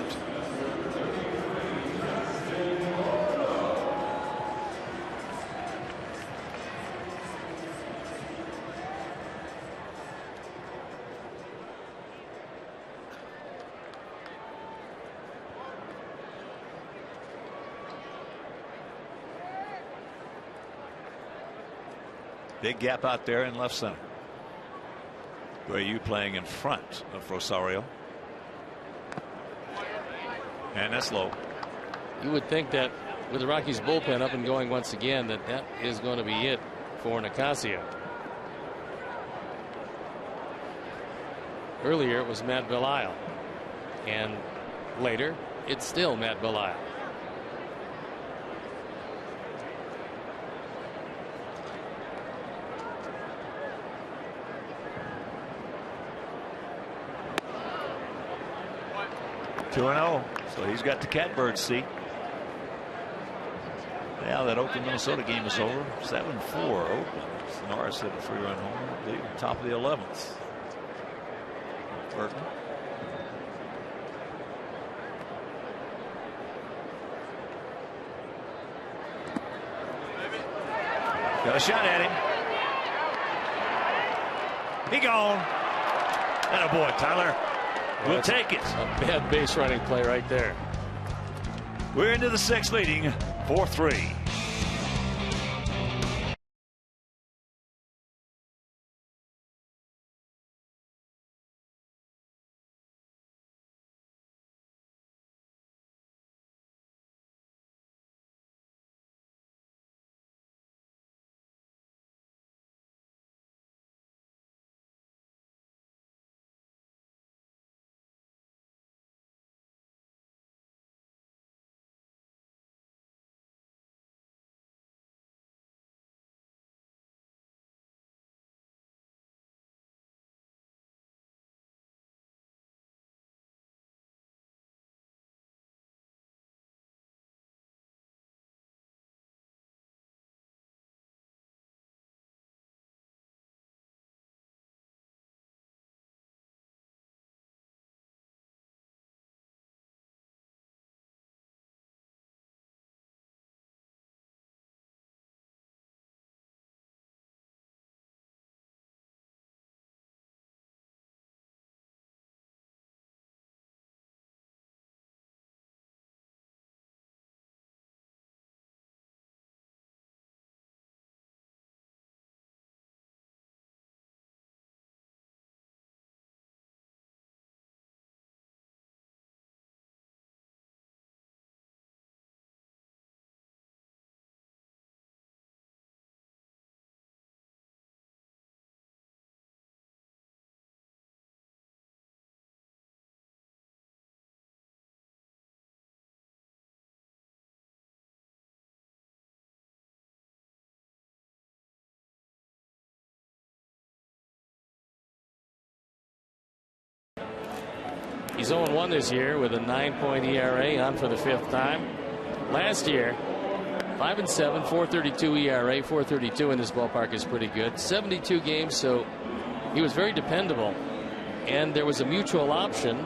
Big gap out there in left center. Where you playing in front of Rosario. And that's low. You would think that with the Rockies bullpen up and going once again that is going to be it for Nicasio. Earlier it was Matt Belisle, and later it's still Matt Belisle. Two 2-0. So he's got the catbird seat. Now that Oakland Minnesota game is over. 7-4 Oakland. Norris hit a 3-run home. Leading top of the 11th. Burton. Got a shot at him. He gone. Attaboy, Tyler. We'll take it. A bad base running play right there. We're into the 6th, leading 4-3. He's 0-1 this year with a 9.0 ERA, on for the 5th time. Last year, 5-7, 4.32 ERA, 4.32 in this ballpark is pretty good. 72 games, so he was very dependable. And there was a mutual option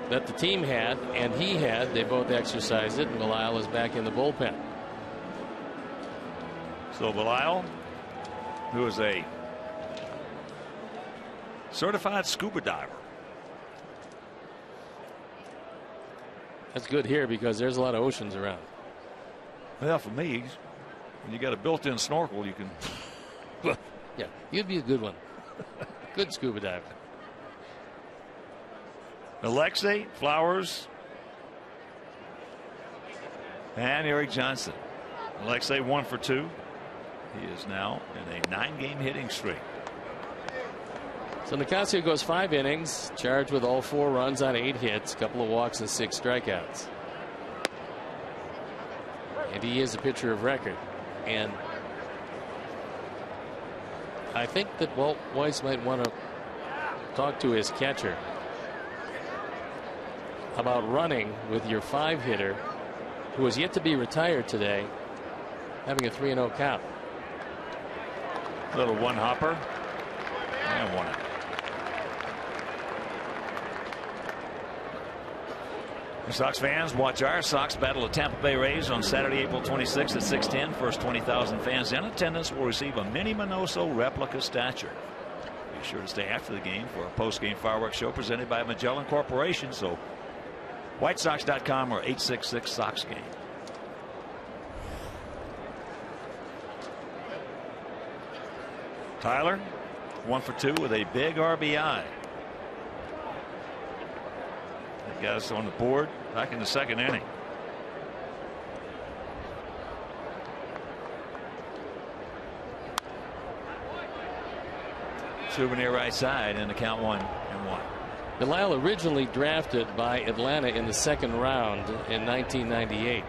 that the team had and he had. They both exercised it, and Belisle is back in the bullpen. So Belisle, who is a certified scuba diver. That's good here because there's a lot of oceans around. Well, for me, when you got a built-in snorkel, you can. Yeah, you'd be a good one. Good scuba diver. Alexei, Flowers, and Eric Johnson. Alexei 1 for 2. He is now in a 9-game hitting streak. So Nicasio goes 5 innings, charged with all 4 runs on 8 hits, a couple of walks and 6 strikeouts. And he is a pitcher of record. And I think that Walt Weiss might want to talk to his catcher about running with your 5-hitter, who is yet to be retired today, having a 3-0 count. Little one hopper and 1 out. Sox fans, watch our Sox battle the Tampa Bay Rays on Saturday, April 26th at 6:10. First 20,000 fans in attendance will receive a mini Minoso replica statue. Be sure to stay after the game for a post-game fireworks show presented by Magellan Corporation. So, WhiteSox.com or 866 Sox game. Tyler, 1 for 2 with a big RBI. That got us on the board back in the 2nd inning. Souvenir right side, and the count 1-1. Belisle originally drafted by Atlanta in the 2nd round in 1998.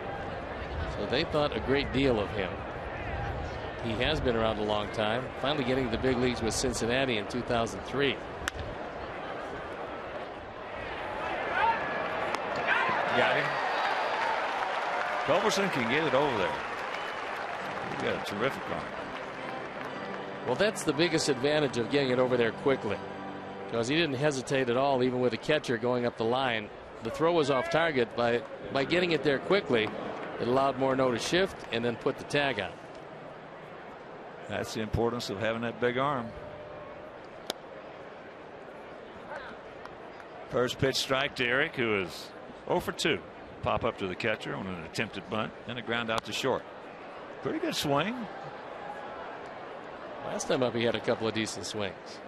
So they thought a great deal of him. He has been around a long time, finally getting to the big leagues with Cincinnati in 2003. Got him. Culberson can get it over there. He's got a terrific arm. Well, that's the biggest advantage of getting it over there quickly, because he didn't hesitate at all, even with a catcher going up the line. The throw was off target. By getting it there quickly, it allowed Morneau to shift and then put the tag on. That's the importance of having that big arm. First pitch strike to Eric, who is 0 for 2. Pop up to the catcher on an attempted bunt, then a ground out to short. Pretty good swing. Last time up, he had a couple of decent swings.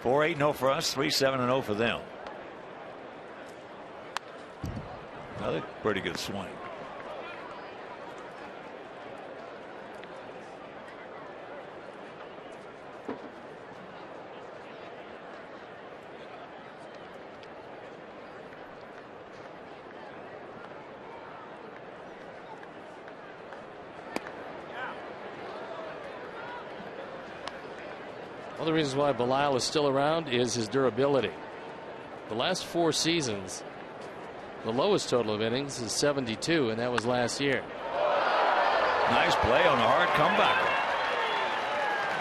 Four 8-0 for us, 3-7-0 for them. Another pretty good swing. One of the reasons why Belisle is still around is his durability. The last 4 seasons, the lowest total of innings is 72, and that was last year. Nice play on a hard comeback.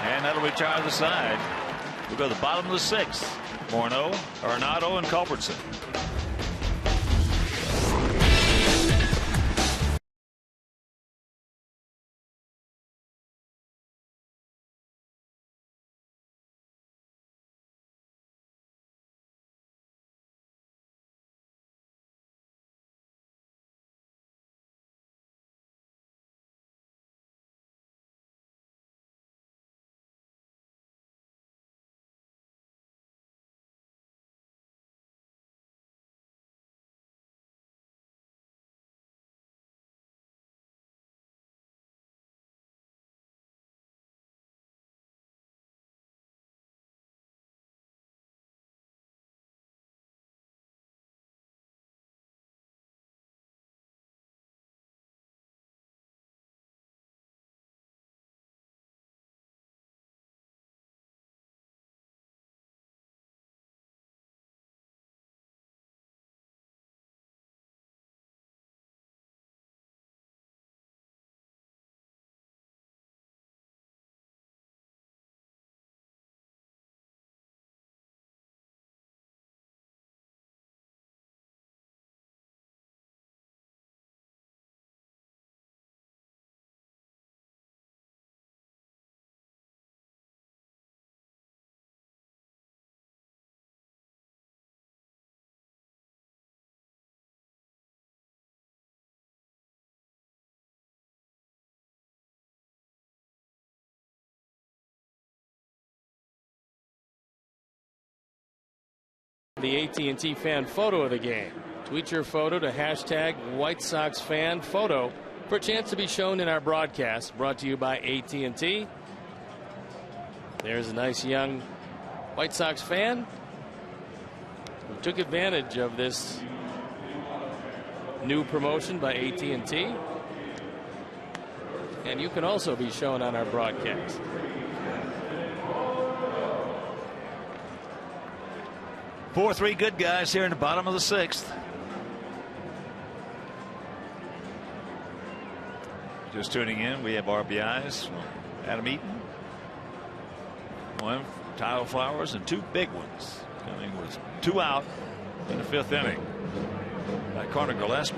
And that'll retire the side. We'll go to the bottom of the 6th. Morneau, Arenado, and Culbertson. the AT&T fan photo of the game. Tweet your photo to hashtag White Sox fan photo for a chance to be shown in our broadcast, brought to you by AT&T. There's a nice young White Sox fan who took advantage of this new promotion by AT&T. And you can also be shown on our broadcast. Four, three good guys here in the bottom of the sixth. Just tuning in, we have RBIs. Adam Eaton, one Tyler Flowers, and two big ones coming with 2 out in the 5th inning by Connor Gillespie.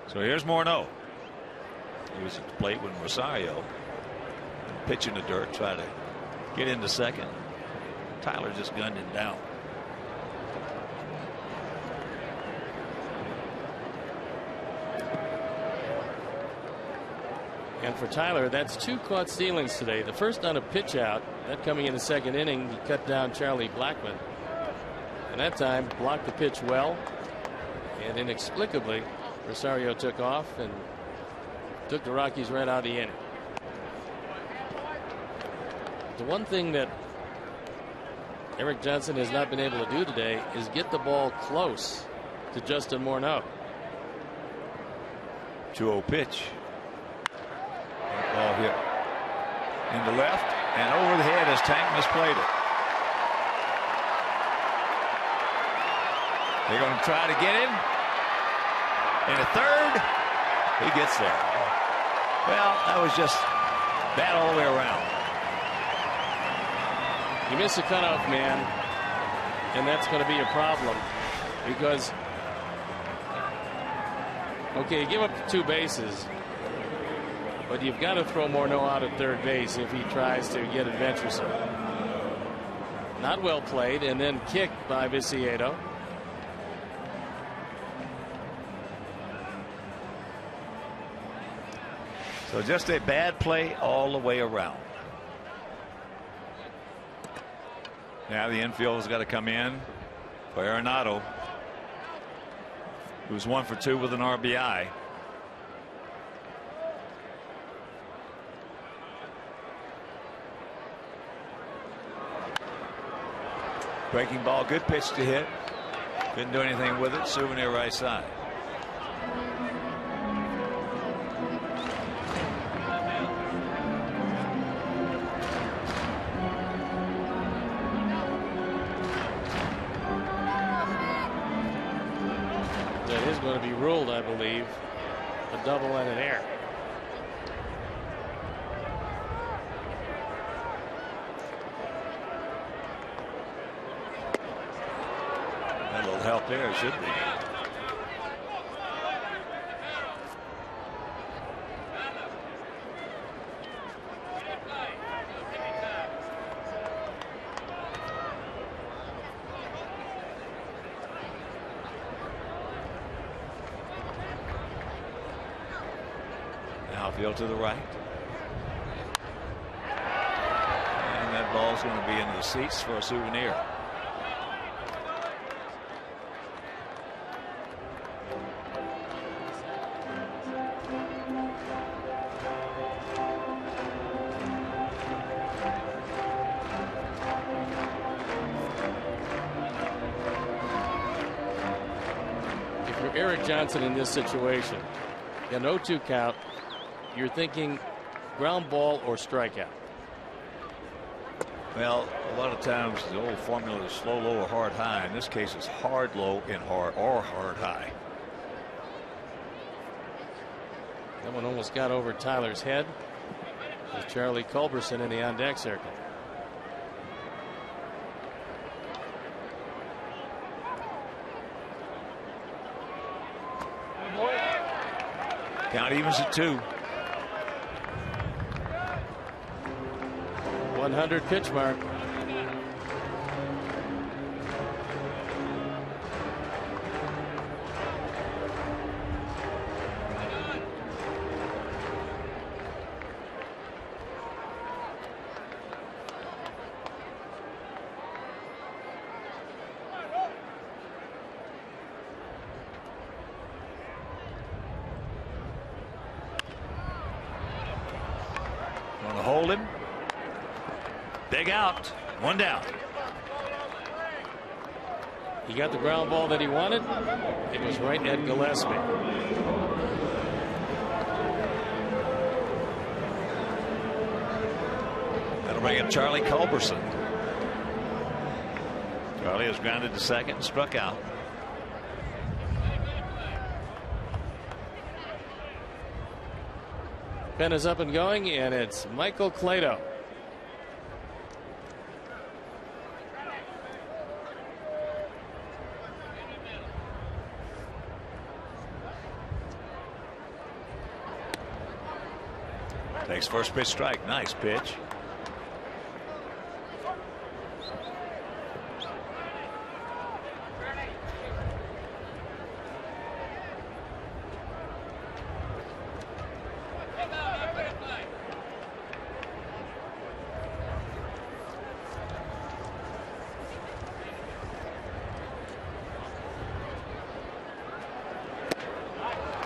So here's Morneau. He was at the plate when Rosario pitching the dirt, try to get into second. Tyler just gunned him down. And for Tyler, that's 2 caught stealings today. The first on a pitch out, that coming in the 2nd inning, he cut down Charlie Blackmon. And that time blocked the pitch well. And inexplicably, Rosario took off and took the Rockies right out of the inning. The one thing that Eric Johnson has not been able to do today is get the ball close to Justin Morneau. 2-0 pitch. Ball hit in the left and over the head as Tank misplayed it. They're going to try to get him. In the 3rd, he gets there. Well, that was just bad all the way around. You miss a cutoff man, and that's going to be a problem because, okay, give up 2 bases, but you've got to throw Morneau out at 3rd base if he tries to get adventuresome. Not well played, and then kicked by Viciedo. So just a bad play all the way around. Now the infield has got to come in for Arenado, who's 1 for 2 with an RBI. Breaking ball, good pitch to hit. Couldn't do anything with it. Souvenir right side. That is going to be ruled, I believe, a double and an error. A little help there, should be. Outfield to the right. And that ball's going to be into the seats for a souvenir. If you're Eric Johnson in this situation, an 0-2 count, you're thinking ground ball or strikeout. Well, a lot of times the old formula is slow, low, or hard, high. In this case, it's hard, low, and hard, or hard, high. That one almost got over Tyler's head. With Charlie Culberson in the on-deck circle. Count evens at 2. 100 pitch mark. to hold him. Big out. One down. He got the ground ball that he wanted. It was right at Gillespie. That'll bring up Charlie Culberson. Charlie was grounded to second and struck out. Pen is up and going, and it's Michael Clado. Takes first pitch strike. Nice pitch.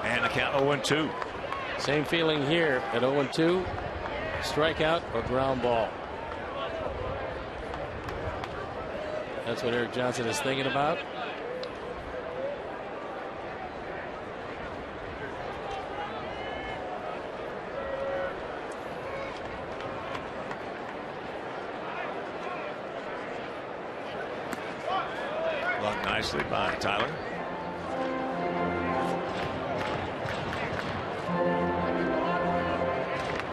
And the count 0-2. Same feeling here at 0-2. Strikeout or ground ball. That's what Eric Johnson is thinking about. Blocked nicely by Tyler.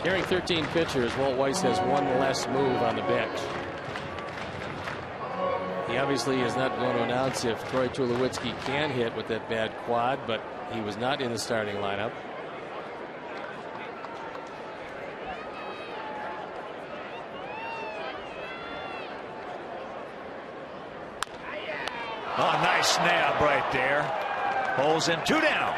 Carrying 13 pitchers, Walt Weiss has one less move on the bench. He obviously is not going to announce if Troy Tulowitzki can hit with that bad quad, but he was not in the starting lineup. Oh, nice snap right there. Holds him 2 down.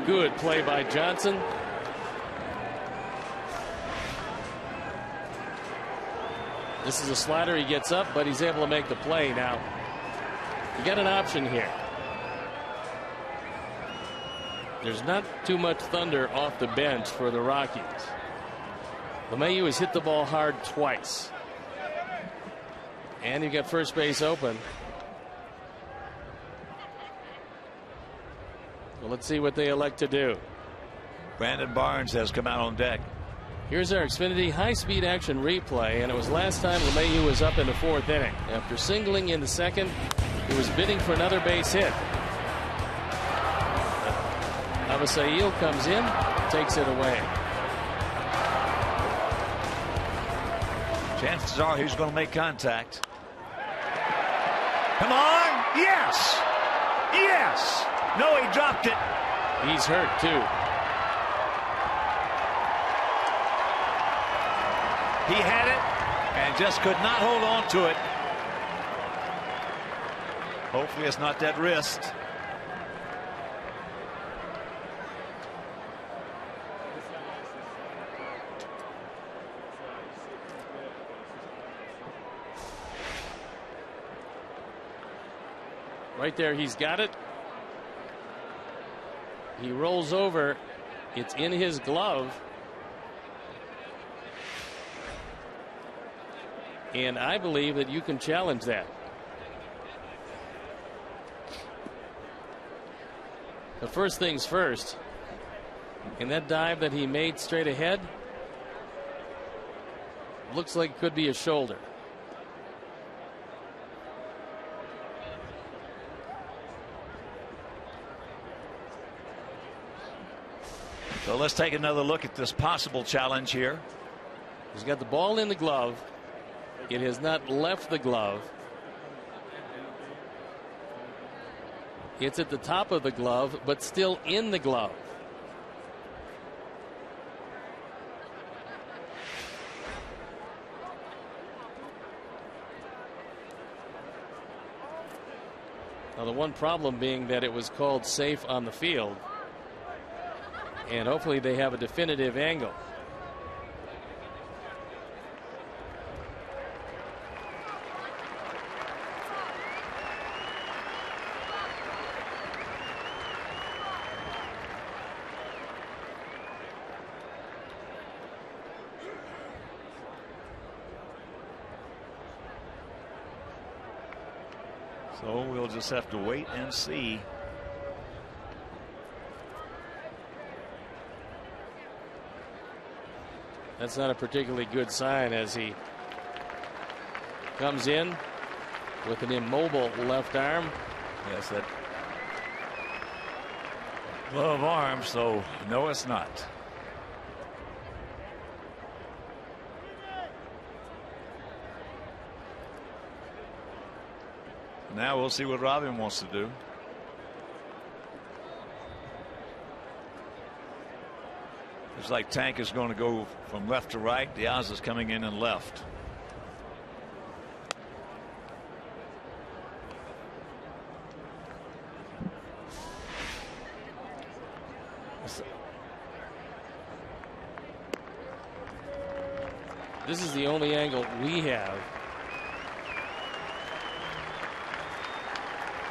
Good play by Johnson. This is a slider. He gets up, but he's able to make the play. Now, you got an option here. There's not too much thunder off the bench for the Rockies. LeMahieu has hit the ball hard twice. And you've got first base open. Well, let's see what they elect to do. Brandon Barnes has come out on deck. Here's our Xfinity high-speed action replay, and it was last time LeMahieu was up in the 4th inning. After singling in the 2nd, he was bidding for another base hit. Avisail comes in, takes it away. Chances are he's going to make contact. Come on! Yes! Yes! No, he dropped it. He's hurt, too. He had it and just could not hold on to it. Hopefully it's not that wrist. Right there, he's got it. He rolls over. It's in his glove. And I believe that you can challenge that. But first things first, in that dive that he made straight ahead, looks like it could be a shoulder. So let's take another look at this possible challenge here. He's got the ball in the glove. It has not left the glove. It's at the top of the glove, but still in the glove. Now, the one problem being that it was called safe on the field. And hopefully they have a definitive angle. So we'll just have to wait and see. That's not a particularly good sign as he comes in with an immobile left arm. Yes, that glove arm, so no, it's not. Now we'll see what Robin wants to do. Looks like Tank is going to go from left to right. Diaz is coming in and left. This is the only angle we have.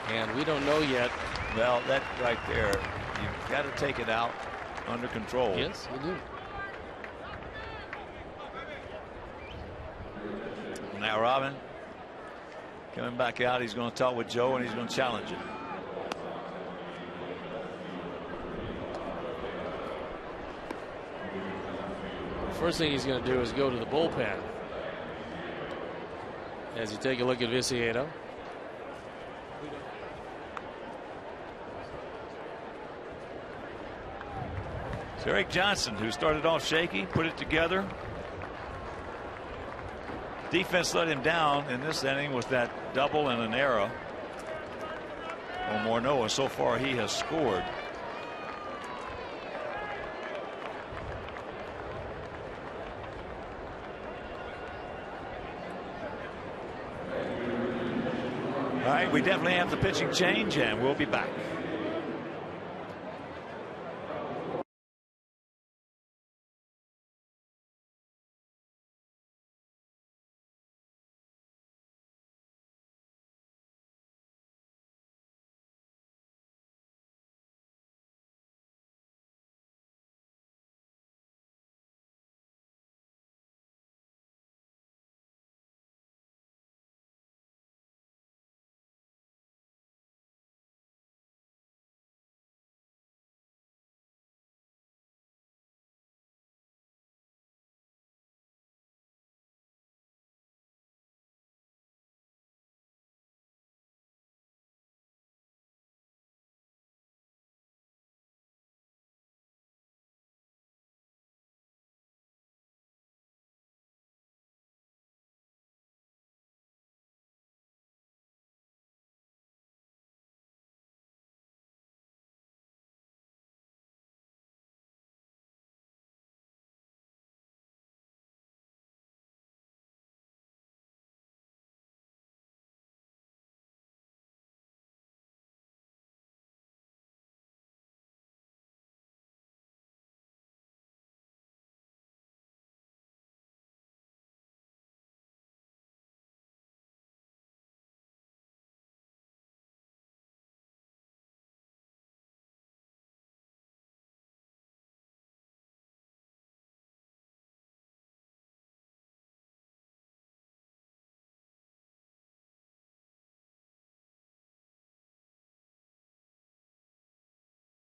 And we don't know yet. Well, that right there, you've got to take it out under control. Yes, we do. Now Robin coming back out. He's going to talk with Joe and he's going to challenge him. First thing he's going to do is go to the bullpen. As you take a look at Viciedo. So Eric Johnson, who started off shaky, put it together. Defense let him down in this inning with that double and an error. Mornoa, so far he has scored. All right, we definitely have the pitching change, and we'll be back.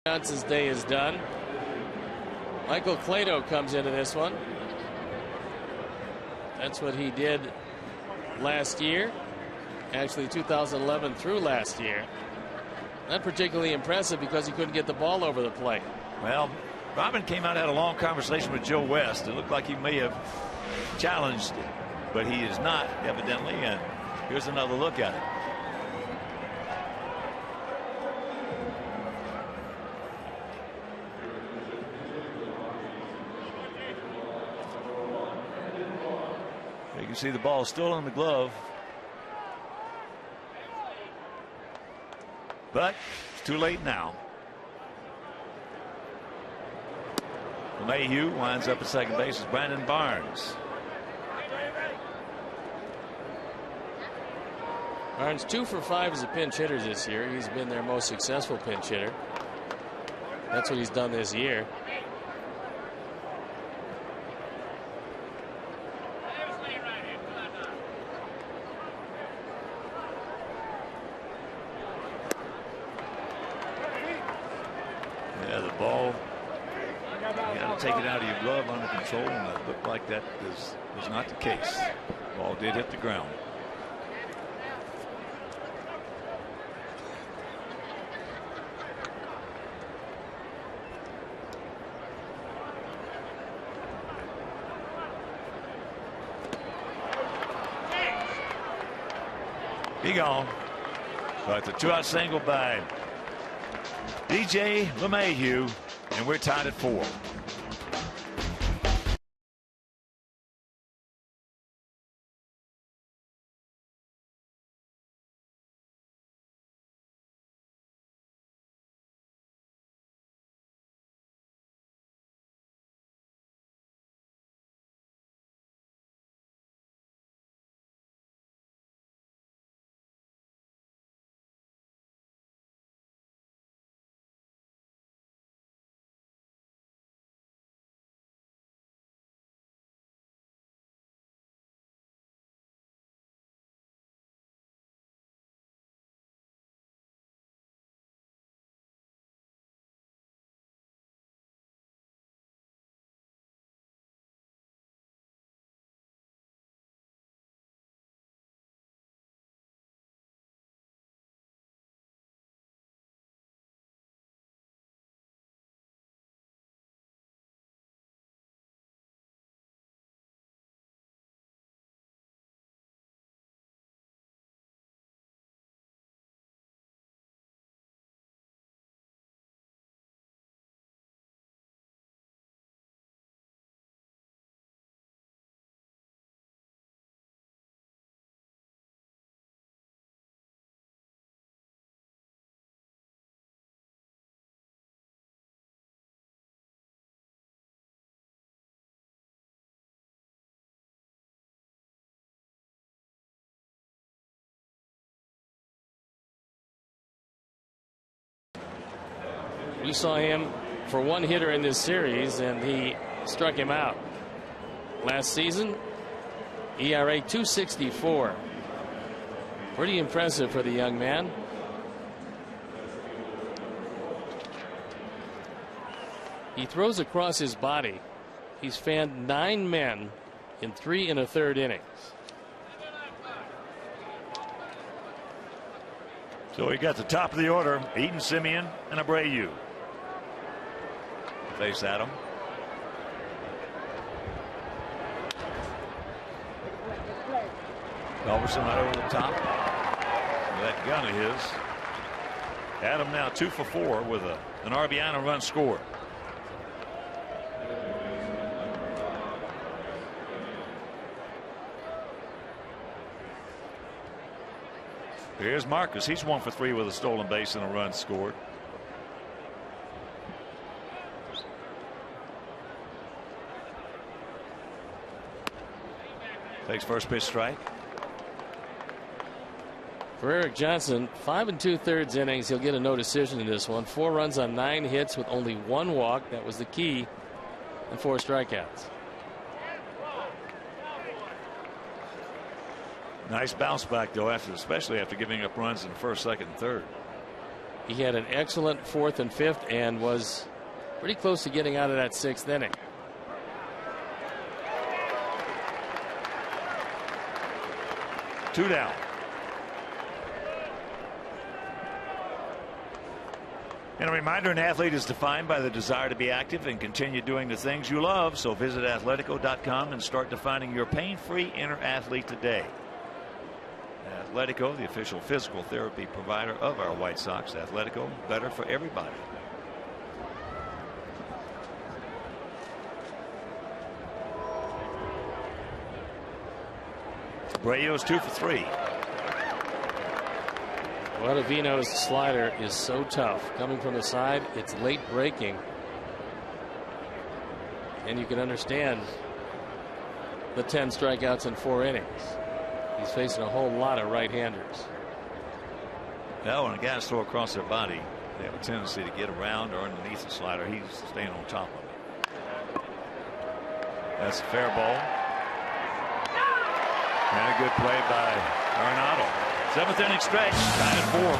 Johnson's day is done. Michael Clado comes into this one. That's what he did last year. Actually 2011 through last year. Not particularly impressive because he couldn't get the ball over the plate. Well, Robin came out and had a long conversation with Joe West. It looked like he may have challenged it, but he is not, evidently, and here's another look at it. You can see the ball still in the glove, but it's too late now. Mayhew winds up at second base as Brandon Barnes. Barnes 2 for 5 as a pinch hitter this year. He's been their most successful pinch hitter. That's what he's done this year. Ball, you got to take it out of your glove under control, and it looked like that was not the case. Ball did hit the ground. He gone. But the 2-out single by DJ LeMahieu, and we're tied at 4. We saw him for one hitter in this series, and he struck him out. Last season, ERA 2.64. Pretty impressive for the young man. He throws across his body. He's fanned 9 men in 3 1/3 innings. So we got the top of the order: Eden, Simeon, and Abreu. Face Adam. Culberson right over the top. That gun of his. Adam now 2 for 4 with an RBI and a run scored. Here's Marcus. He's 1 for 3 with a stolen base and a run scored. Takes first pitch strike. For Eric Johnson, 5 2/3 innings. He'll get a no decision in this one. 4 runs on 9 hits with only 1 walk. That was the key. And 4 strikeouts. Nice bounce back, though, especially after giving up runs in the first, second, and third. He had an excellent 4th and 5th and was pretty close to getting out of that 6th inning. Two down. And a reminder, an athlete is defined by the desire to be active and continue doing the things you love. So visit Athletico.com and start defining your pain-free inner athlete today. Athletico, the official physical therapy provider of our White Sox. Athletico, better for everybody. Abreu's 2 for 3. Ottavino's slider is so tough. Coming from the side, it's late breaking. And you can understand the 10 strikeouts in 4 innings. He's facing a whole lot of right-handers. Now, when guys throw across their body, they have a tendency to get around or underneath the slider. He's staying on top of it. That's a fair ball. And a good play by Arenado. 7th inning stretch, tied at 4.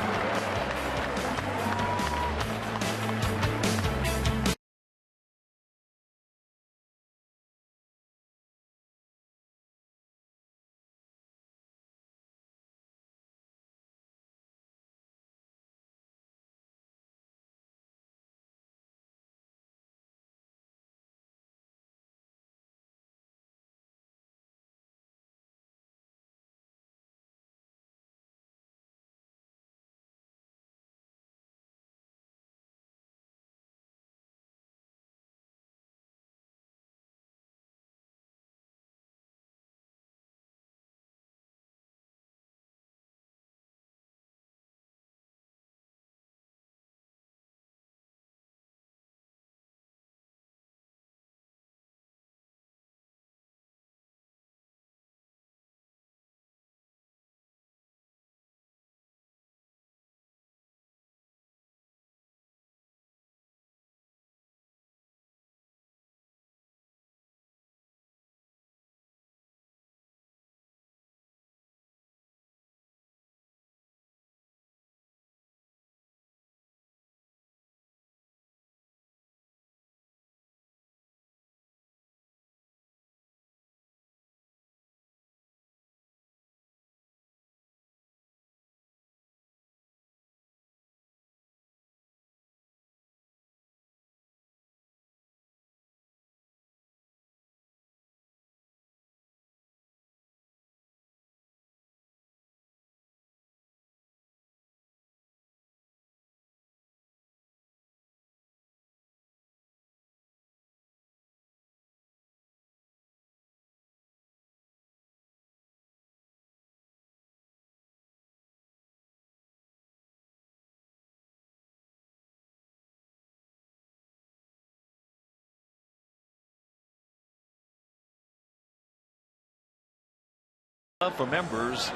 For members,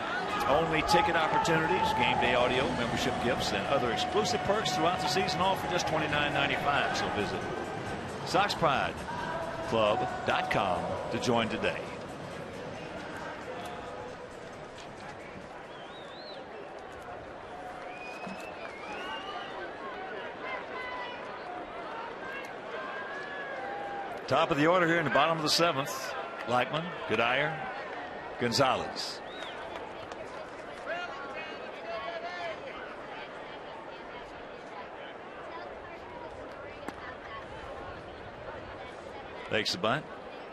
only ticket opportunities, game day audio, membership gifts, and other exclusive perks throughout the season, all for just $29.95. So visit SoxPrideClub.com to join today. Top of the order here in the bottom of the 7th. Blackman, Goodire, Gonzalez. Takes the bunt,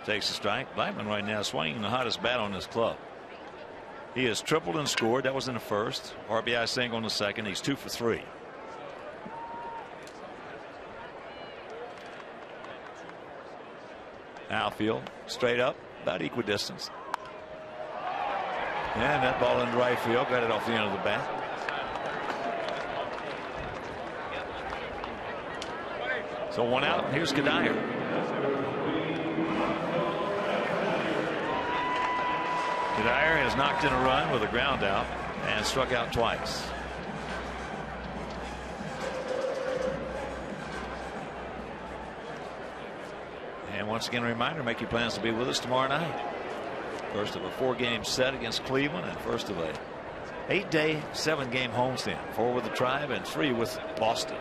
takes the strike. Blackman right now swinging the hottest bat on this club. He has tripled and scored. That was in the first. RBI single in the second. He's 2 for 3. Outfield, straight up, about equidistance. And that ball into right field, got it off the end of the bat. So 1 out, and here's Goodire. Goodire has knocked in a run with a ground out and struck out twice. And once again, a reminder, make your plans to be with us tomorrow night. First of a 4-game set against Cleveland, and first of a 8-day, 7-game homestand. 4 with the Tribe and 3 with Boston.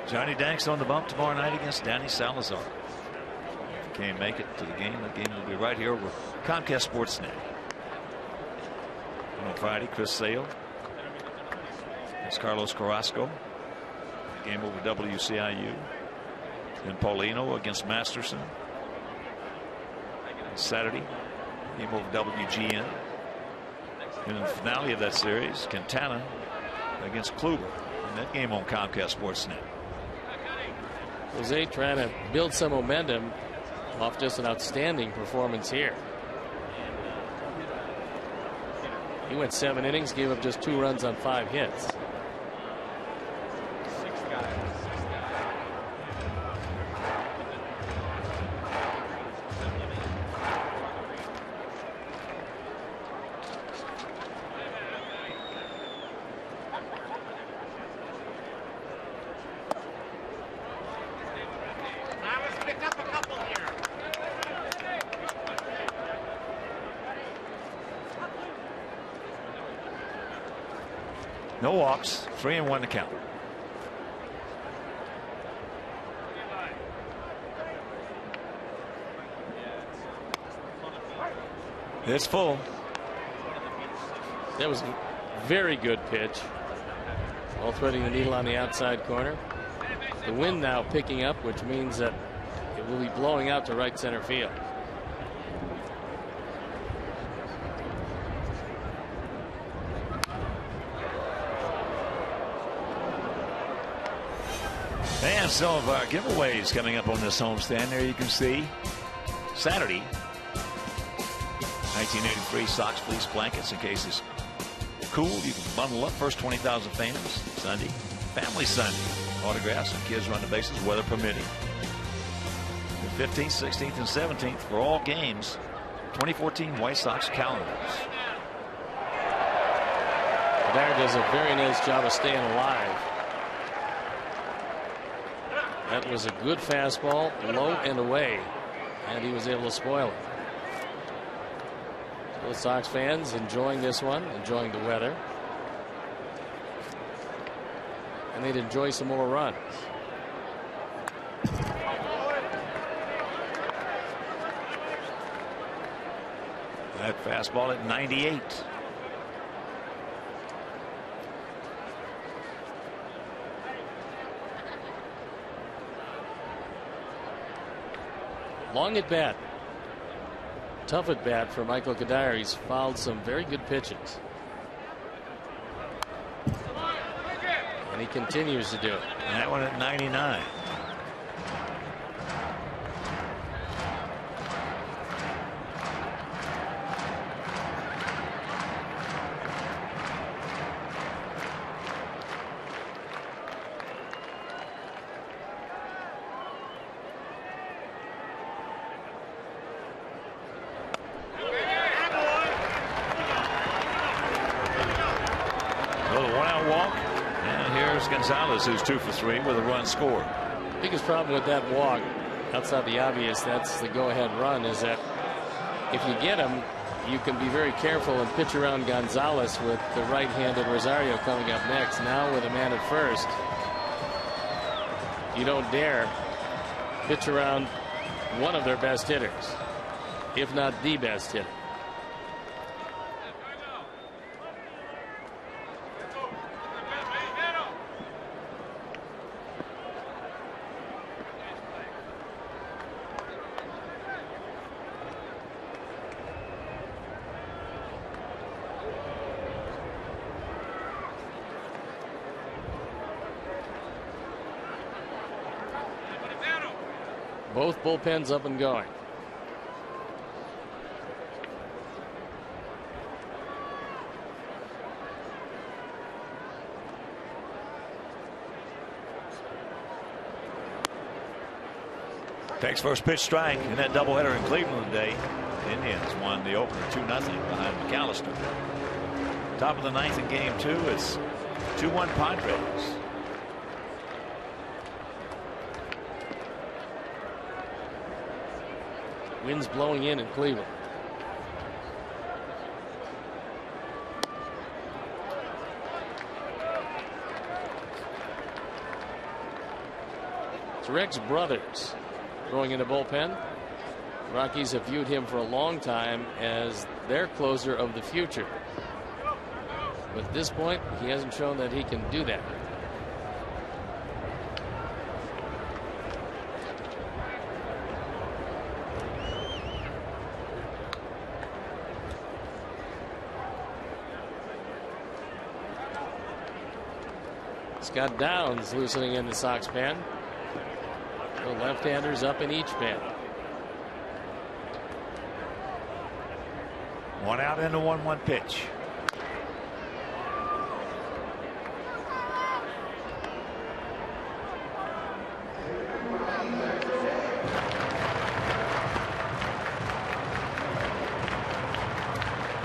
Johnny Danks on the bump tomorrow night against Danny Salazar. If you can't make it to the game will be right here with Comcast Sportsnet. And on Friday, Chris Sale against Carlos Carrasco. Game over WCIU. And Paulino against Masterson. Saturday, game over WGN. And in the finale of that series, Quintana against Kluber. And that game on Comcast Sportsnet. Jose trying to build some momentum off just an outstanding performance here. He went 7 innings, gave up just 2 runs on 5 hits. No walks, 3-1 to count. It's full. That was a very good pitch. Ball threading the needle on the outside corner. The wind now picking up, which means that it will be blowing out to right center field. And some of our giveaways coming up on this homestand. There you can see Saturday, 1983 Sox fleece blankets in case it's cool. You can bundle up. First 20,000 fans. Sunday, Family Sunday. Autographs and kids run the bases, weather permitting. The 15th, 16th, and 17th for all games. 2014 White Sox calendars. Dyer does a very nice job of staying alive. That was a good fastball, low and away, and he was able to spoil it. So the Sox fans enjoying this one, enjoying the weather. And they'd enjoy some more runs. That fastball at 98. Long at bat. Tough at bat for Michael Kadire. He's fouled some very good pitches. And he continues to do it. And that one at 99. here's Gonzalez, who's 2 for 3 with a run scored. Biggest problem with that walk, outside the obvious, that's the go-ahead run, is that if you get him, you can be very careful and pitch around Gonzalez with the right-handed Rosario coming up next. Now with a man at first, you don't dare pitch around one of their best hitters, if not the best hitter. Both bullpens up and going. Takes first pitch, strike in that doubleheader in Cleveland today. The Indians won the opener 2-0 behind McAllister. Top of the 9th in game 2. It's 2-1 Padres. Winds blowing in Cleveland. It's Rex Brothers going into bullpen. Rockies have viewed him for a long time as their closer of the future. But at this point, he hasn't shown that he can do that. Scott Downs loosening in the Sox pen. The left-handers up in each pen. 1 out and a 1-1 pitch.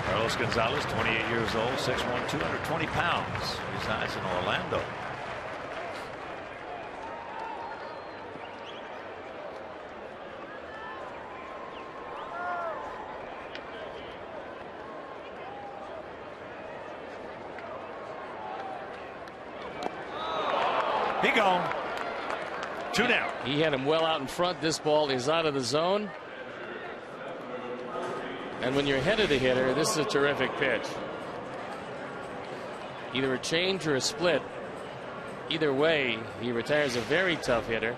Carlos Gonzalez, 28 years old, 6'1", 220 pounds. Resides in Orlando. He gone. 2 down. He had him well out in front. This ball is out of the zone. And when you're ahead of the hitter, this is a terrific pitch. Either a change or a split. Either way, he retires a very tough hitter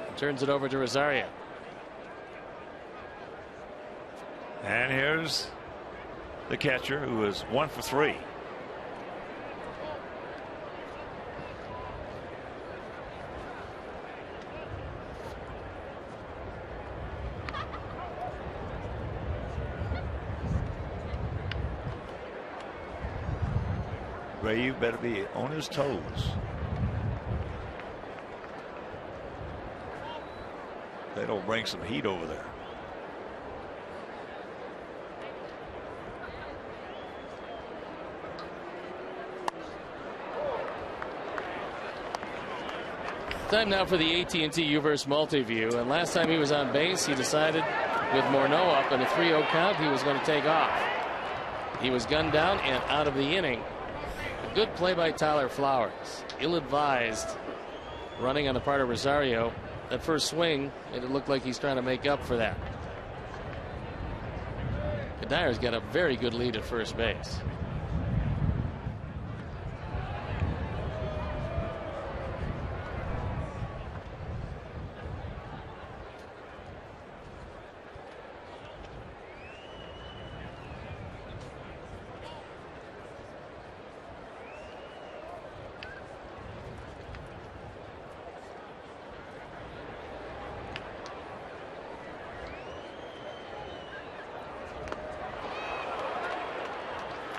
and turns it over to Rosario. And here's the catcher, who is 1 for 3. Ray, you better be on his toes. They don't bring some heat over there. Time now for the AT&T Uverse Multiview, and last time he was on base, he decided with Morneau up in a 3-0 count he was going to take off. He was gunned down and out of the inning. A good play by Tyler Flowers. Ill-advised running on the part of Rosario. That first swing, it looked like he's trying to make up for that. Kadir's got a very good lead at first base.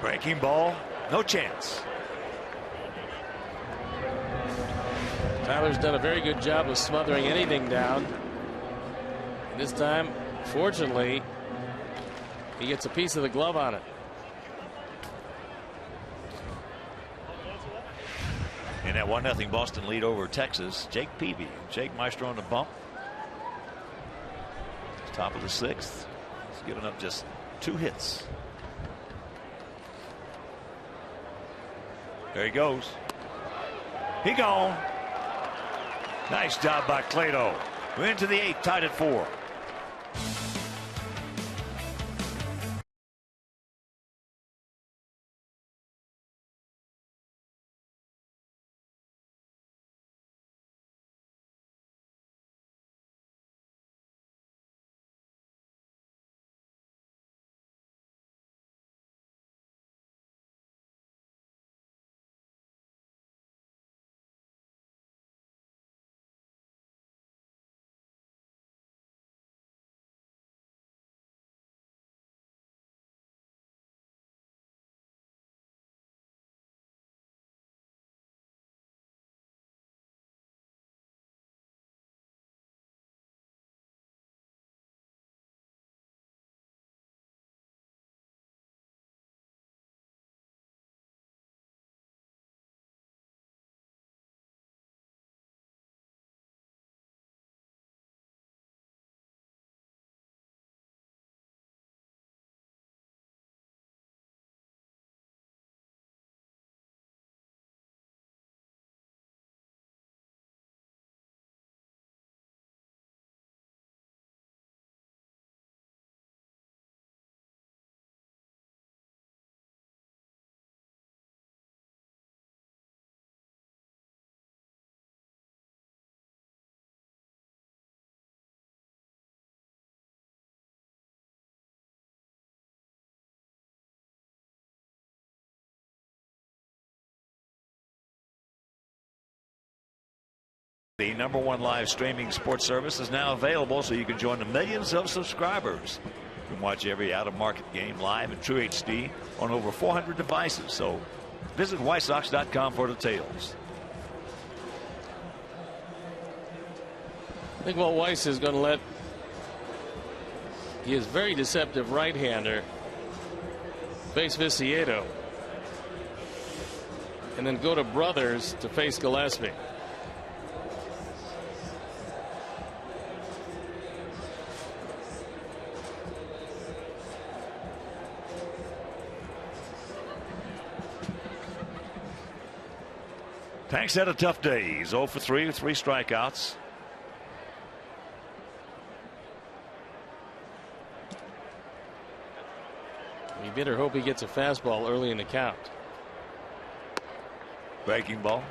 Breaking ball, no chance. Tyler's done a very good job of smothering anything down. This time, fortunately, he gets a piece of the glove on it. In that 1-0 Boston lead over Texas, Jake Peavy. Jake Maestro on the bump. Top of the 6th. He's given up just 2 hits. There he goes. He gone. Nice job by Clado. We're into the 8th, tied at 4. The #1 live streaming sports service is now available, so you can join the millions of subscribers. You can watch every out-of-market game live in True HD on over 400 devices. So visit WhiteSox.com for details. I think Walt Weiss is going to let his very deceptive right-hander face Viciedo and then go to Brothers to face Gillespie. Tank's had a tough day. He's 0 for 3 with 3 strikeouts. You better hope he gets a fastball early in the count. Breaking ball.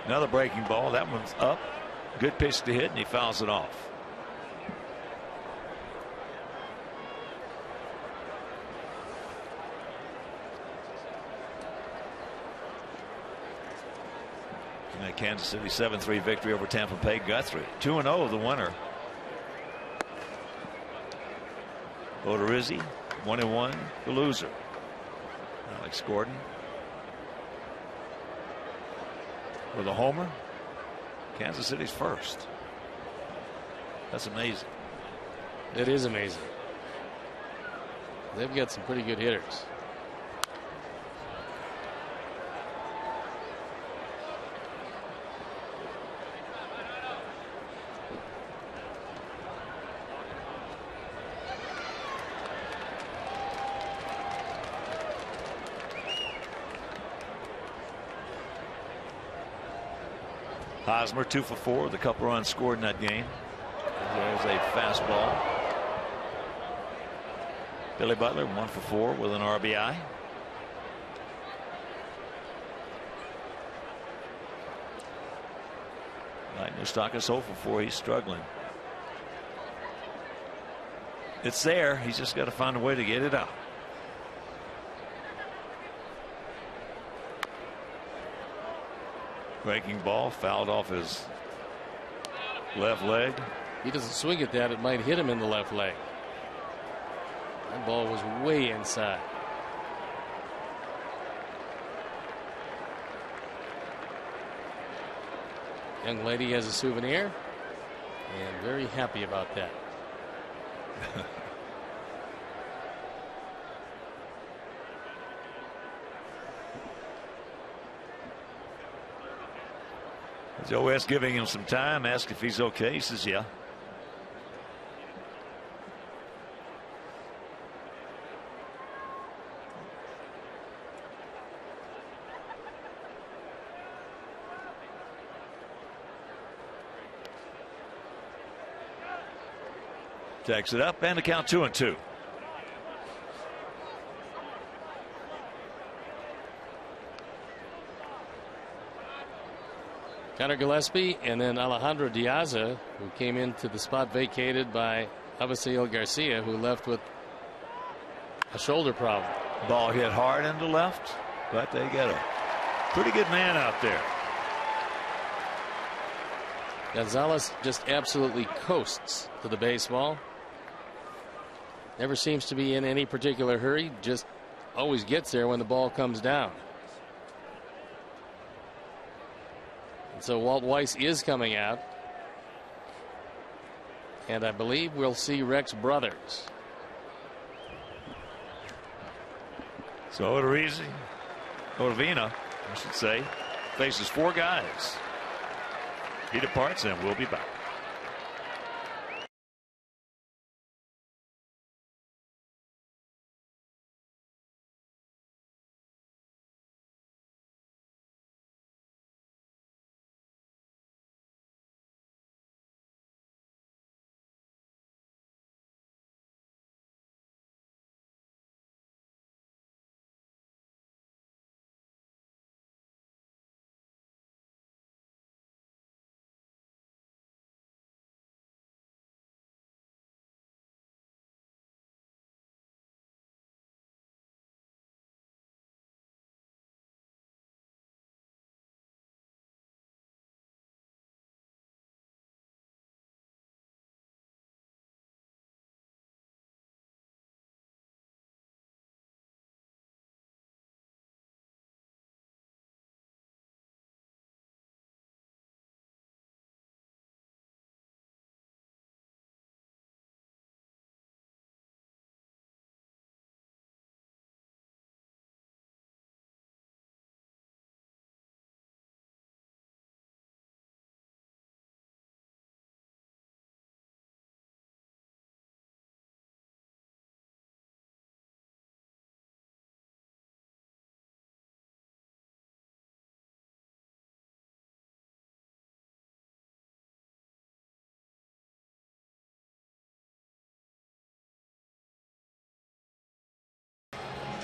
Another breaking ball. That one's up. Good pitch to hit, and he fouls it off. And a Kansas City 7-3 victory over Tampa Bay. Guthrie 2-0 the winner. Odorizzi 1-1 the loser. Alex Gordon with a homer. Kansas City's first. That's amazing. It is amazing. They've got some pretty good hitters. Hosmer 2 for 4 with a couple runs scored in that game. There's a fastball. Billy Butler 1 for 4 with an RBI. Mike Moustakas 0 for 4. He's struggling. It's there. He's just got to find a way to get it out. Breaking ball fouled off his left leg. He doesn't swing at that. It might hit him in the left leg. That ball was way inside. Young lady has a souvenir and very happy about that. Joe West giving him some time, asked if he's okay. He says, yeah. Takes it up and the count 2-2. Connor Gillespie and then Alejandro Diaza, who came into the spot vacated by Avisail Garcia, who left with a shoulder problem. Ball hit hard into left, but they get a pretty good man out there. Gonzalez just absolutely coasts to the baseball. Never seems to be in any particular hurry, just always gets there when the ball comes down. And so Walt Weiss is coming out. And I believe we'll see Rex Brothers. So Ottavina, I should say, faces 4 guys. He departs and we'll be back.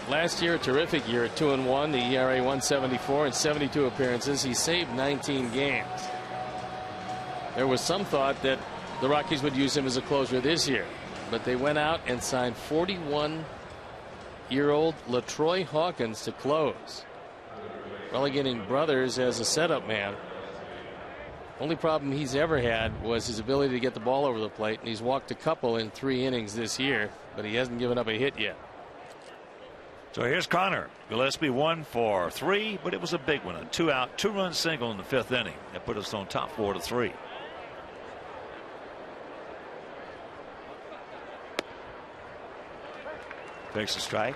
Last year, a terrific year at 2-1, the ERA 174 and 72 appearances. He saved 19 games. There was some thought that the Rockies would use him as a closer this year, but they went out and signed 41-year-old LaTroy Hawkins to close, relegating Brothers as a setup man. Only problem he's ever had was his ability to get the ball over the plate, and he's walked a couple in 3 innings this year, but he hasn't given up a hit yet. So here's Connor. Gillespie 1 for 3, but it was a big one. A 2-out, 2-run single in the 5th inning. That put us on top 4-3. Takes a strike.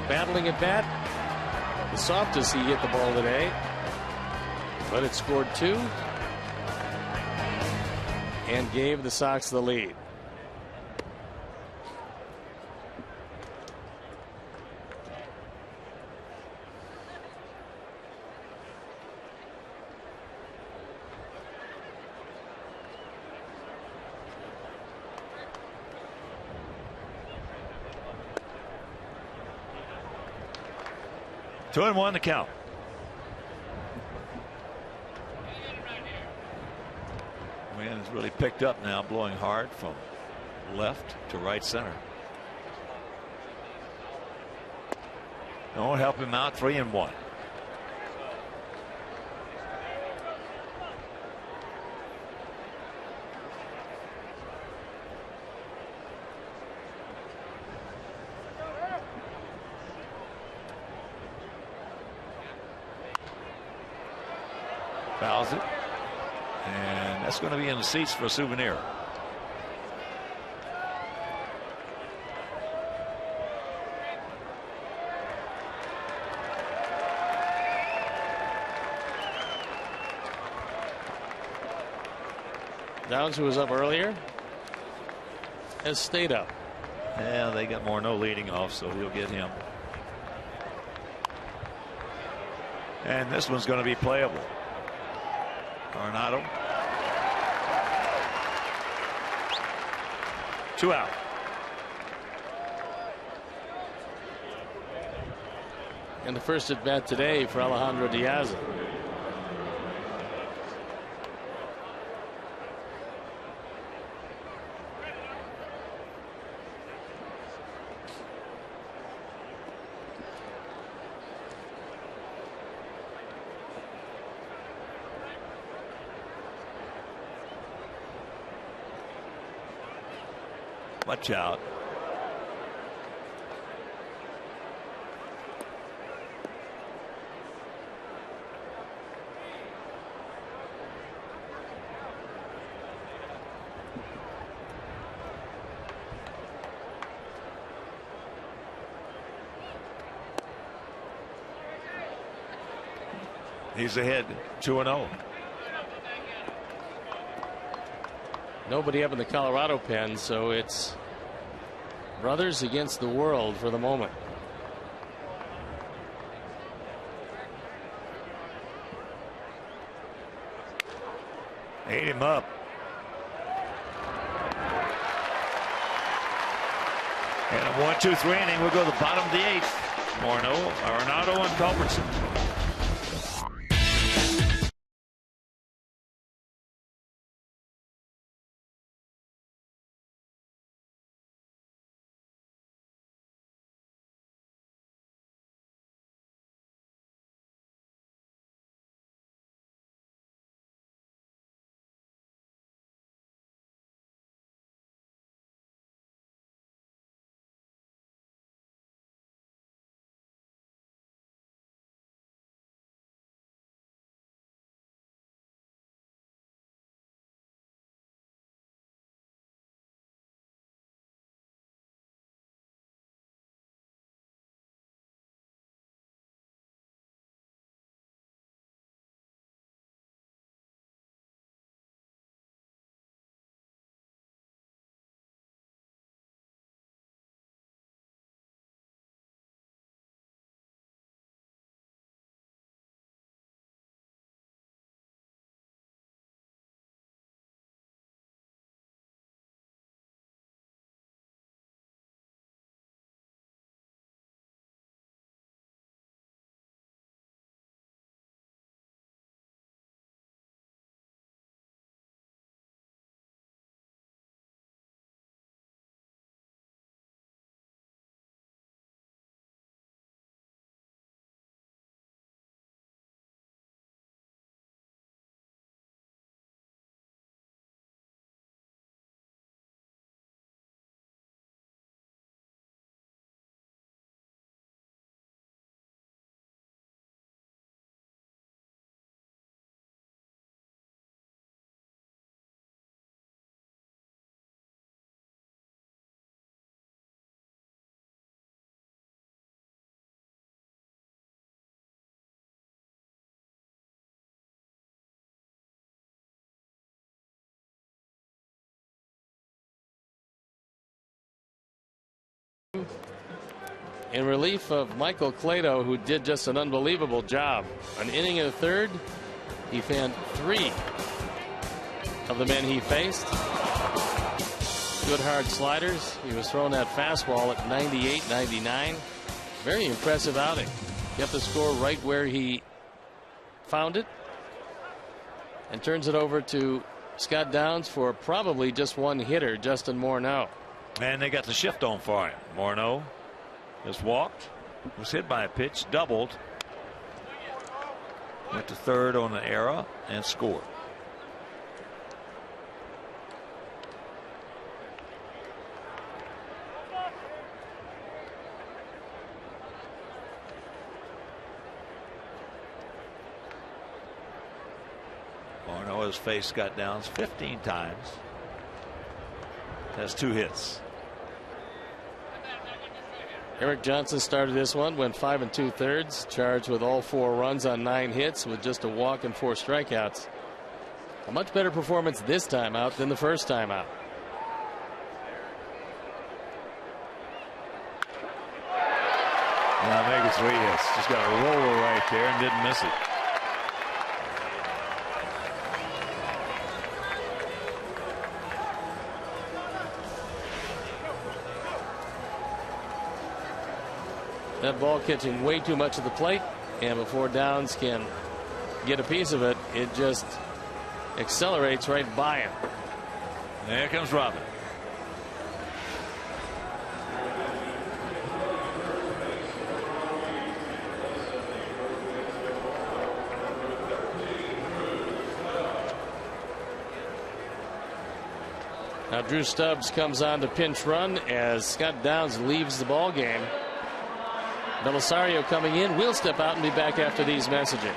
Battling at bat. The softest he hit the ball today, but it scored 2 and gave the Sox the lead. Two and 1 to count. Wind has really picked up now, blowing hard from left to right center. Don't help him out. 3 and 1. Fouls it. And that's going to be in the seats for a souvenir. Downs, who was up earlier, has stayed up. Yeah, they got Morneau leading off, so he'll get him. And this one's going to be playable. Arenado. 2 out. And the first at bat today for Alejandro Diaz. Watch out. He's ahead 2-0. Nobody up in the Colorado pen, so it's brothers against the world for the moment. Ate him up. And a 1-2-3 inning. We'll go to the bottom of the 8th. Morneau, Arenado, and Culbertson. In relief of Michael Clado, who did just an unbelievable job. An inning and a third, he fanned 3 of the men he faced. Good hard sliders. He was throwing that fastball at 98, 99. Very impressive outing. Kept the score right where he found it. And turns it over to Scott Downs for probably just one hitter, Justin Morneau. And they got the shift on for him. Morneau has walked, was hit by a pitch, doubled, went to third on the error, and scored. has faced Scott Downs 15 times. Has 2 hits. Eric Johnson started this one, went 5 2/3, charged with all 4 runs on 9 hits with just a walk and 4 strikeouts. A much better performance this time out than the first time out. Now make it 3 hits. Just got a roller right there and didn't miss it. That ball catching way too much of the plate, and before Downs can get a piece of it, it just accelerates right by him. There comes Robin. Now Drew Stubbs comes on to pinch run as Scott Downs leaves the ball game. Belisario coming in. We'll step out and be back after these messages.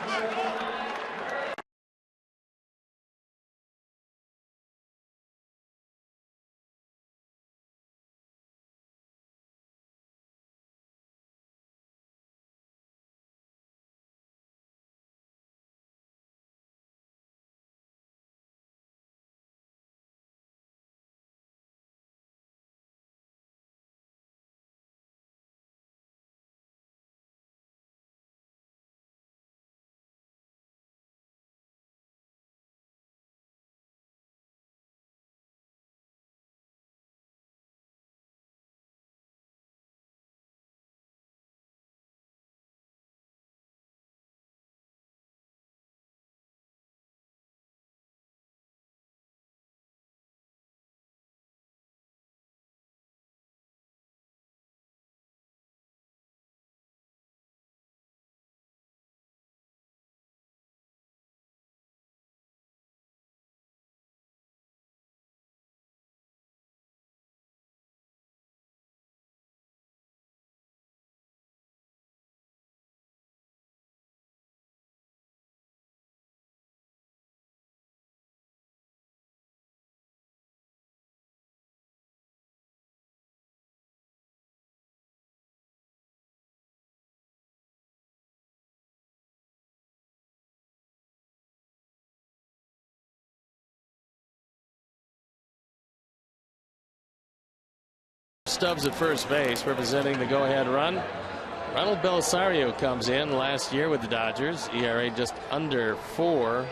Stubbs at first base representing the go-ahead run. Ronald Belisario comes in last year with the Dodgers. ERA just under 4.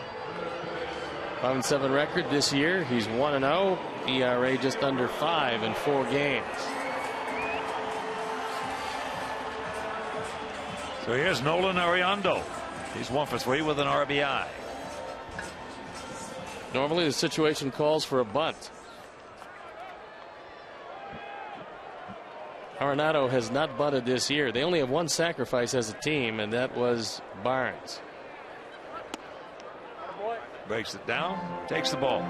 5-7 record this year. He's 1-0. ERA just under 5 in 4 games. So here's Nolan Ariando. He's 1 for 3 with an RBI. Normally the situation calls for a bunt. Arenado has not bunted this year. They only have 1 sacrifice as a team, and that was Barnes. Breaks it down, takes the ball.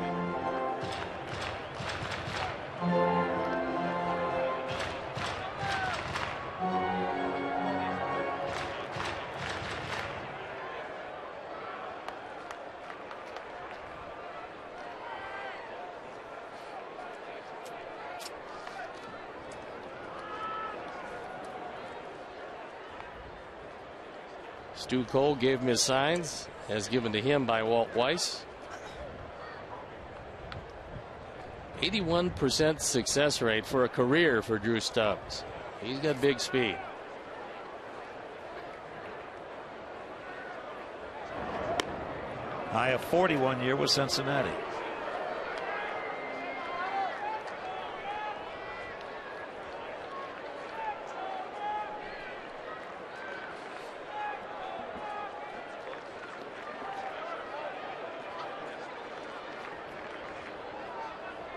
Stu Cole gave him his signs, as given to him by Walt Weiss. 81% success rate for a career for Drew Stubbs. He's got big speed. High of 41 year with Cincinnati.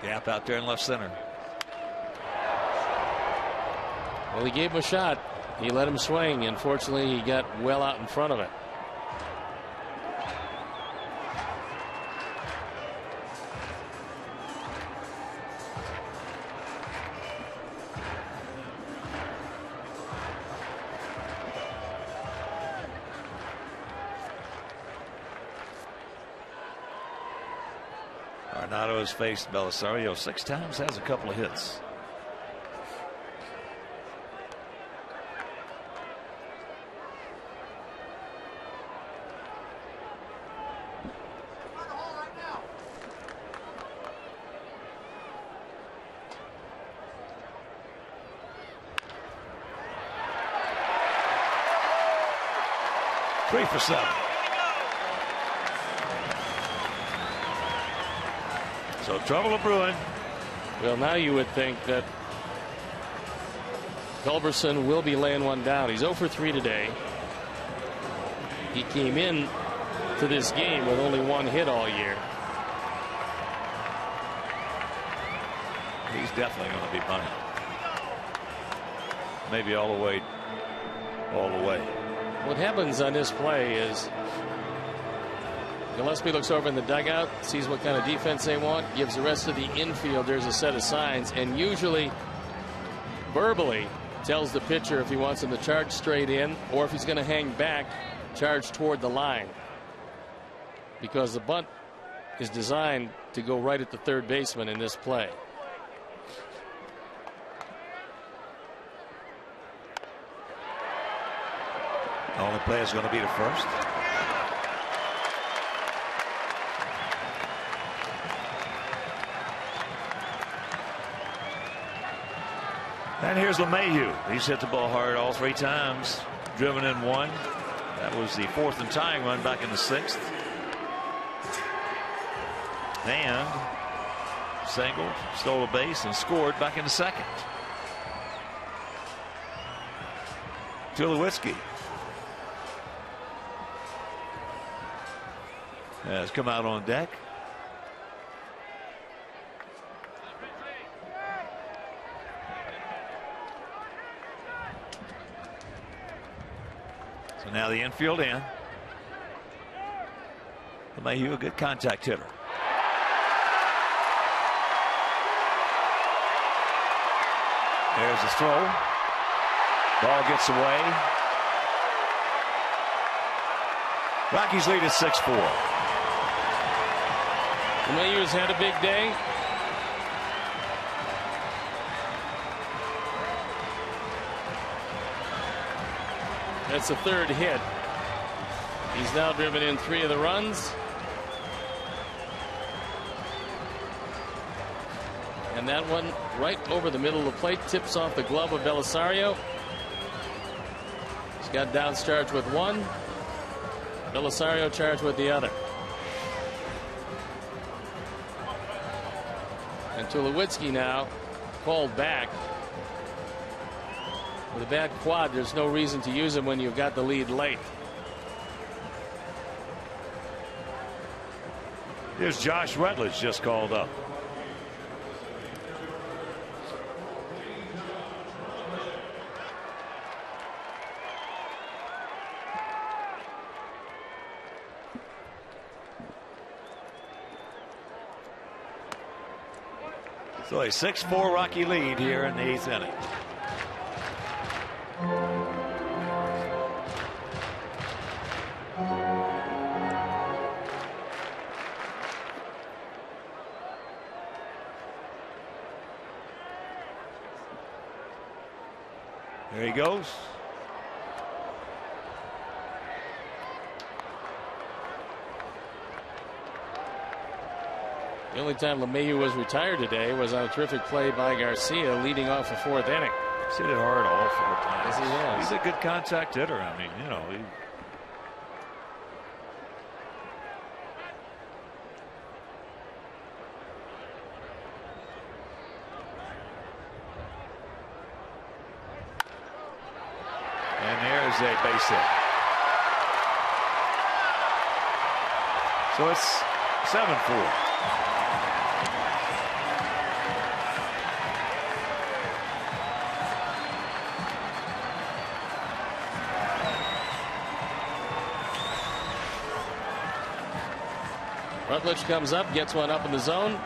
Gap out there in left center. Well, he gave him a shot. He let him swing. Unfortunately, he got well out in front of it. Arenado has faced Belisario 6 times, has a couple of hits. Three for 7. So trouble brewing. Well, now you would think that Culberson will be laying one down. He's 0 for 3 today. He came in to this game with only 1 hit all year. He's definitely going to be bunting. Maybe all the way. What happens on this play is Gillespie looks over in the dugout, sees what kind of defense they want, gives the rest of the infielders a set of signs, and usually verbally tells the pitcher if he wants him to charge straight in or if he's going to hang back, charge toward the line. Because the bunt is designed to go right at the third baseman in this play. The only play is going to be the first. And here's LeMahieu. He's hit the ball hard all 3 times. Driven in 1. That was the 4th and tying run back in the 6th. And singled, stole a base, and scored back in the 2nd. Tulowitzki has come out on deck. So now the infield in. LeMahieu, a good contact hitter. There's the throw. Ball gets away. Rockies lead at 6-4. LeMahieu's had a big day. That's the 3rd hit. He's now driven in 3 of the runs. And that one right over the middle of the plate tips off the glove of Belisario. He's got Downs charged with 1. Belisario charged with the other. And Tulowitzki now called back. With a bad quad, there's no reason to use him when you've got the lead late. Here's Josh Rutledge just called up. So a 6-4 Rocky lead here in the 8th inning. There he goes. The only time LeMahieu was retired today was on a terrific play by Garcia leading off the 4th inning. He's hit it hard all 4 times. Yes, he has. He's a good contact hitter. I mean, you know, and there's a base hit. So it's 7-4. Rutledge comes up, gets one up in the zone,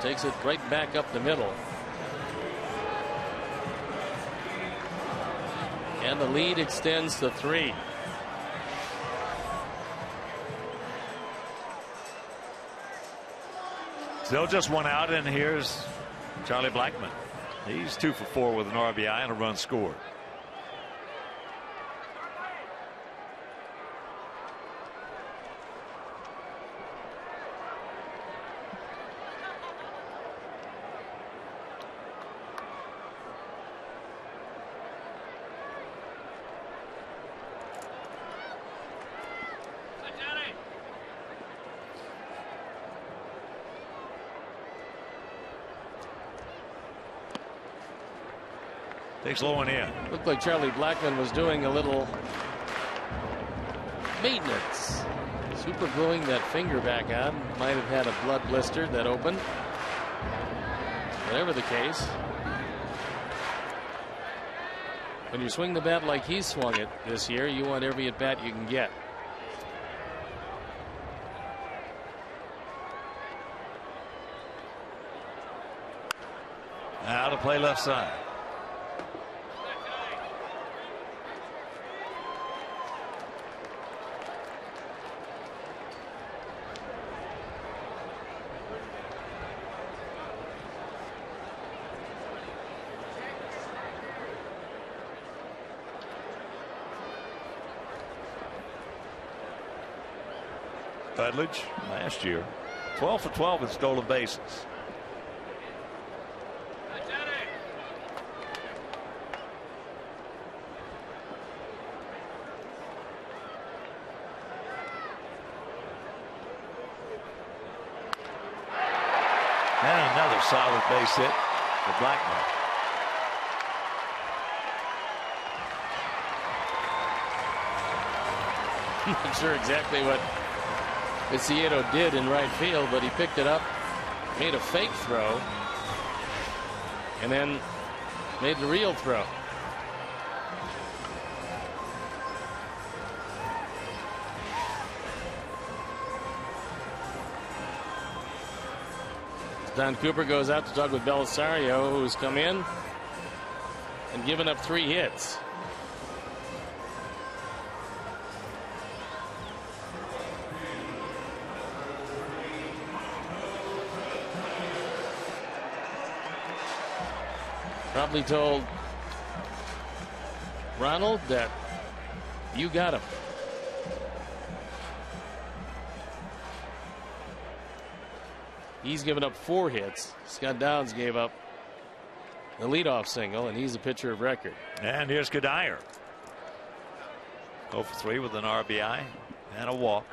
takes it right back up the middle. And the lead extends to 3. Still just one out, and here's Charlie Blackmon. He's 2 for 4 with an RBI and a run scored. Takes low and in. Looked like Charlie Blackmon was doing a little maintenance. Super gluing that finger back on. Might have had a blood blister that opened. Whatever the case. When you swing the bat like he swung it this year, you want every at bat you can get. Now to play left side. Budledge last year 12 for 12 with stolen bases. And another solid base hit for Blackmon. Not sure exactly what Viciedo did in right field, but he picked it up, made a fake throw, and then made the real throw. Don Cooper goes out to talk with Belisario, who's come in and given up 3 hits. Probably told Ronald that you got him. He's given up 4 hits. Scott Downs gave up the leadoff single, and he's a pitcher of record. And here's Kadire. 0 for 3 with an RBI and a walk.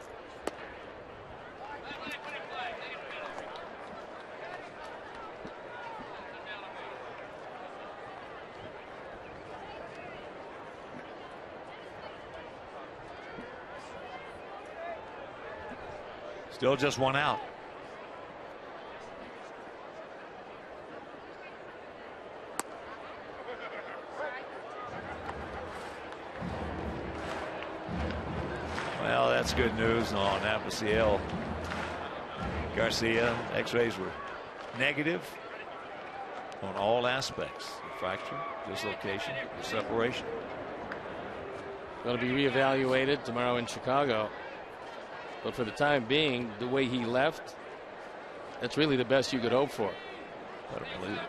Still just 1 out. Well, that's good news on Abisail Garcia. X-rays were negative on all aspects: the fracture, dislocation, the separation. Going to be reevaluated tomorrow in Chicago. But for the time being, the way he left, that's really the best you could hope for. Better believe it.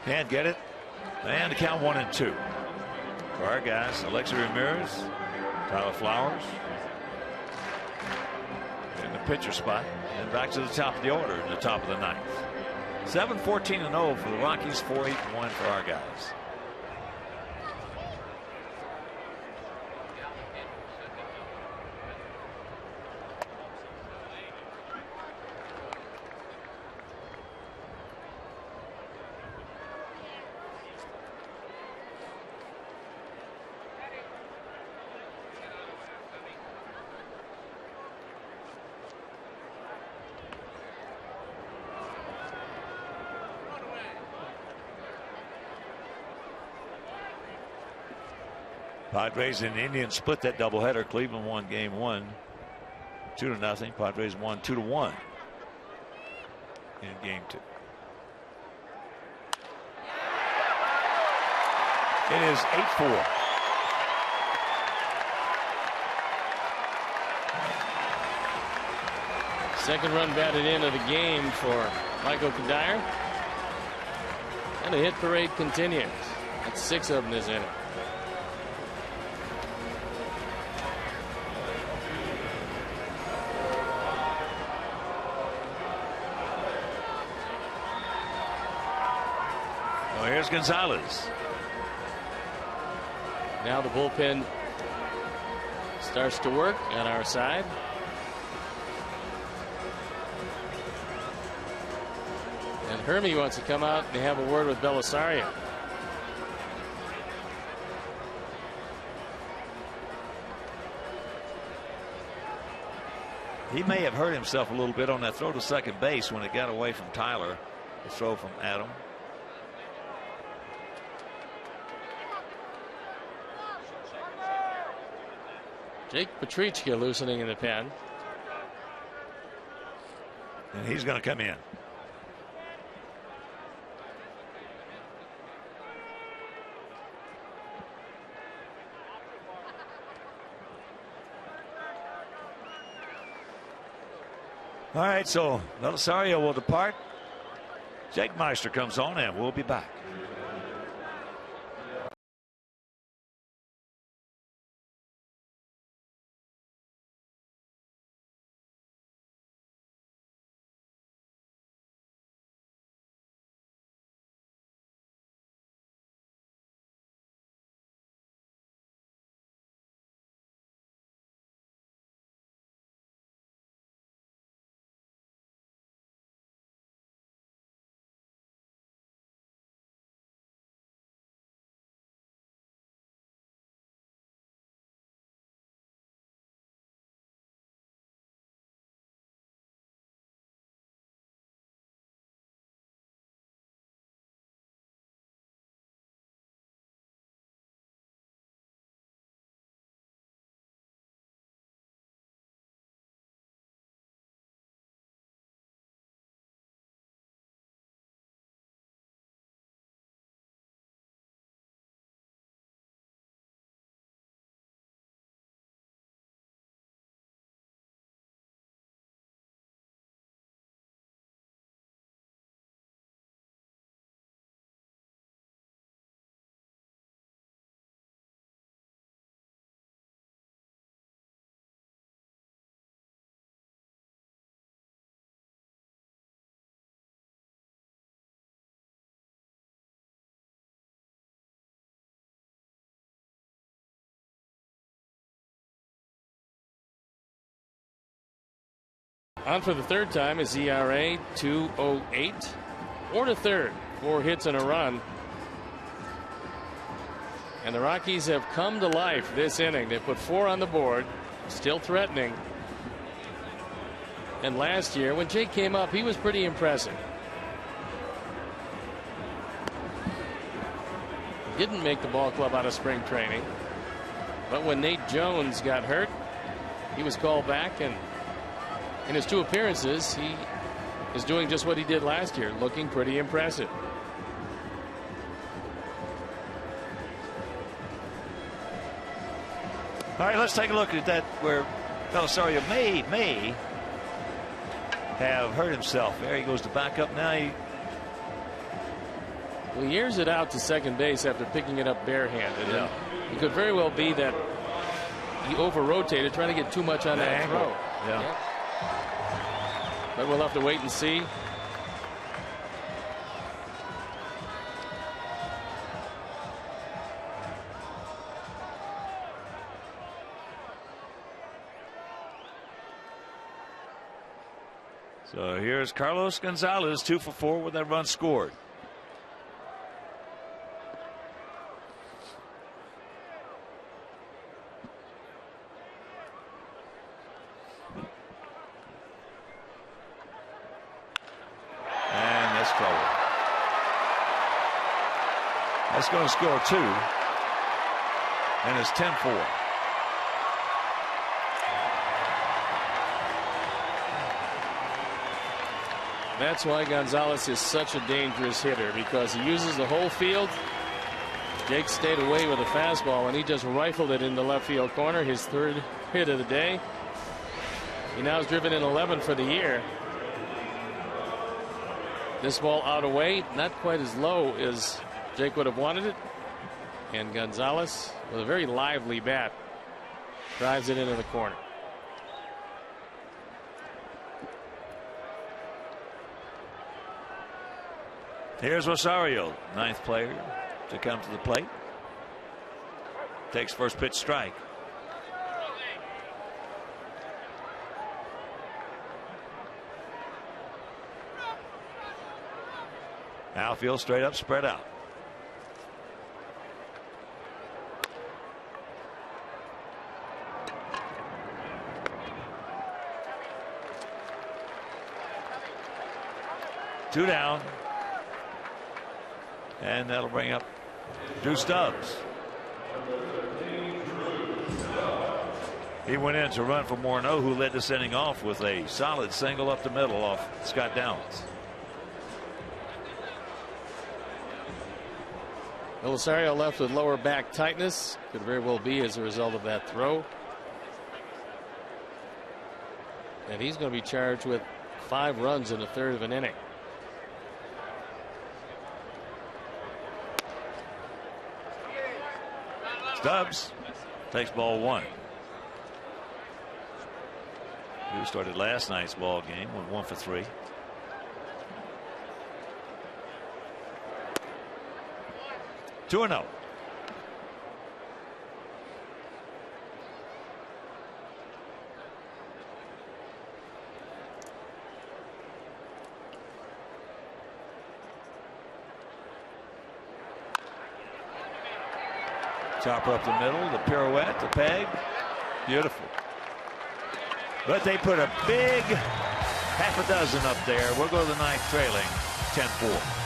Can't get it. And to count 1 and 2. For our guys, Alexi Ramirez, Tyler Flowers. In the pitcher spot, and back to the top of the order in the top of the 9th. 7-14-0 for the Rockies, 4-8-1 for our guys. Padres and Indians split that doubleheader. Cleveland won game 1 2-0. Padres won 2-1 in game 2. It is 8-4. Second run batted in of the game for Michael Kadire. And the hit parade continues. That's 6 of them this inning. Well, here's Gonzalez. Now the bullpen starts to work on our side. And Hermie wants to come out and have a word with Belisario. He may have hurt himself a little bit on that throw to second base when it got away from Tyler. The throw from Adam. Jake Petrichka loosening in the pen. And he's going to come in. All right, so Belisario will depart. Jake Meister comes on, and we'll be back. On for the third time is ERA 2.08. 4 to third. 4 hits and a run. And the Rockies have come to life this inning. They put 4 on the board. Still threatening. And last year, when Jake came up, he was pretty impressive. Didn't make the ball club out of spring training. But when Nate Jones got hurt, he was called back, and in his 2 appearances, he is doing just what he did last year, looking pretty impressive. All right, let's take a look at that where Belisario may have hurt himself. There he goes to back up now. Well, he airs it out to second base after picking it up barehanded. Yeah. It could very well be that he over-rotated, trying to get too much on that throw. Yeah. But we'll have to wait and see. So here's Carlos Gonzalez, 2 for 4 with that run scored. And that's trouble. That's going to score 2. And it's 10-4. That's why Gonzalez is such a dangerous hitter, because he uses the whole field Jake stayed away with a fastball, and he just rifled it in the left field corner. His third hit of the day. He now has driven in 11 for the year. This ball out of weight, not quite as low as Jake would have wanted it. And Gonzalez, with a very lively bat, drives it into the corner. Here's Rosario, 9th player to come to the plate. Takes first pitch strike. Outfield straight up, spread out. Two down. And that'll bring up Drew Stubbs. He went in to run for Morneau, who led this inning off with a solid single up the middle off Scott Downs. Rosario left with lower back tightness. Could very well be as a result of that throw. And he's going to be charged with 5 runs in a third of an inning. Stubbs takes ball 1. Who started last night's ball game with 1 for 3. Two and 0. Chopper up the middle, the pirouette, the peg. Beautiful. But they put a big half a dozen up there. We'll go to the 9th trailing 10-4.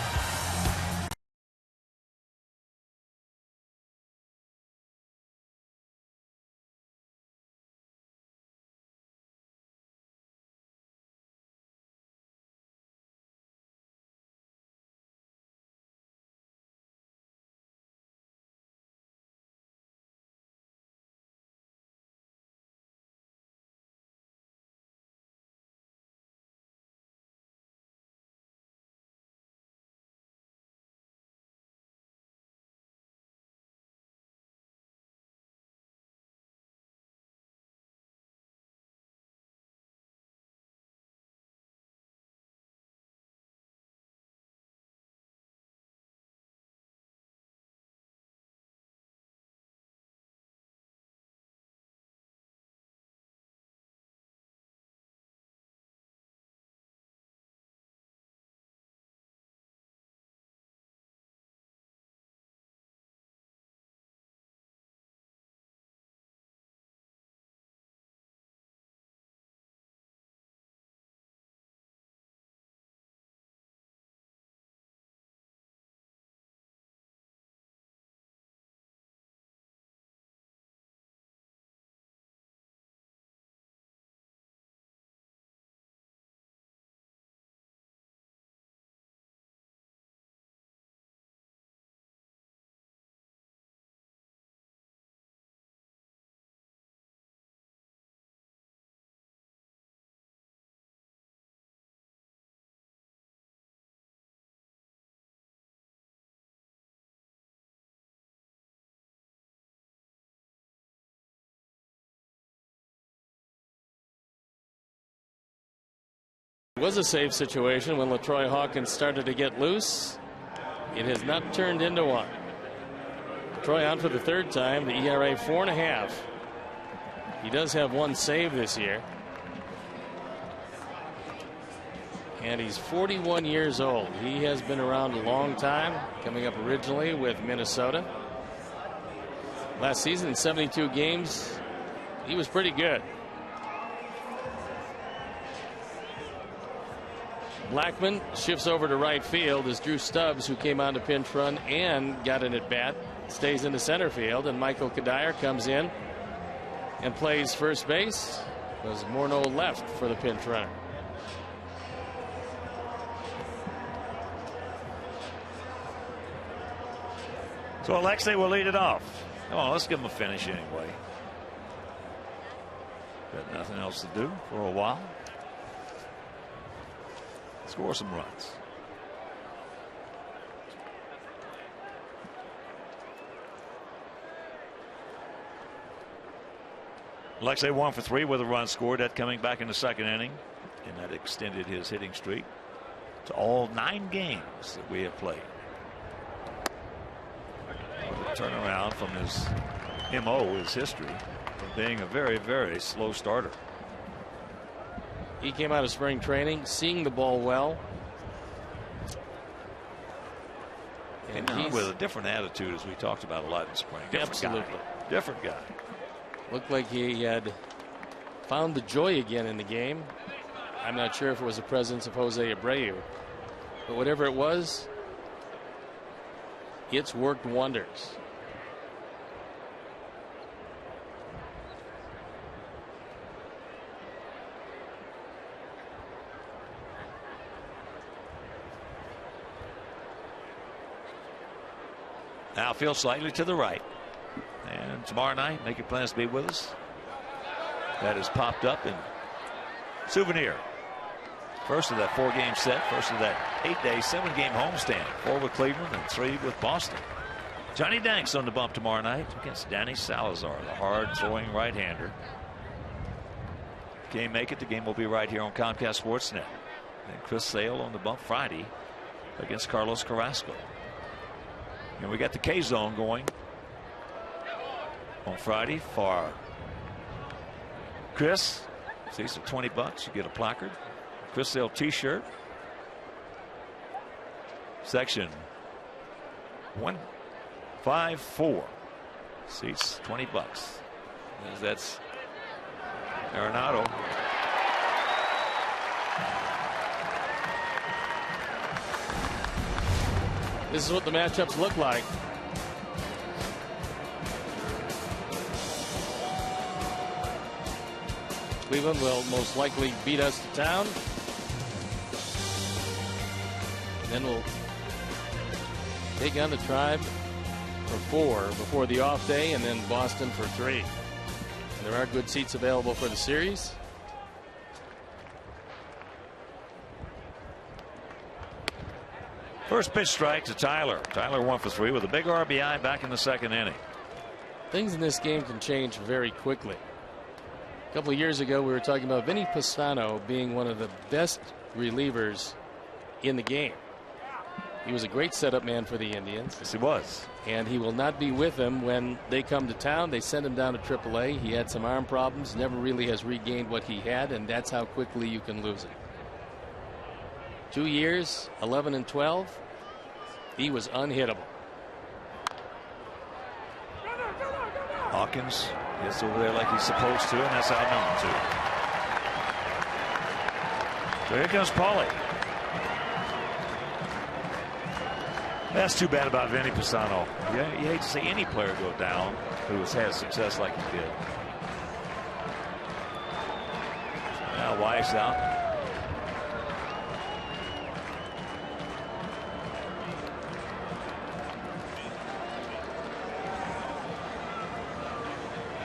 It was a safe situation when LaTroy Hawkins started to get loose. It has not turned into one. Troy out for the 3rd time. The ERA 4.5. He does have 1 save this year. And he's 41 years old. He has been around a long time, coming up originally with Minnesota. Last season, 72 games, he was pretty good. Blackman shifts over to right field as Drew Stubbs, who came on to pinch run and got an at bat, stays into center field, and Michael Kadire comes in and plays first base because Morneau left for the pinch runner. So Alexei will lead it off. Come on, let's give him a finish anyway. Got nothing else to do for a while. Score some runs. Alexei 1 for 3 with a run scored. That coming back in the second inning, and that extended his hitting streak to all 9 games that we have played. A turnaround from his MO, his history of being a very, very slow starter. He came out of spring training seeing the ball well. And he's with a different attitude, as we talked about a lot in spring. Absolutely. Different guy. Looked like he had found the joy again in the game. I'm not sure if it was the presence of Jose Abreu, but whatever it was, it's worked wonders. Now field slightly to the right. And tomorrow night, make your plans to be with us. That is popped up in Souvenir. First of that 4-game set, first of that 8-day, 7-game homestand. 4 with Cleveland and 3 with Boston. Johnny Danks on the bump tomorrow night against Danny Salazar, the hard-throwing right-hander. Can't make it. The game will be right here on Comcast Sportsnet. And Chris Sale on the bump Friday against Carlos Carrasco. And we got the K-Zone going on Friday for Chris. See, so $20, you get a placard, Chris Sale t-shirt, section 154, seats $20. That's Arenado. This is what the matchups look like. Cleveland will most likely beat us to town. And then we'll take on the Tribe for 4 before the off day, and then Boston for 3. And there are good seats available for the series. First pitch strike to Tyler. Tyler 1 for 3 with a big RBI back in the second inning. Things in this game can change very quickly. A couple of years ago, we were talking about Vinny Pisano being one of the best relievers in the game. He was a great setup man for the Indians. Yes, he was. And he will not be with them when they come to town. They send him down to AAA. He had some arm problems, never really has regained what he had, and that's how quickly you can lose it. 2 years, 11 and 12, he was unhittable. Hawkins gets over there like he's supposed to, and that's out number 2. So here comes Paulie. That's too bad about Vinny Pisano. You hate to see any player go down who has had success like he did. Now Weiss out.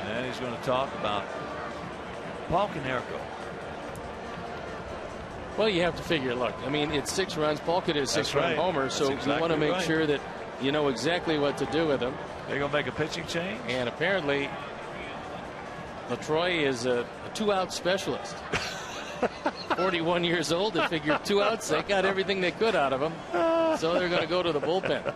And he's going to talk about Paul Konerko. Well, you have to figure, look, I mean, it's 6 runs. Paul could hit a 6-run homer, so you want to make sure that you know exactly what to do with him. They're going to make a pitching change. And apparently, LaTroy is a 2-out specialist. 41 years old. They figured 2 outs. They got everything they could out of him. So they're going to go to the bullpen.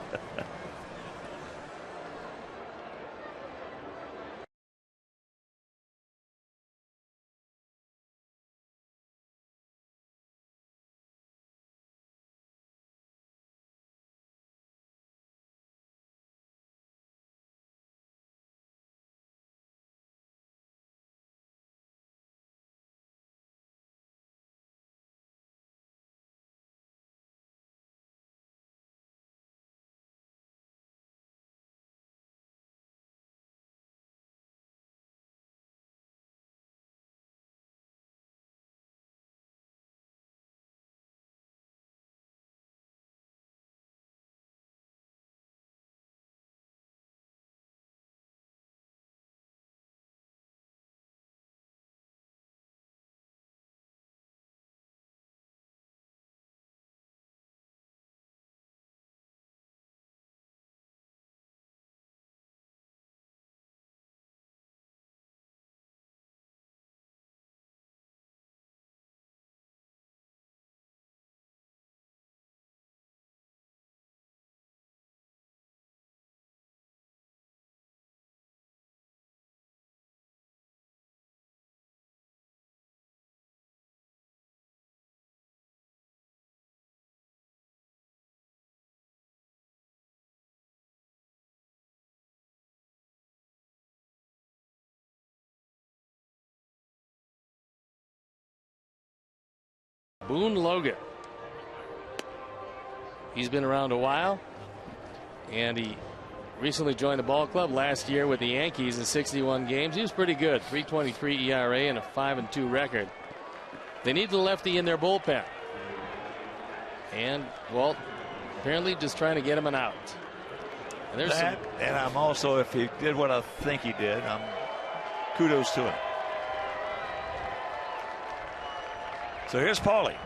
Boone Logan. He's been around a while, and he recently joined the ball club last year with the Yankees in 61 games. He was pretty good. 3.23 ERA and a 5-2 record. They need the lefty in their bullpen. And Walt apparently just trying to get him an out. And there's that, and I'm also, if he did what I think he did, kudos to him. So here's Paulie.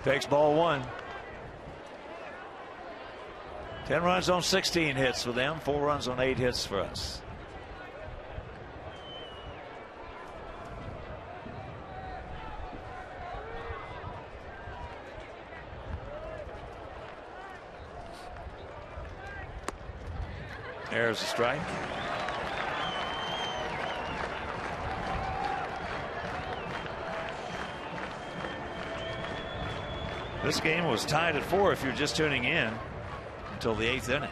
Takes ball 1. 10 runs on 16 hits for them. 4 runs on 8 hits for us. There's a strike. This game was tied at 4 if you're just tuning in until the 8th inning.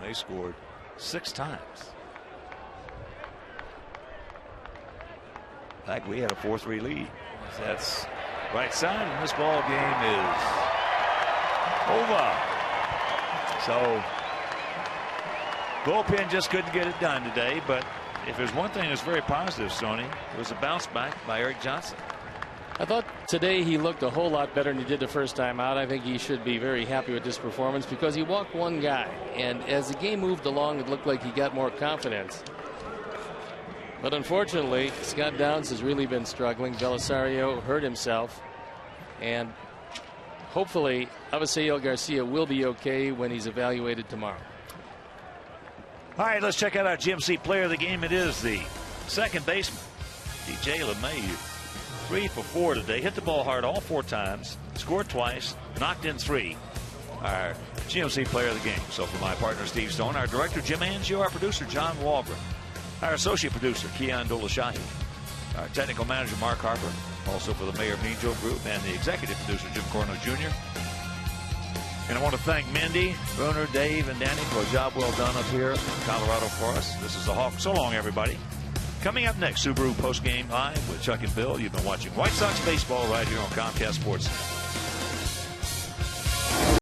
They scored 6 times. In fact, we had a 4-3 lead. That's right side, and this ball game is over. So bullpen just couldn't get it done today, but if there's one thing that's very positive, Sony, it was a bounce back by Eric Johnson. I thought today he looked a whole lot better than he did the first time out. I think he should be very happy with this performance because he walked one guy, and as the game moved along, it looked like he got more confidence. But unfortunately, Scott Downs has really been struggling. Belisario hurt himself, and hopefully Avisaíl Garcia will be okay when he's evaluated tomorrow. All right, let's check out our GMC player of the game. It is the second baseman, DJ LeMahieu. 3 for 4 today. Hit the ball hard all 4 times. Scored twice. Knocked in 3. Our GMC player of the game. So for my partner Steve Stone, our director Jim Angio, our producer John Walgren, our associate producer Keon Dolashahi, our technical manager Mark Harper, also for the Mayor Mejo Group, and the executive producer Jim Corno Jr. And I want to thank Mindy, Bruner, Dave, and Danny for a job well done up here in Colorado for us. This is the Hawk. So long, everybody. Coming up next, Subaru Postgame Live with Chuck and Bill. You've been watching White Sox baseball right here on Comcast Sports.